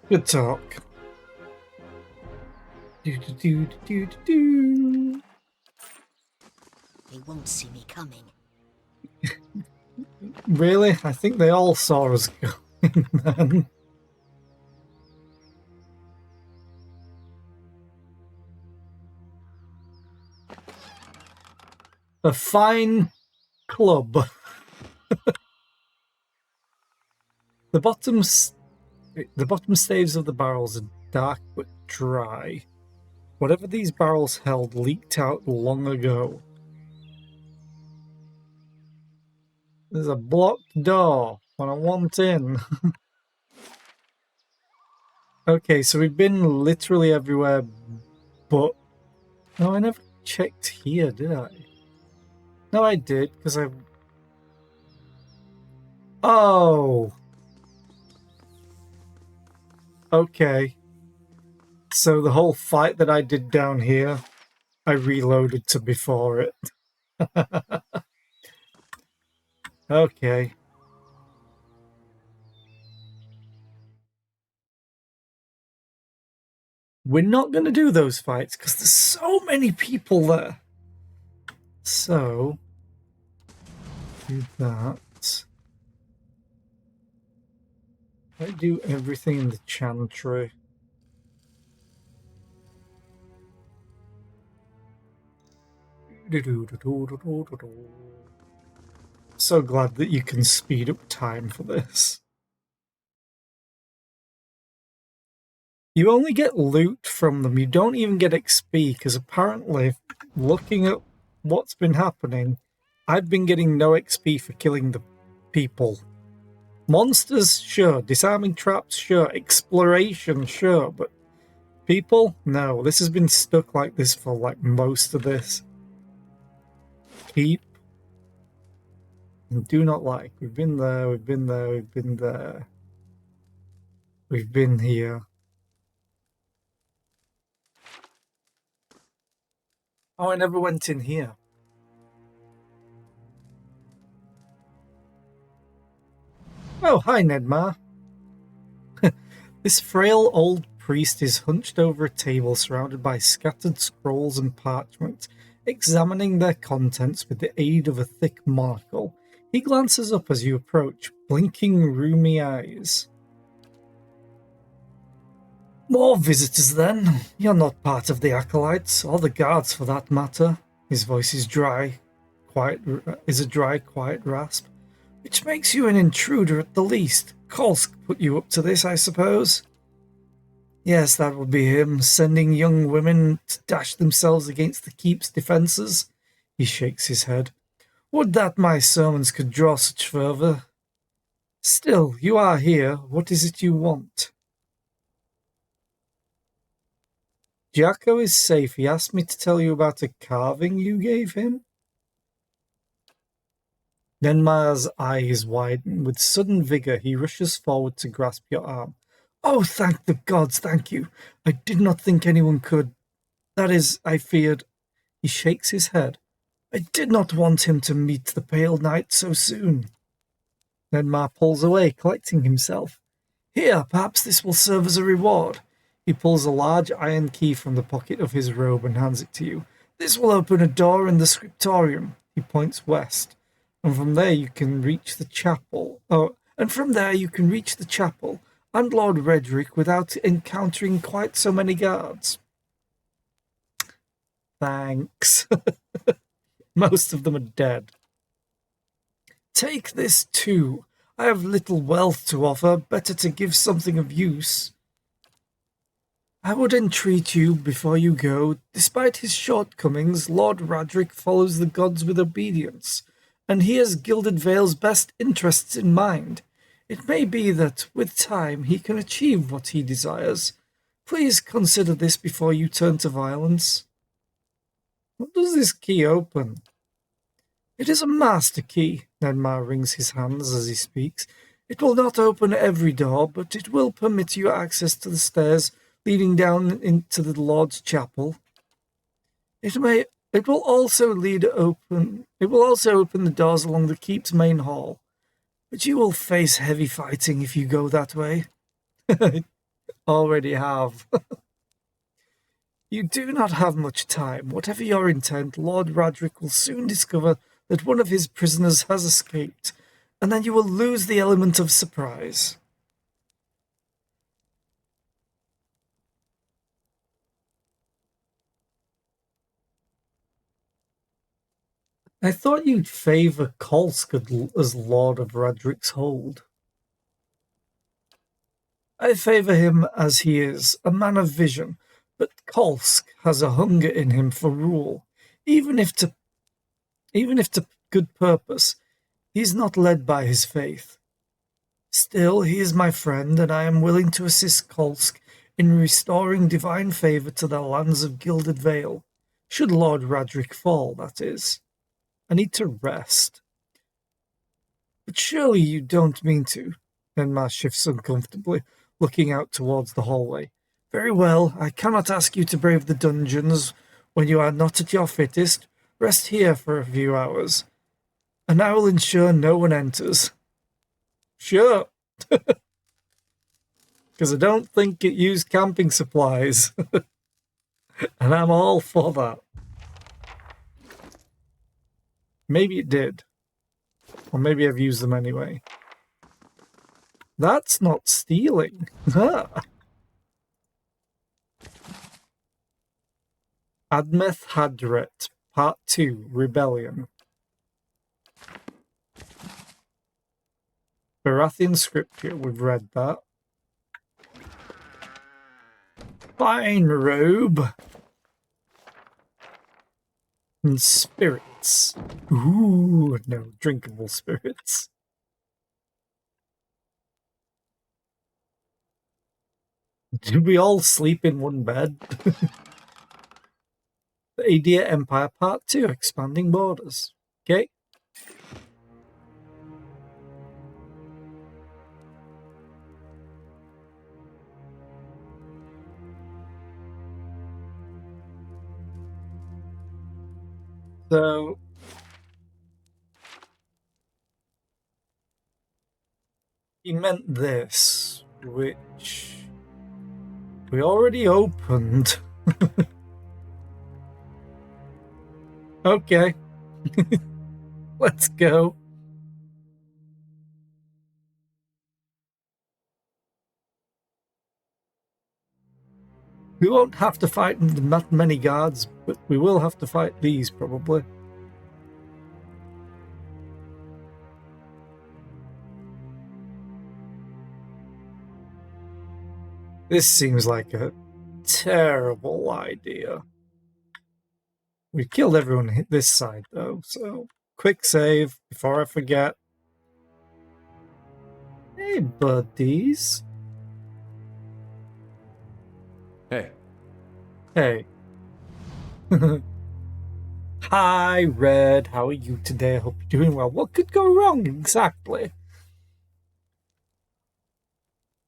Good talk. Do. They won't see me coming. Really? I think they all saw us going then. A fine club. The bottom staves of the barrels are dark but dry. Whatever these barrels held leaked out long ago. There's a blocked door when I want in. Okay, so we've been literally everywhere, but... No, I never checked here, did I? No, I did, because I... Oh! Okay. So the whole fight that I did down here, I reloaded to before it. Okay. We're not going to do those fights because there's so many people there. So, do that. I do everything in the chantry. So glad that you can speed up time for this. You only get loot from them. You don't even get XP because apparently, looking at what's been happening, I've been getting no XP for killing the people. Monsters, sure. Disarming traps, sure. Exploration, sure. But people, no. This has been stuck like this for like most of this. Keep. And do not like. We've been there, we've been there, we've been there. We've been here. Oh, I never went in here. Oh, hi, Nedmar. This frail old priest is hunched over a table surrounded by scattered scrolls and parchment, examining their contents with the aid of a thick monocle. He glances up as you approach, blinking rheumy eyes. More visitors, then. You're not part of the acolytes, or the guards for that matter. His voice is dry, a dry, quiet rasp. Which makes you an intruder at the least. Kolsk put you up to this, I suppose? Yes, that would be him, sending young women to dash themselves against the keep's defences. He shakes his head. Would that my sermons could draw such fervour. Still, you are here. What is it you want? Jacko is safe. He asked me to tell you about a carving you gave him. Nenmar's eyes widen. With sudden vigour, he rushes forward to grasp your arm. Oh, thank the gods, thank you. I did not think anyone could. That is, I feared. He shakes his head. I did not want him to meet the pale knight so soon. Nenmar pulls away, collecting himself. Here, perhaps this will serve as a reward. He pulls a large iron key from the pocket of his robe and hands it to you. This will open a door in the scriptorium. He points west. And from there you can reach the chapel. And Lord Redrick without encountering quite so many guards. Thanks. Most of them are dead. Take this too. I have little wealth to offer. Better to give something of use. I would entreat you, before you go, despite his shortcomings, Lord Radrick follows the gods with obedience, and he has Gilded Vale's best interests in mind. It may be that, with time, he can achieve what he desires. Please consider this before you turn to violence. What does this key open? It is a master key. Nenmar wrings his hands as he speaks. It will not open every door, but it will permit you access to the stairs leading down into the Lord's chapel. It will also open the doors along the keep's main hall. But you will face heavy fighting if you go that way. Already have. You do not have much time. Whatever your intent, Lord Radrick will soon discover that one of his prisoners has escaped, and then you will lose the element of surprise. I thought you'd favour Kolsk as Lord of Radrick's Hold. I favour him as he is, a man of vision, but Kolsk has a hunger in him for rule, even if to good purpose. He is not led by his faith. Still, he is my friend, and I am willing to assist Kolsk in restoring divine favour to the lands of Gilded Vale. Should Lord Radric fall, that is. I need to rest. But surely you don't mean to. Enmar shifts uncomfortably, looking out towards the hallway. Very well, I cannot ask you to brave the dungeons when you are not at your fittest. Rest here for a few hours, and I will ensure no one enters. Sure. Because I don't think it used camping supplies. And I'm all for that. Maybe it did. Or maybe I've used them anyway. That's not stealing. Admeth Hadret, Part 2, Rebellion. Baratheon scripture, we've read that. Fine robe. And spirits. Ooh, no, drinkable spirits. Did we all sleep in one bed? The Adia Empire Part 2, Expanding Borders. Okay. So, he meant this, which we already opened. Okay. Let's go. We won't have to fight that many guards, but we will have to fight these, probably. This seems like a terrible idea. We killed everyone this side, though, so quick save before I forget. Hey, buddies. Hey. Hey. Hi, Red. How are you today? I hope you're doing well. What could go wrong, exactly?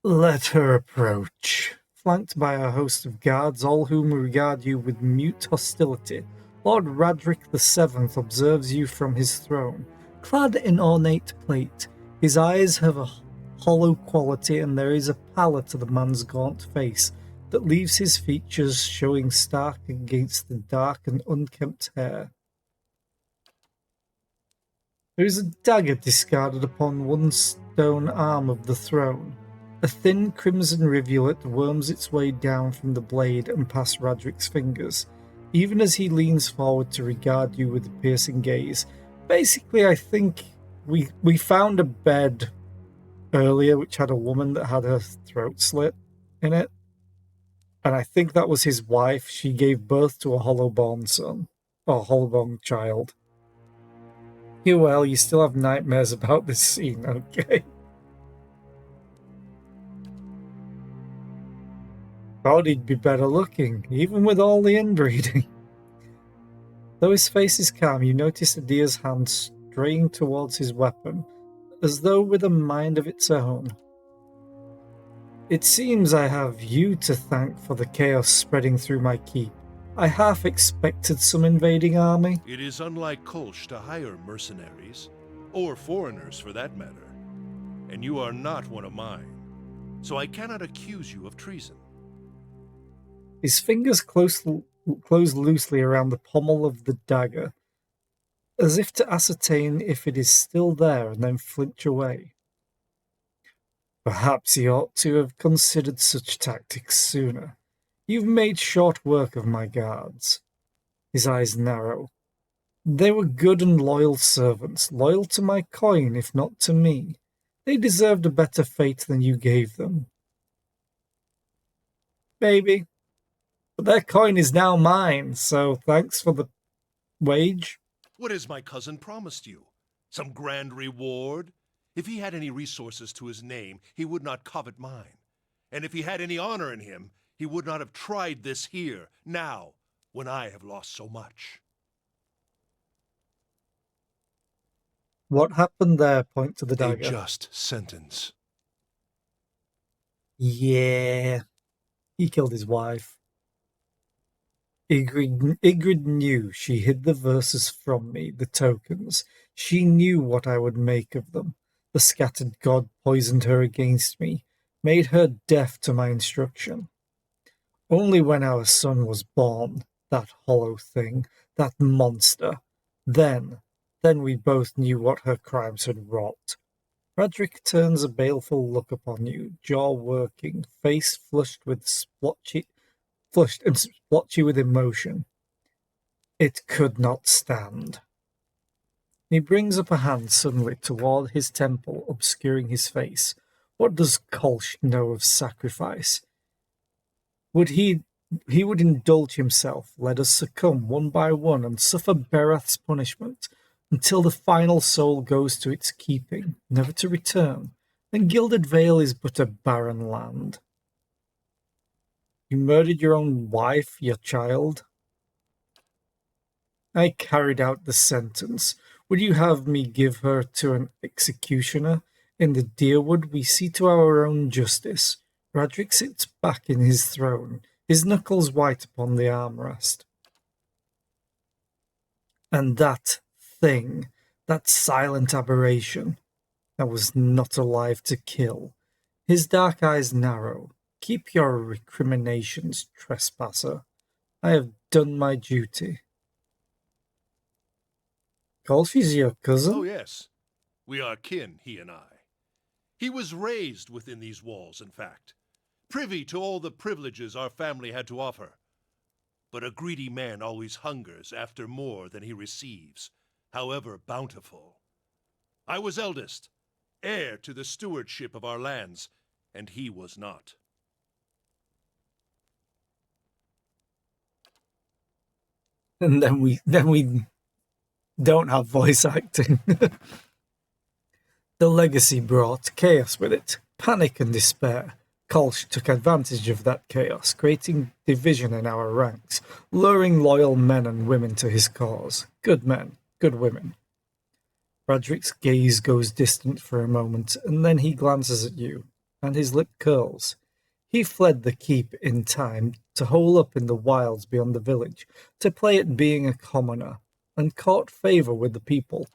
Let her approach. Flanked by a host of guards, all whom regard you with mute hostility, Lord Radric VII observes you from his throne. Clad in ornate plate, his eyes have a hollow quality, and there is a pallor to the man's gaunt face that leaves his features showing stark against the dark and unkempt hair. There is a dagger discarded upon one stone arm of the throne. A thin crimson rivulet worms its way down from the blade and past Radric's fingers, even as he leans forward to regard you with a piercing gaze. Basically, I think we found a bed earlier which had a woman that had her throat slit in it. And I think that was his wife. She gave birth to a hollowborn son, or hollowborn child. Well, you still have nightmares about this scene, okay? Thought he'd be better looking, even with all the inbreeding. Though his face is calm, you notice Adia's hand straying towards his weapon, as though with a mind of its own. It seems I have you to thank for the chaos spreading through my keep. I half expected some invading army. It is unlike Kolsch to hire mercenaries, or foreigners for that matter. And you are not one of mine, so I cannot accuse you of treason. His fingers close loosely around the pommel of the dagger, as if to ascertain if it is still there, and then flinch away. Perhaps he ought to have considered such tactics sooner. You've made short work of my guards. His eyes narrow. They were good and loyal servants, loyal to my coin, if not to me. They deserved a better fate than you gave them. Maybe. But their coin is now mine, so thanks for the wage. What has my cousin promised you? Some grand reward? If he had any resources to his name, he would not covet mine. And if he had any honor in him, he would not have tried this here, now, when I have lost so much. What happened there? Point to the A dagger. just sentence. Yeah. He killed his wife. Ygritte knew she hid the verses from me, the tokens. She knew what I would make of them. The scattered god poisoned her against me, made her deaf to my instruction. Only when our son was born, that hollow thing, that monster, then we both knew what her crimes had wrought. Radric turns a baleful look upon you, jaw working, face flushed and splotchy with emotion. It could not stand. He brings up a hand suddenly toward his temple, obscuring his face. What does Kolsch know of sacrifice? He would indulge himself, let us succumb one by one and suffer Berath's punishment, until the final soul goes to its keeping, never to return. Then Gilded Vale is but a barren land. You murdered your own wife, your child. I carried out the sentence. Would you have me give her to an executioner? In the Deerwood we see to our own justice. Radric sits back in his throne, his knuckles white upon the armrest. And that thing, that silent aberration, that was not alive to kill. His dark eyes narrow. Keep your recriminations, trespasser. I have done my duty. Kolsch is your cousin? Oh, yes. We are kin, he and I. He was raised within these walls, in fact, privy to all the privileges our family had to offer. But a greedy man always hungers after more than he receives, however bountiful. I was eldest, heir to the stewardship of our lands, and he was not. And then we don't have voice acting. The legacy brought chaos with it, panic and despair. Kolsch took advantage of that chaos, creating division in our ranks, luring loyal men and women to his cause. Good men, good women. Radric's gaze goes distant for a moment, and then he glances at you, and his lip curls. He fled the keep in time to hole up in the wilds beyond the village, to play at being a commoner, and caught favour with the people.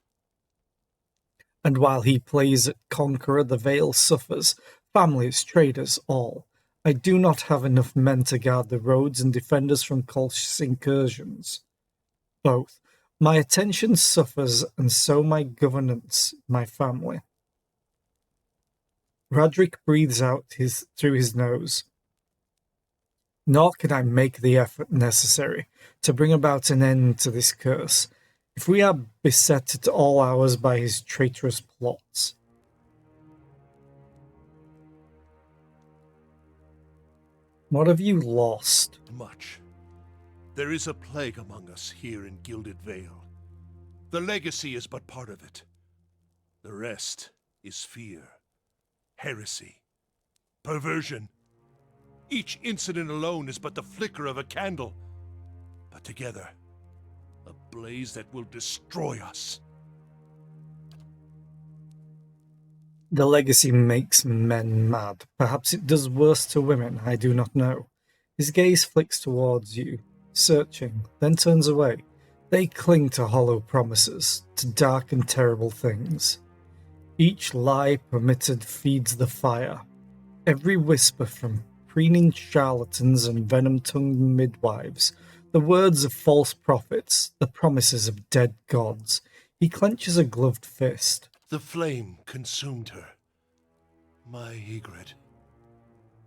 And while he plays at conqueror, the Vale suffers, families, traders, all. I do not have enough men to guard the roads and defend us from Kolsch's incursions. Both. My attention suffers, and so my governance, my family. Radric breathes out through his nose. Nor can I make the effort necessary to bring about an end to this curse, if we are beset at all hours by his traitorous plots. What have you lost? Much. There is a plague among us here in Gilded Vale. The legacy is but part of it. The rest is fear, heresy, perversion. Each incident alone is but the flicker of a candle, but together, a blaze that will destroy us. The legacy makes men mad. Perhaps it does worse to women, I do not know. His gaze flicks towards you, searching, then turns away. They cling to hollow promises, to dark and terrible things. Each lie permitted feeds the fire. Every whisper from preening charlatans and venom-tongued midwives, the words of false prophets, the promises of dead gods. He clenches a gloved fist. The flame consumed her, my Ygritte,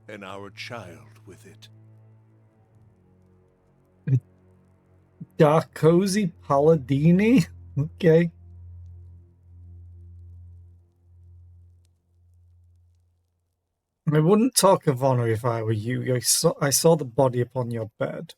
and our child with it. Darkozy Palladini? Okay. I wouldn't talk of honor if I were you. I saw the body upon your bed.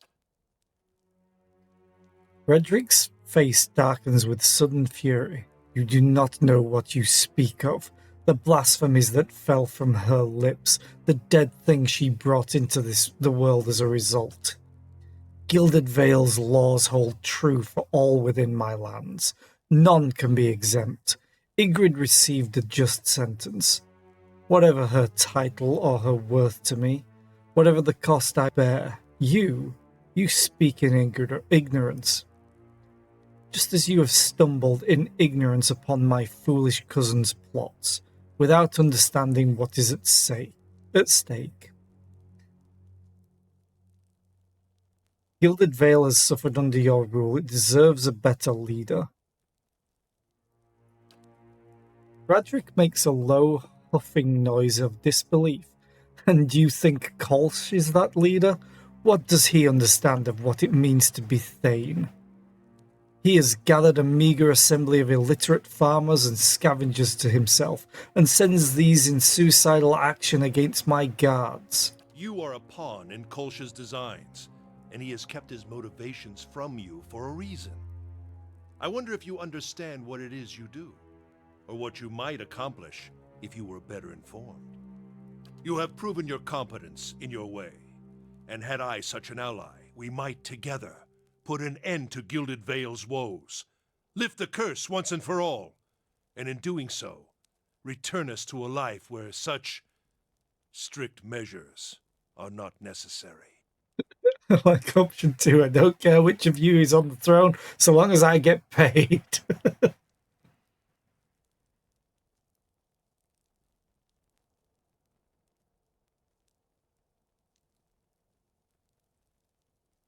Redric's face darkens with sudden fury. You do not know what you speak of. The blasphemies that fell from her lips, the dead thing she brought into the world as a result. Gilded Vale's laws hold true for all within my lands. None can be exempt. Ygritte received a just sentence. Whatever her title or her worth to me, whatever the cost I bear, you speak in ignorance. Just as you have stumbled in ignorance upon my foolish cousin's plots, without understanding what is at stake. Gilded Vale has suffered under your rule. It deserves a better leader. Radric makes a low, huffing noise of disbelief. And do you think Kolsch is that leader? What does he understand of what it means to be Thane? He has gathered a meagre assembly of illiterate farmers and scavengers to himself, and sends these in suicidal action against my guards. You are a pawn in Kolsch's designs, and he has kept his motivations from you for a reason. I wonder if you understand what it is you do, or what you might accomplish if you were better informed. You have proven your competence in your way, and had I such an ally, we might together put an end to Gilded Vale's woes, lift the curse once and for all, and in doing so, return us to a life where such strict measures are not necessary. Like option 2, I don't care which of you is on the throne, so long as I get paid.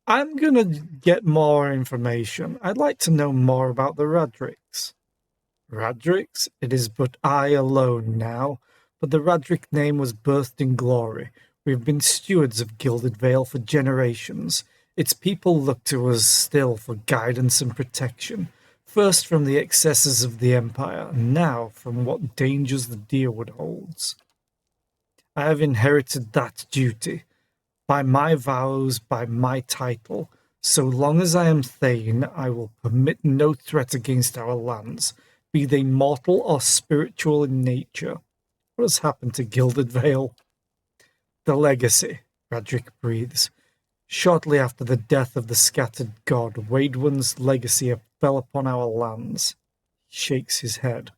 I'm gonna get more information. I'd like to know more about the Radrics. Radrics? It is but I alone now, but the Radric name was birthed in glory. We have been stewards of Gilded Vale for generations. Its people look to us still for guidance and protection, first from the excesses of the Empire, and now from what dangers the Deerwood holds. I have inherited that duty. By my vows, by my title, so long as I am Thane, I will permit no threat against our lands, be they mortal or spiritual in nature. What has happened to Gilded Vale? The legacy, Radric breathes. Shortly after the death of the scattered god, Waidwin's legacy fell upon our lands. He shakes his head.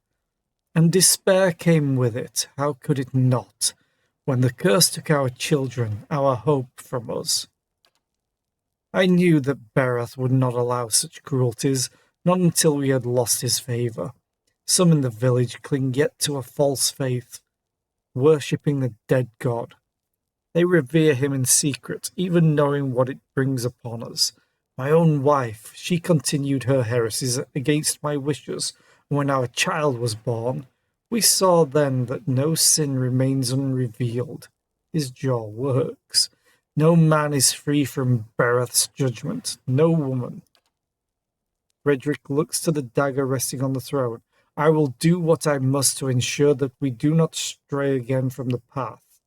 And despair came with it. How could it not? When the curse took our children, our hope from us. I knew that Berath would not allow such cruelties, not until we had lost his favour. Some in the village cling yet to a false faith, worshipping the dead god. They revere him in secret, even knowing what it brings upon us. My own wife, she continued her heresies against my wishes, and when our child was born, we saw then that no sin remains unrevealed. His jaw works. No man is free from Berath's judgment, no woman. Frederick looks to the dagger resting on the throne. I will do what I must to ensure that we do not stray again from the path.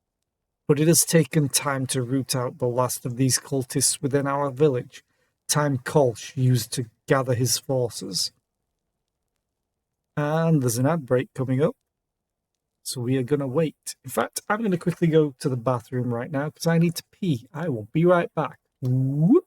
But it has taken time to root out the last of these cultists within our village, time Kolsch used to gather his forces. And there's an ad break coming up, so we are going to wait. In fact, I'm going to quickly go to the bathroom right now because I need to pee. I will be right back. Whoop.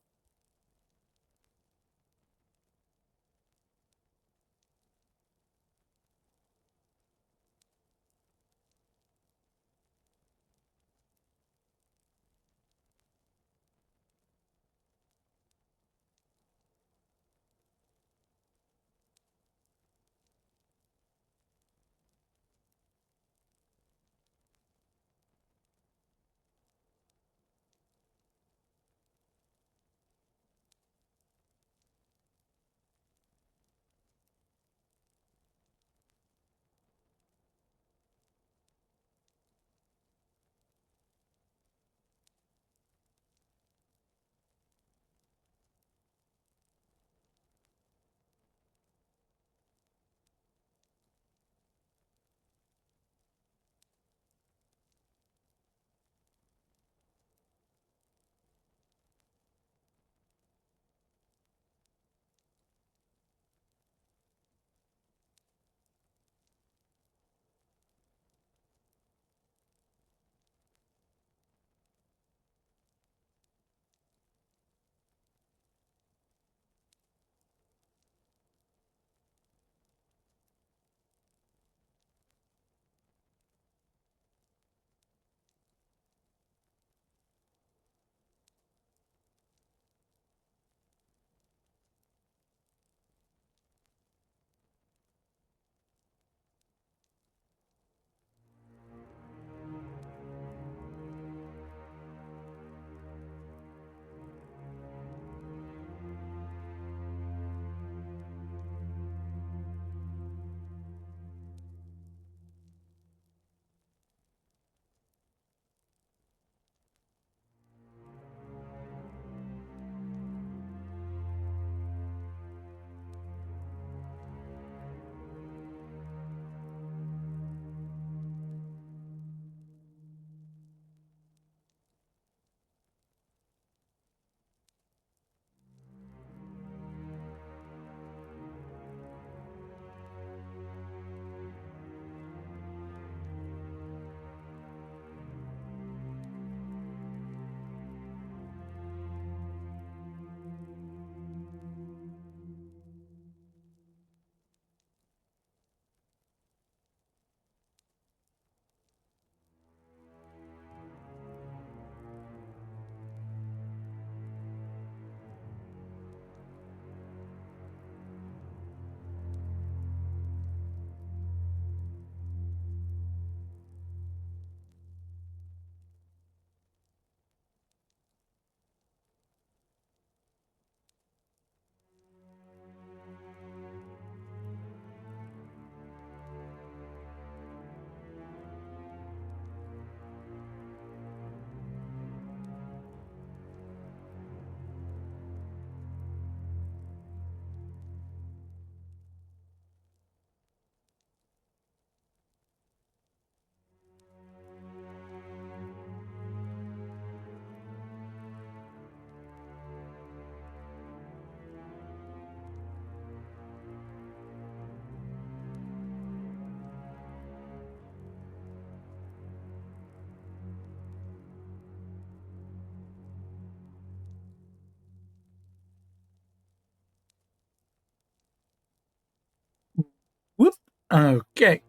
Okay.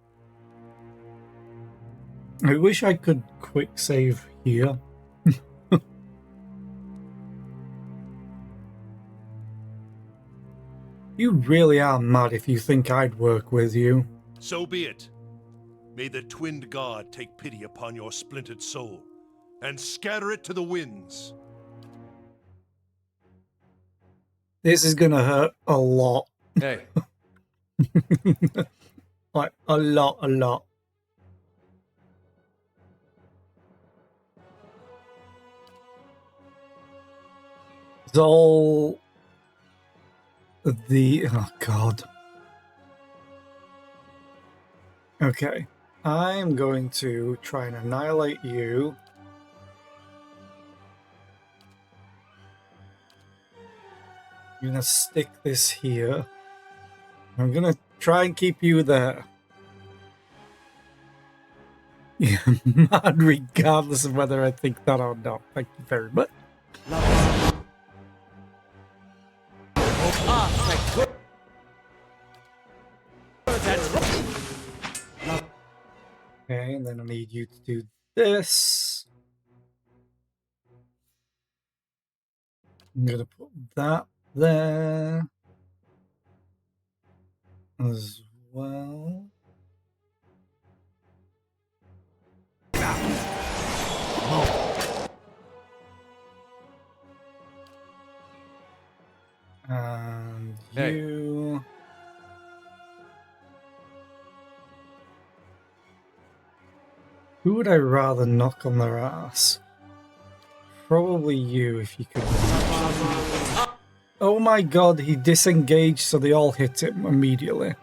I wish I could quick save here. You really are mad if you think I'd work with you. So be it. May the twinned god take pity upon your splintered soul, and scatter it to the winds. This is gonna hurt a lot. Hey, Like, a lot. It's all the... Oh, God. Okay. I'm going to try and annihilate you. I'm going to stick this here. I'm going to try and keep you there. Yeah, mad regardless of whether I think that or not. Thank you very much. Okay, and then I need you to do this. I'm gonna put that there as well. And Hey. you... Who would I rather knock on their ass? Probably you, if you could. Oh my god, he disengaged, so they all hit him immediately.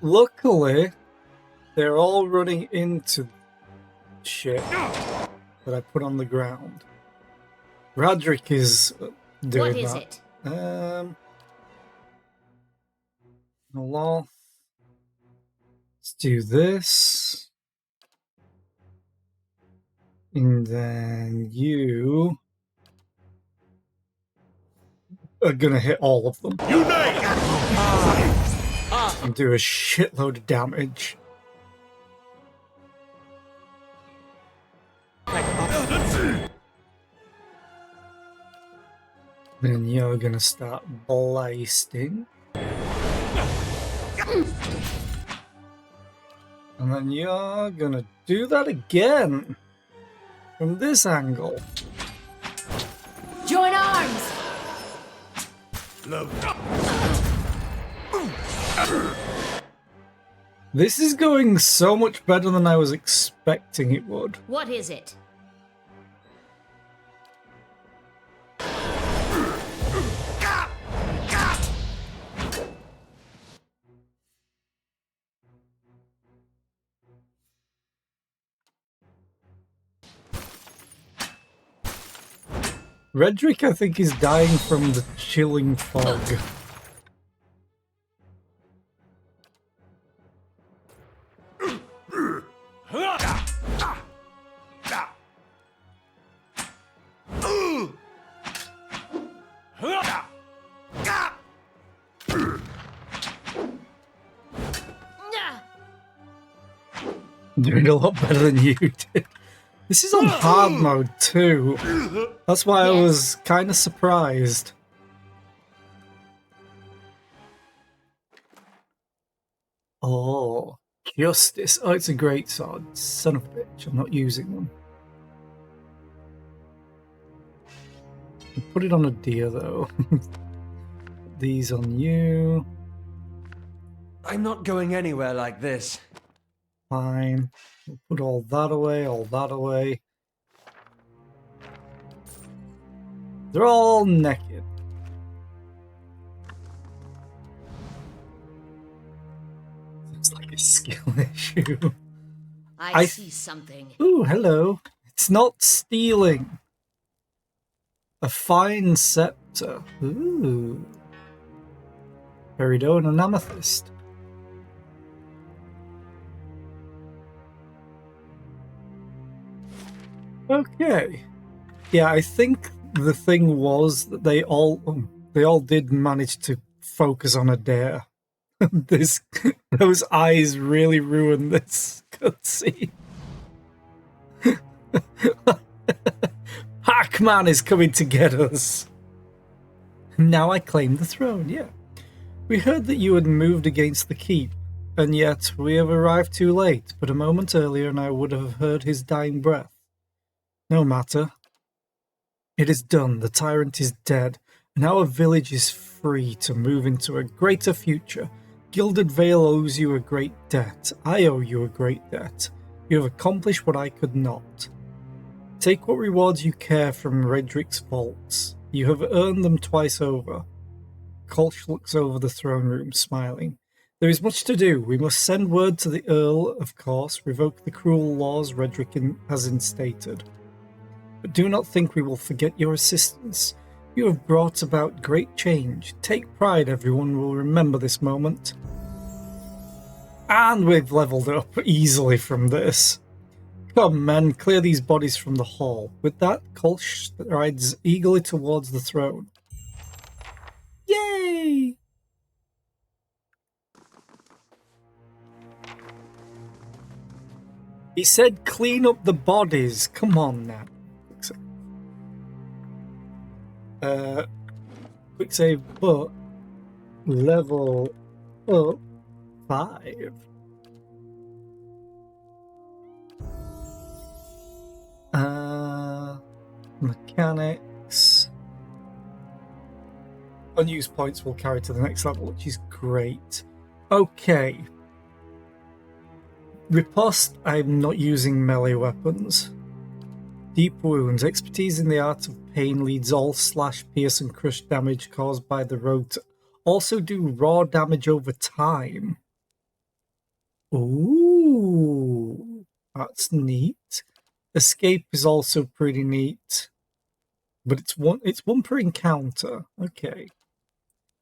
Luckily, they're all running into shit that I put on the ground. Radric is doing What is that. it? Loth. Let's do this. And then you are gonna hit all of them. Unite! And do a shitload of damage. Then you're gonna start blasting. And then you're gonna do that again. From this angle. Join arms! This is going so much better than I was expecting it would. What is it? Redrick, I think, is dying from the chilling fog. Doing a lot better than you did. This is on hard mode too. That's why I was kind of surprised. Oh, Justice. Oh, it's a great sword. Son of a bitch, I'm not using them. Put it on a deer though. These on you. I'm not going anywhere like this. Fine. We'll put all that away, all that away. They're all naked. It's like a skill issue. I see something. Ooh, hello. It's not stealing. A fine scepter. Ooh. Peridot and an amethyst. Okay. Yeah, I think the thing was that they all did manage to focus on Adair. Those eyes really ruined this cutscene. Hackman is coming to get us. Now I claim the throne, yeah. We heard that you had moved against the keep, and yet we have arrived too late, but a moment earlier and I would have heard his dying breath. No matter. It is done, the tyrant is dead, and our village is free to move into a greater future. Gilded Vale owes you a great debt. I owe you a great debt. You have accomplished what I could not. Take what rewards you care from Redrick's vaults. You have earned them twice over. Kolch looks over the throne room, smiling. There is much to do. We must send word to the Earl, of course, revoke the cruel laws Redrick has instated. But do not think we will forget your assistance. You have brought about great change. Take pride, everyone will remember this moment. And we've leveled up easily from this. Come, men, clear these bodies from the hall. With that, Kolch rides eagerly towards the throne. Yay! He said clean up the bodies. Come on now. Quick save, but level up 5. Mechanics. Unused points will carry to the next level, which is great. Okay. Riposte, I'm not using melee weapons. Deep wounds. Expertise in the art of pain leads all slash, pierce, and crush damage caused by the rogue to also do raw damage over time. Ooh, that's neat. Escape is also pretty neat, but it's one per encounter. Okay.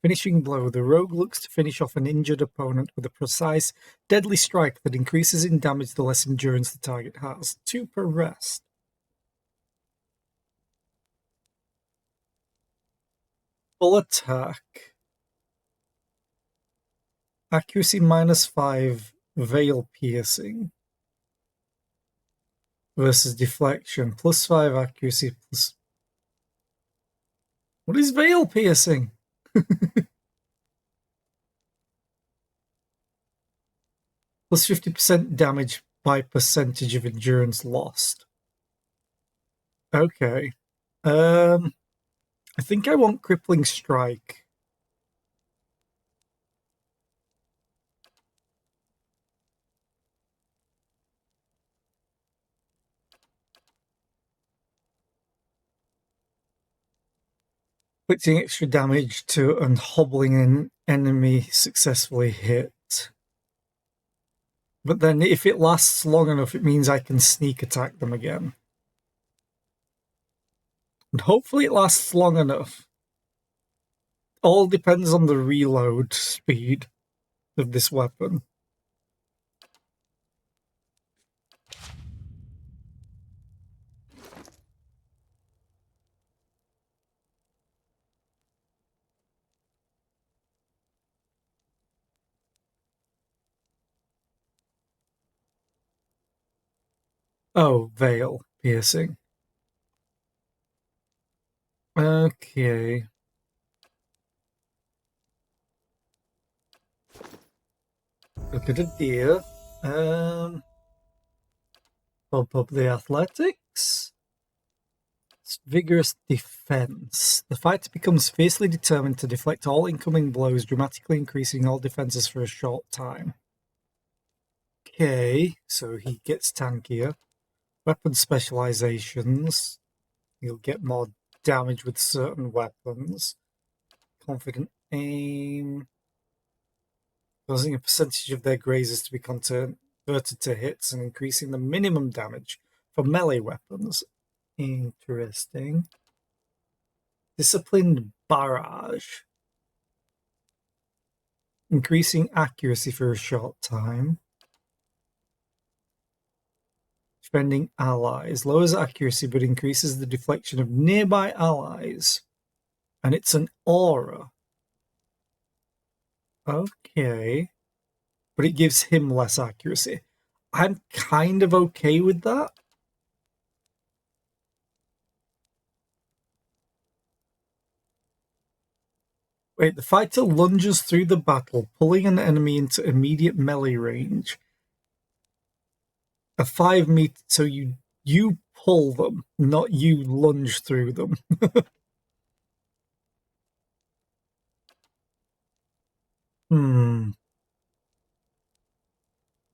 Finishing blow. The rogue looks to finish off an injured opponent with a precise, deadly strike that increases in damage the less endurance the target has. 2 per rest. Full attack. Accuracy -5, veil piercing. Versus deflection. +5 accuracy plus... What is veil piercing? Plus 50% damage by percentage of endurance lost. Okay. I think I want crippling strike. Inflicting extra damage to and hobbling an enemy successfully hit. But then if it lasts long enough, it means I can sneak attack them again. And hopefully it lasts long enough. All depends on the reload speed of this weapon. Oh, veil piercing. Okay. Look at a deer. Bump up the athletics. It's vigorous defense. The fighter becomes fiercely determined to deflect all incoming blows, dramatically increasing all defenses for a short time. Okay, so he gets tankier. Weapon specializations. He'll get more damage with certain weapons. Confident aim. Causing a percentage of their grazers to be converted to hits and increasing the minimum damage for melee weapons. Interesting. Disciplined barrage. Increasing accuracy for a short time. defending allies. Lowers accuracy but increases the deflection of nearby allies. And it's an aura. Okay. But it gives him less accuracy. I'm kind of okay with that. Wait, the fighter lunges through the battle, pulling an enemy into immediate melee range. A 5 meter, so you pull them, not you lunge through them.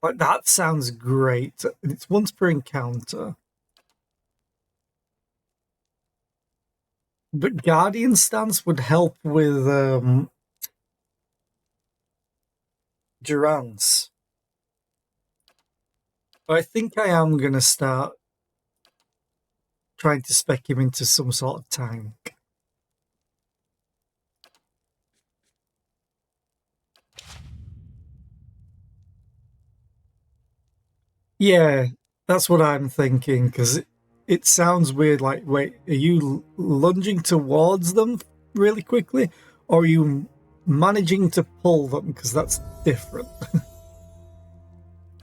But that sounds great. It's once per encounter. But Guardian stance would help with Durance. I think I am going to start trying to spec him into some sort of tank. Yeah, that's what I'm thinking, because it sounds weird, like, wait, are you lunging towards them really quickly? Or are you managing to pull them? Because that's different.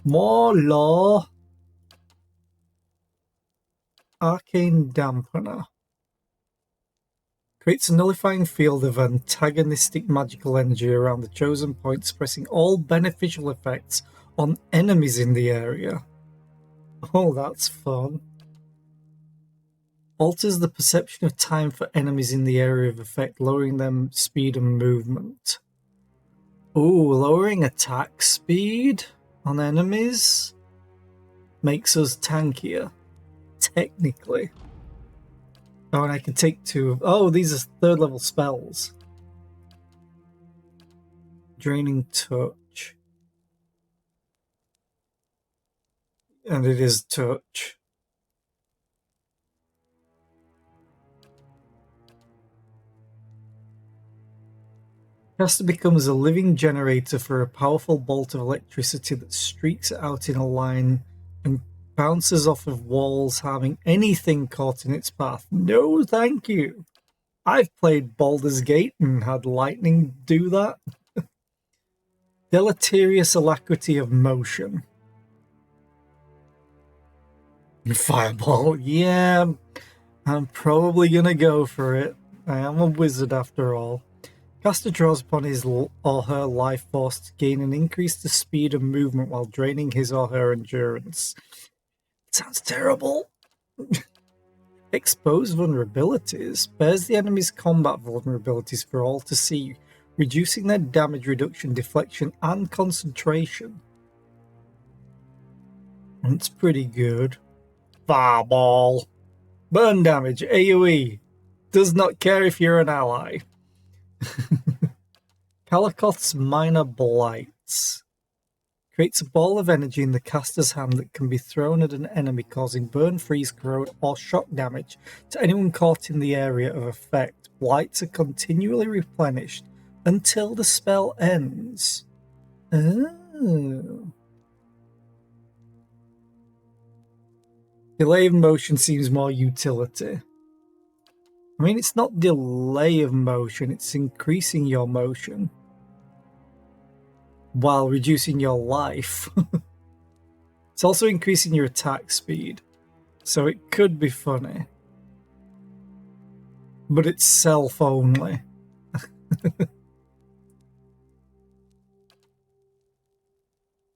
More law. Arcane Dampener. Creates a nullifying field of antagonistic magical energy around the chosen point, suppressing all beneficial effects on enemies in the area. Oh, that's fun. Alters the perception of time for enemies in the area of effect, lowering them speed and movement. Ooh, lowering attack speed on enemies makes us tankier, technically. Oh, and I can take 2 of... Oh, these are 3rd level spells. Draining Touch. And it is Touch. Caster becomes a living generator for a powerful bolt of electricity that streaks out in a line and bounces off of walls, harming anything caught in its path. No, thank you. I've played Baldur's Gate and had lightning do that. Deleterious alacrity of motion. Fireball. Yeah, I'm probably going to go for it. I am a wizard after all. Caster draws upon his or her life force to gain an increase to speed and movement while draining his or her endurance. Sounds terrible. Expose vulnerabilities. Spares the enemy's combat vulnerabilities for all to see, reducing their damage reduction, deflection, and concentration. That's pretty good. Fireball. Burn damage, AoE. Does not care if you're an ally. Kalakoth's Minor Blights. Creates a ball of energy in the caster's hand that can be thrown at an enemy, causing burn, freeze, corrode, or shock damage to anyone caught in the area of effect. Blights are continually replenished until the spell ends. Oh. Delay of motion seems more utility. I mean, it's not delay of motion, it's increasing your motion while reducing your life. It's also increasing your attack speed, so it could be funny. But it's self only.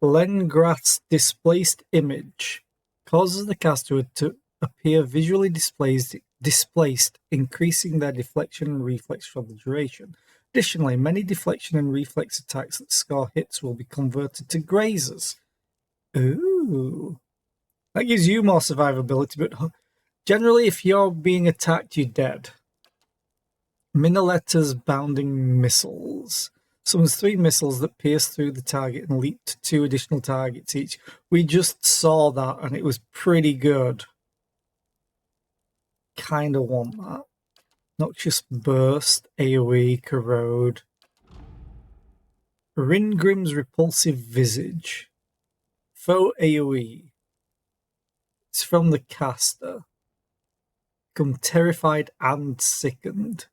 Lengrath's Displaced Image causes the caster to appear visually displaced, increasing their deflection and reflex for the duration. Additionally, many deflection and reflex attacks that score hits will be converted to grazers. Ooh. That gives you more survivability, but generally if you're being attacked, you're dead. Minnaletta's Bounding Missiles. Summons 3 missiles that pierce through the target and leap to 2 additional targets each. We just saw that and it was pretty good. Kinda want that. Noxious Burst, AoE, Corrode. Ringrim's Repulsive Visage. Foe AoE. It's from the caster. Become terrified and sickened.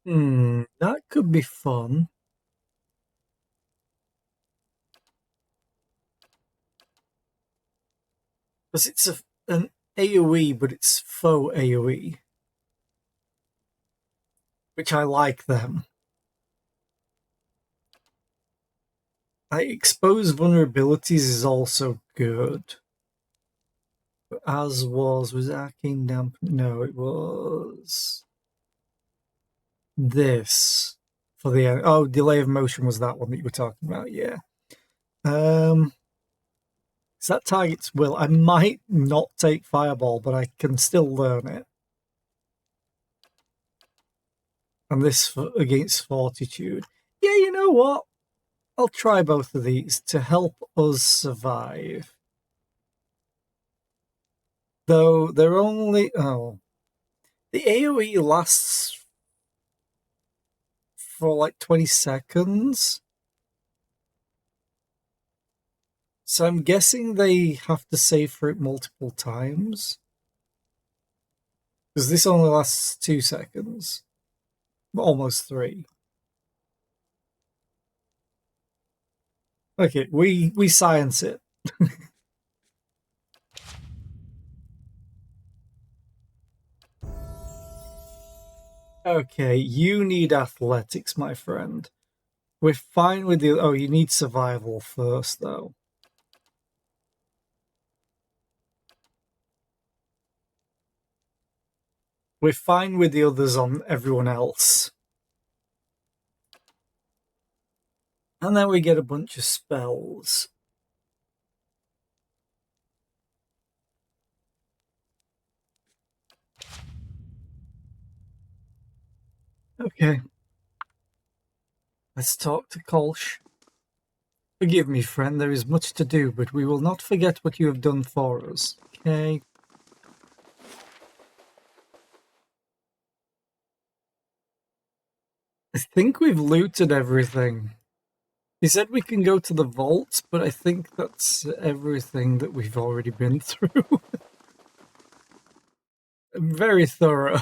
That could be fun. Because it's an AoE, but it's faux AoE. Which I like them. Expose vulnerabilities is also good. But as was Arcane Damp? No, it was this for the delay of motion was that one that you were talking about, yeah. Is that target's will? I might not take Fireball, but I can still learn it. And this against Fortitude. Yeah, you know what? I'll try both of these to help us survive. Though they're only... Oh. The AoE lasts for like 20 seconds. So I'm guessing they have to save for it multiple times. Because this only lasts 2 seconds. Almost 3. Okay, we science it. Okay, you need athletics, my friend. We're fine with the... Oh, you need survival first, though. We're fine with the others on everyone else. And then we get a bunch of spells. Okay. Let's talk to Kolsch. Forgive me, friend, there is much to do, but we will not forget what you have done for us. Okay? I think we've looted everything. He said we can go to the vaults, but I think that's everything that we've already been through. Very thorough.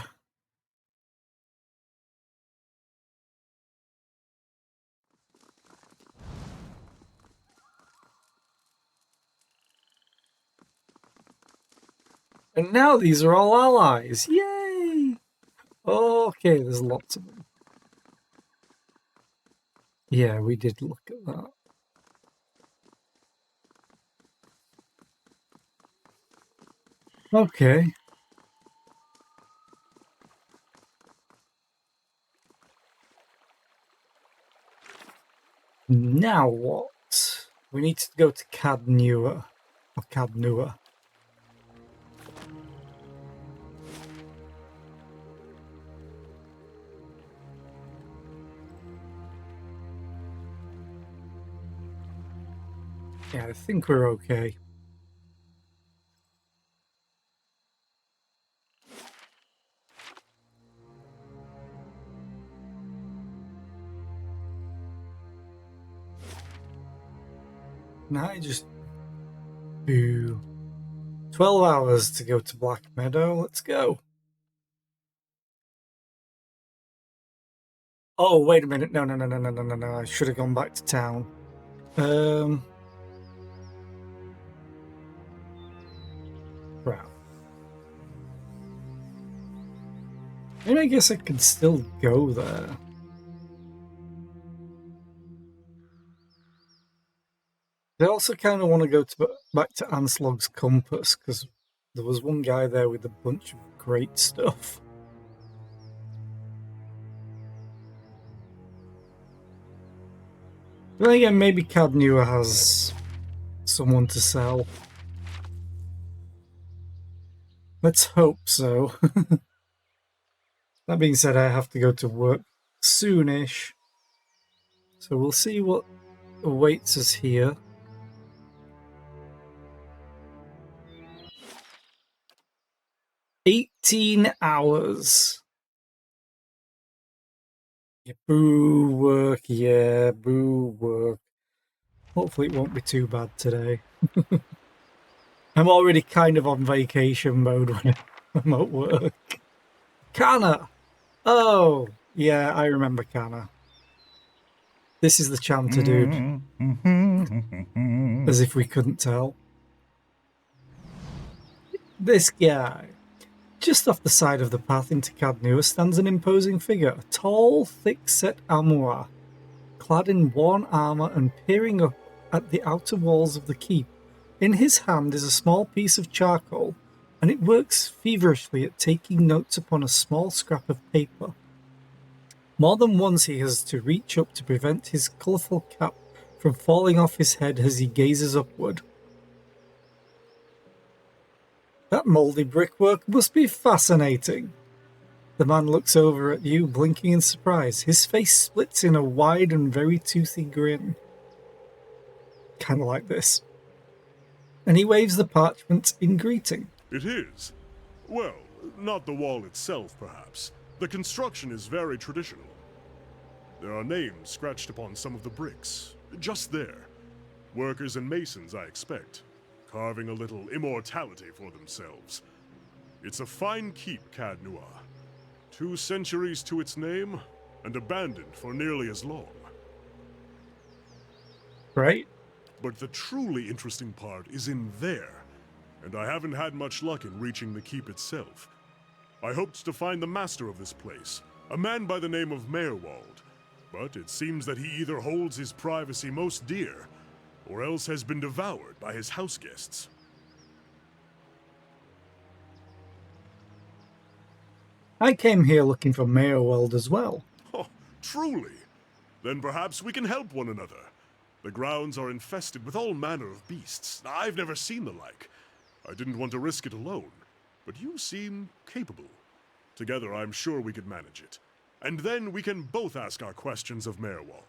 And now these are all allies. Yay! Okay, there's lots of them. Yeah, we did look at that. Okay. Now what? We need to go to Cadnua. Or Cadnua. Yeah, I think we're okay. Now I just do 12 hours to go to Black Meadow. Let's go. Oh, wait a minute. No. I should have gone back to town. Crap. I mean, I guess I could still go there. I also kind of want to go back to Anslog's Compass, because there was one guy there with a bunch of great stuff. But then again, maybe Cadnua has someone to sell. Let's hope so. That being said, I have to go to work soonish. So we'll see what awaits us here. 18 hours. Yeah, boo work, yeah, boo work. Hopefully it won't be too bad today. I'm already kind of on vacation mode when I'm at work. Kana! Oh, yeah, I remember Kana. This is the chanter dude. As if we couldn't tell. This guy. Just off the side of the path into Cadnua stands an imposing figure, a tall, thick-set Amuar, clad in worn armour and peering up at the outer walls of the keep. In his hand is a small piece of charcoal, and it works feverishly at taking notes upon a small scrap of paper. More than once he has to reach up to prevent his colourful cap from falling off his head as he gazes upward. That mouldy brickwork must be fascinating. The man looks over at you, blinking in surprise. His face splits in a wide and very toothy grin. Kind of like this. And he waves the parchment in greeting. It is. Well, not the wall itself, perhaps. The construction is very traditional. There are names scratched upon some of the bricks. Just there. Workers and masons, I expect. Carving a little immortality for themselves. It's a fine keep, Cadnua. 2 centuries to its name, and abandoned for nearly as long. Right? But the truly interesting part is in there, and I haven't had much luck in reaching the keep itself. I hoped to find the master of this place, a man by the name of Meerwald, but it seems that he either holds his privacy most dear, or else has been devoured by his house guests. I came here looking for Meerwald as well. Oh, truly? Then perhaps we can help one another. The grounds are infested with all manner of beasts. I've never seen the like. I didn't want to risk it alone, but you seem capable. Together, I'm sure we could manage it. And then we can both ask our questions of Meerwald.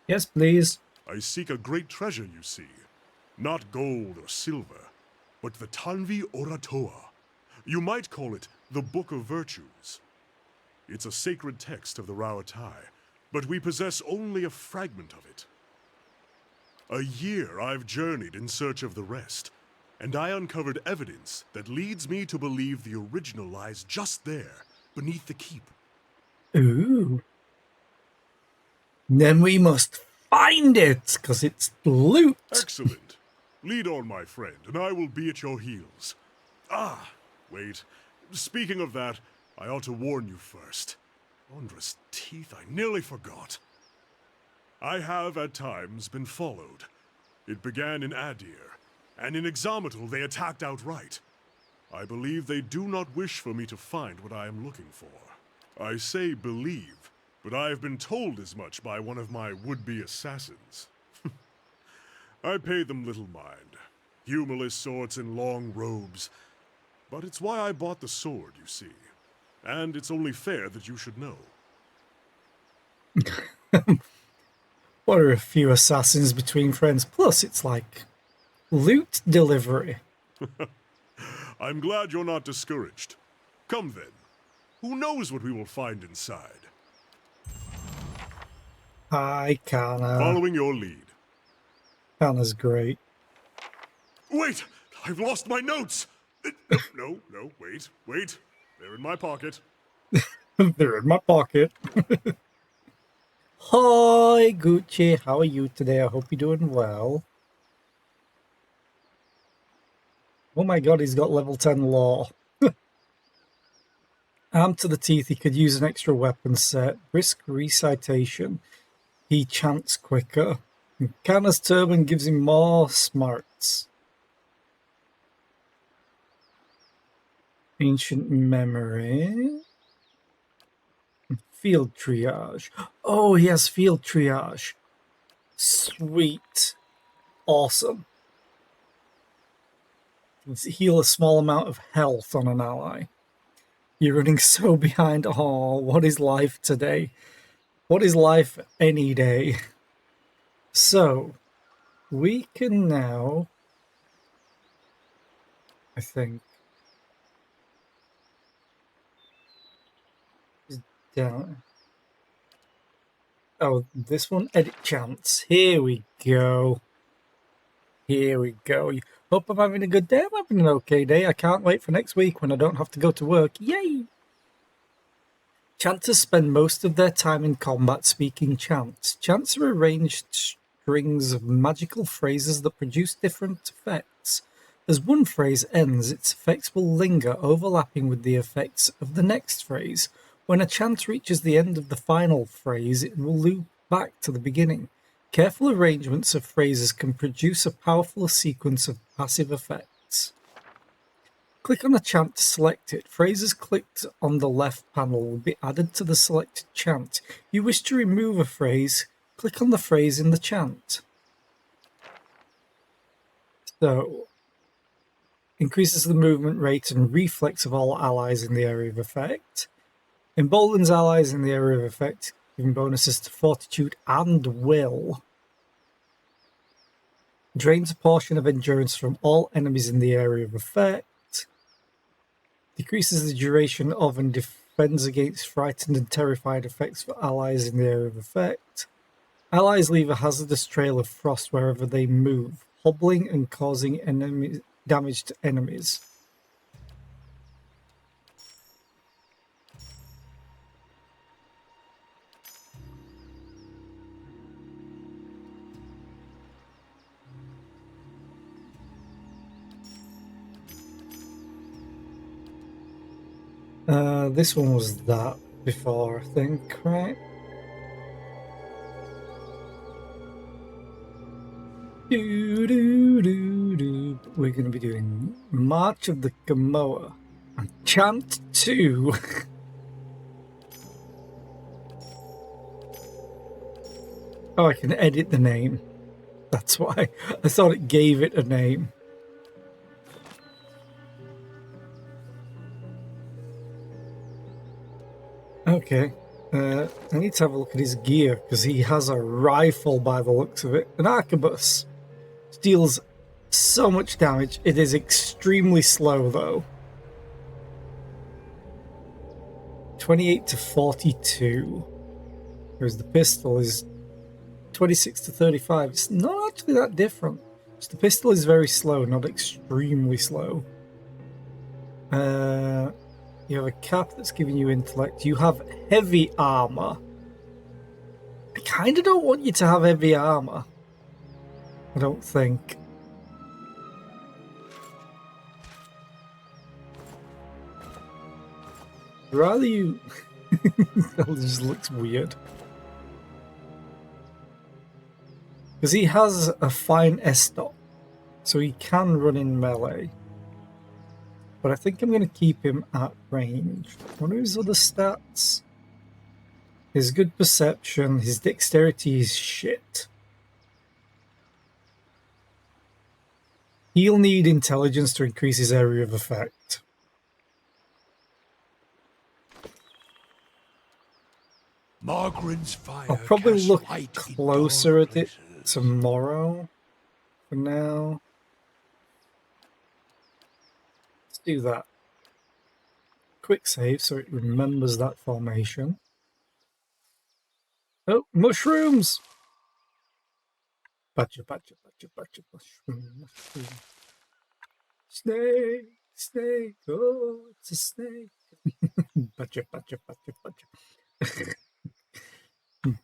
Yes, please. I seek a great treasure, you see. Not gold or silver, but the Tanvi Oratoa. You might call it the Book of Virtues. It's a sacred text of the Rauatai, but we possess only a fragment of it. A year I've journeyed in search of the rest, and I uncovered evidence that leads me to believe the original lies just there, beneath the keep. Ooh. Then we must find it, because it's loot. Excellent. Lead on, my friend, and I will be at your heels. Ah, wait. Speaking of that, I ought to warn you first. Wondrous teeth, I nearly forgot. I have, at times, been followed. It began in Adir, and in Exometal they attacked outright. I believe they do not wish for me to find what I am looking for. I say believe, but I have been told as much by one of my would-be assassins. I pay them little mind. Humorless sorts in long robes. But it's why I bought the sword, you see. And it's only fair that you should know. What are a few assassins between friends? Plus, it's like loot delivery. I'm glad you're not discouraged. Come then. Who knows what we will find inside? Hi, Kana. Following your lead. Kana's great. Wait! I've lost my notes! No, wait. They're in my pocket. They're in my pocket. Hi, Gucci. How are you today? I hope you're doing well. Oh my god, he's got level 10 law. Armed to the teeth, he could use an extra weapon set. Brisk recitation. He chants quicker. And Kana's turban gives him more smarts. Ancient memory. Field triage. Oh, he has field triage. Sweet. Awesome. Heal a small amount of health on an ally. You're running so behind. Oh, what is life today? What is life any day? So, we can now, I think, down. Oh, this one, edit chance. Here we go. Here we go. Hope I'm having a good day. I'm having an okay day. I can't wait for next week when I don't have to go to work. Yay! Chanters spend most of their time in combat speaking chants. Chants are arranged strings of magical phrases that produce different effects. As one phrase ends, its effects will linger, overlapping with the effects of the next phrase. When a chant reaches the end of the final phrase, it will loop back to the beginning. Careful arrangements of phrases can produce a powerful sequence of passive effects. Click on a chant to select it. Phrases clicked on the left panel will be added to the selected chant. If you wish to remove a phrase, click on the phrase in the chant. So, increases the movement rate and reflex of all allies in the area of effect. Emboldens allies in the area of effect, giving bonuses to fortitude and will. Drains a portion of endurance from all enemies in the area of effect. Decreases the duration of and defends against frightened and terrified effects for allies in the area of effect. Allies leave a hazardous trail of frost wherever they move, hobbling and causing damage to enemies. This one was that before, I think, right? We're going to be doing March of the Gamoa and Chant 2. Oh, I can edit the name. That's why I thought it gave it a name. Okay, I need to have a look at his gear because he has a rifle by the looks of it. An arquebus deals so much damage. It is extremely slow though. 28 to 42, whereas the pistol is 26 to 35. It's not actually that different. Just the pistol is very slow, not extremely slow. You have a cap that's giving you intellect. You have heavy armor. I kind of don't want you to have heavy armor. I don't think. Rather you... That just looks weird. Because he has a fine S-dot, so he can run in melee. But I think I'm going to keep him at range. What are his other stats? His good perception, his dexterity is shit. He'll need intelligence to increase his area of effect. Margaren's fire I'll probably casts look light in closer dark at it places. tomorrow. For now, let's do that. Quick save so it remembers that formation. Oh, mushrooms! Badger, badger, badger, badger, mushroom, mushroom. Snake, snake, oh, it's a snake. Badger, badger, badger, badger.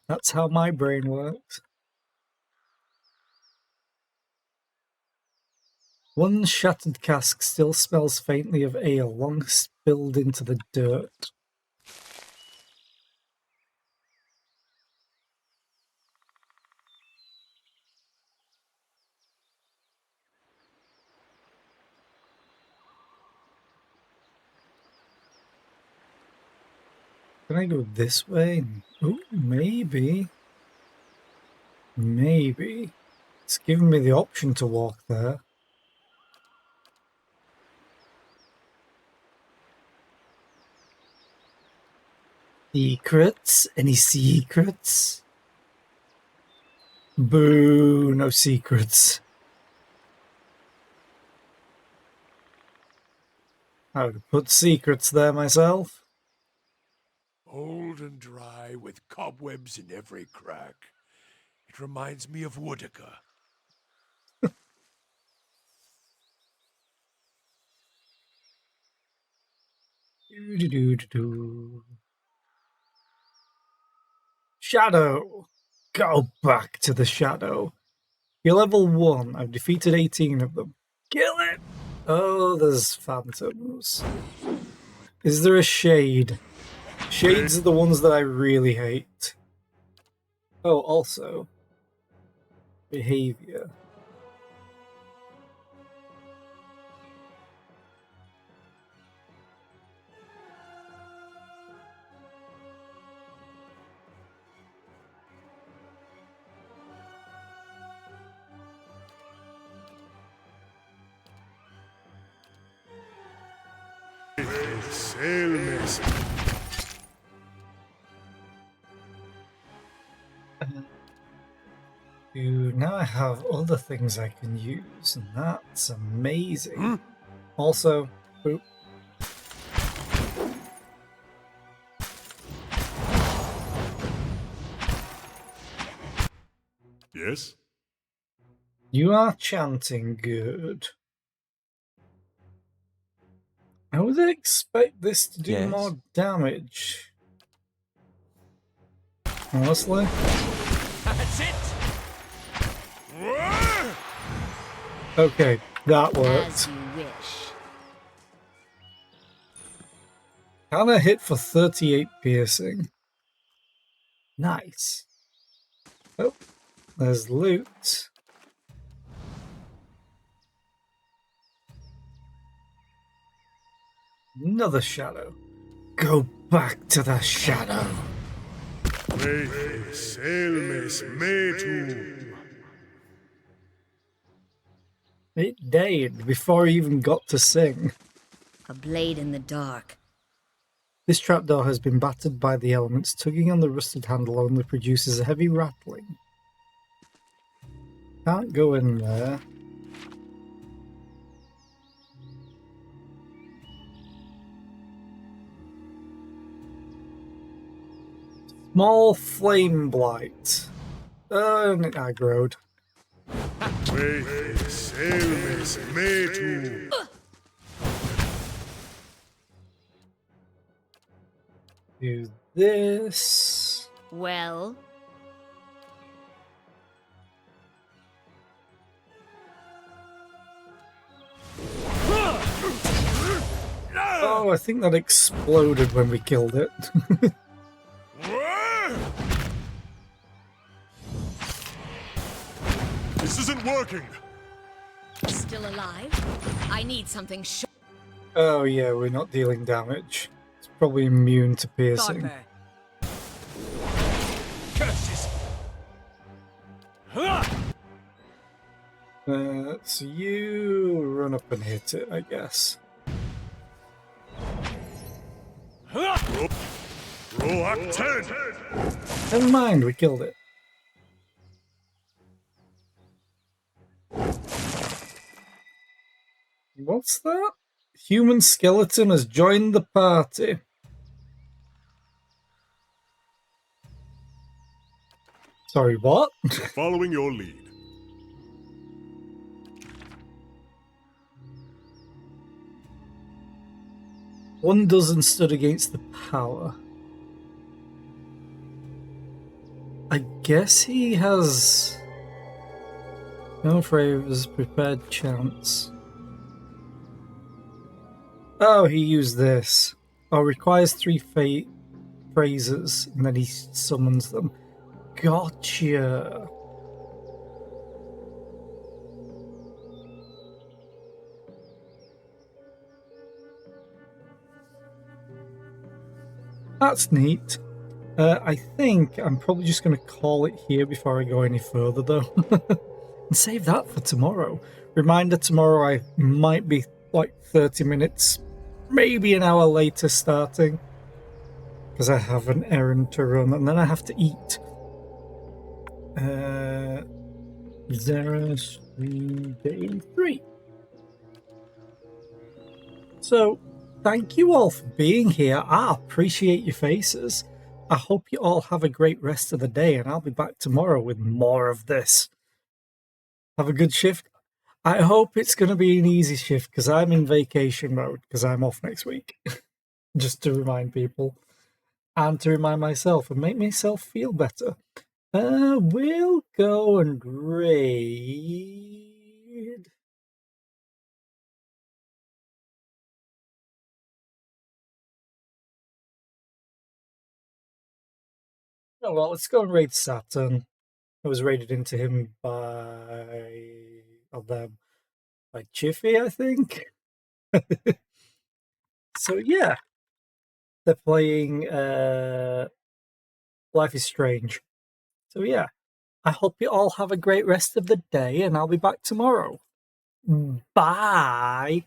That's how my brain works. One shattered cask still smells faintly of ale, long spilled into the dirt. Can I go this way? Oh, maybe. Maybe. It's giving me the option to walk there. Secrets? Any secrets? Boo, no secrets. I would have put secrets there myself. Old and dry, with cobwebs in every crack. It reminds me of Woodica. Doo-doo-doo-doo-doo. Shadow! Go back to the shadow. You're level 1. I've defeated 18 of them. Kill it! Oh, there's phantoms. Is there a shade? Shades are the ones that I really hate. Oh, also, behavior. Sail, miss. Now I have other things I can use, and that's amazing. Also, boop. Yes? You are chanting good. I would expect this to do Yes. more damage. Honestly. That's it! Okay, that As worked. you wish. Kinda hit for 38 piercing. Nice. Oh, there's loot. Another shadow. Go back to the shadow. Sail, miss. Me too. It died before he even got to sing. A blade in the dark. This trapdoor has been battered by the elements. Tugging on the rusted handle only produces a heavy rattling. Can't go in there. Small flame blight. And it aggroed. Sail, miss. Me too. Do this. Well, Oh, I think that exploded when we killed it. This isn't working. still alive? I need something Oh yeah, we're not dealing damage. It's probably immune to piercing. sharper. Curses! So you run up and hit it, I guess. Roac 10. Never mind, we killed it. What's that? Human skeleton has joined the party. Sorry, what? Following your lead. One dozen stood against the power. I guess he has no favors, prepared chance. Oh, he used this. Oh, requires 3 phrases, and then he summons them. Gotcha. That's neat. I think I'm probably just going to call it here before I go any further, though. And save that for tomorrow. Reminder, tomorrow I might be like 30 minutes, maybe an hour later starting, because I have an errand to run, and then I have to eat. Day 3. So, thank you all for being here. I appreciate your faces. I hope you all have a great rest of the day, and I'll be back tomorrow with more of this. Have a good shift. I hope it's going to be an easy shift because I'm in vacation mode because I'm off next week. Just to remind people and to remind myself and make myself feel better. We'll go and raid. Oh, well, let's go and raid Saturn. I was raided into him by Chiffy, I think. So yeah, they're playing Life is Strange. So yeah, I hope you all have a great rest of the day, and I'll be back tomorrow. Bye.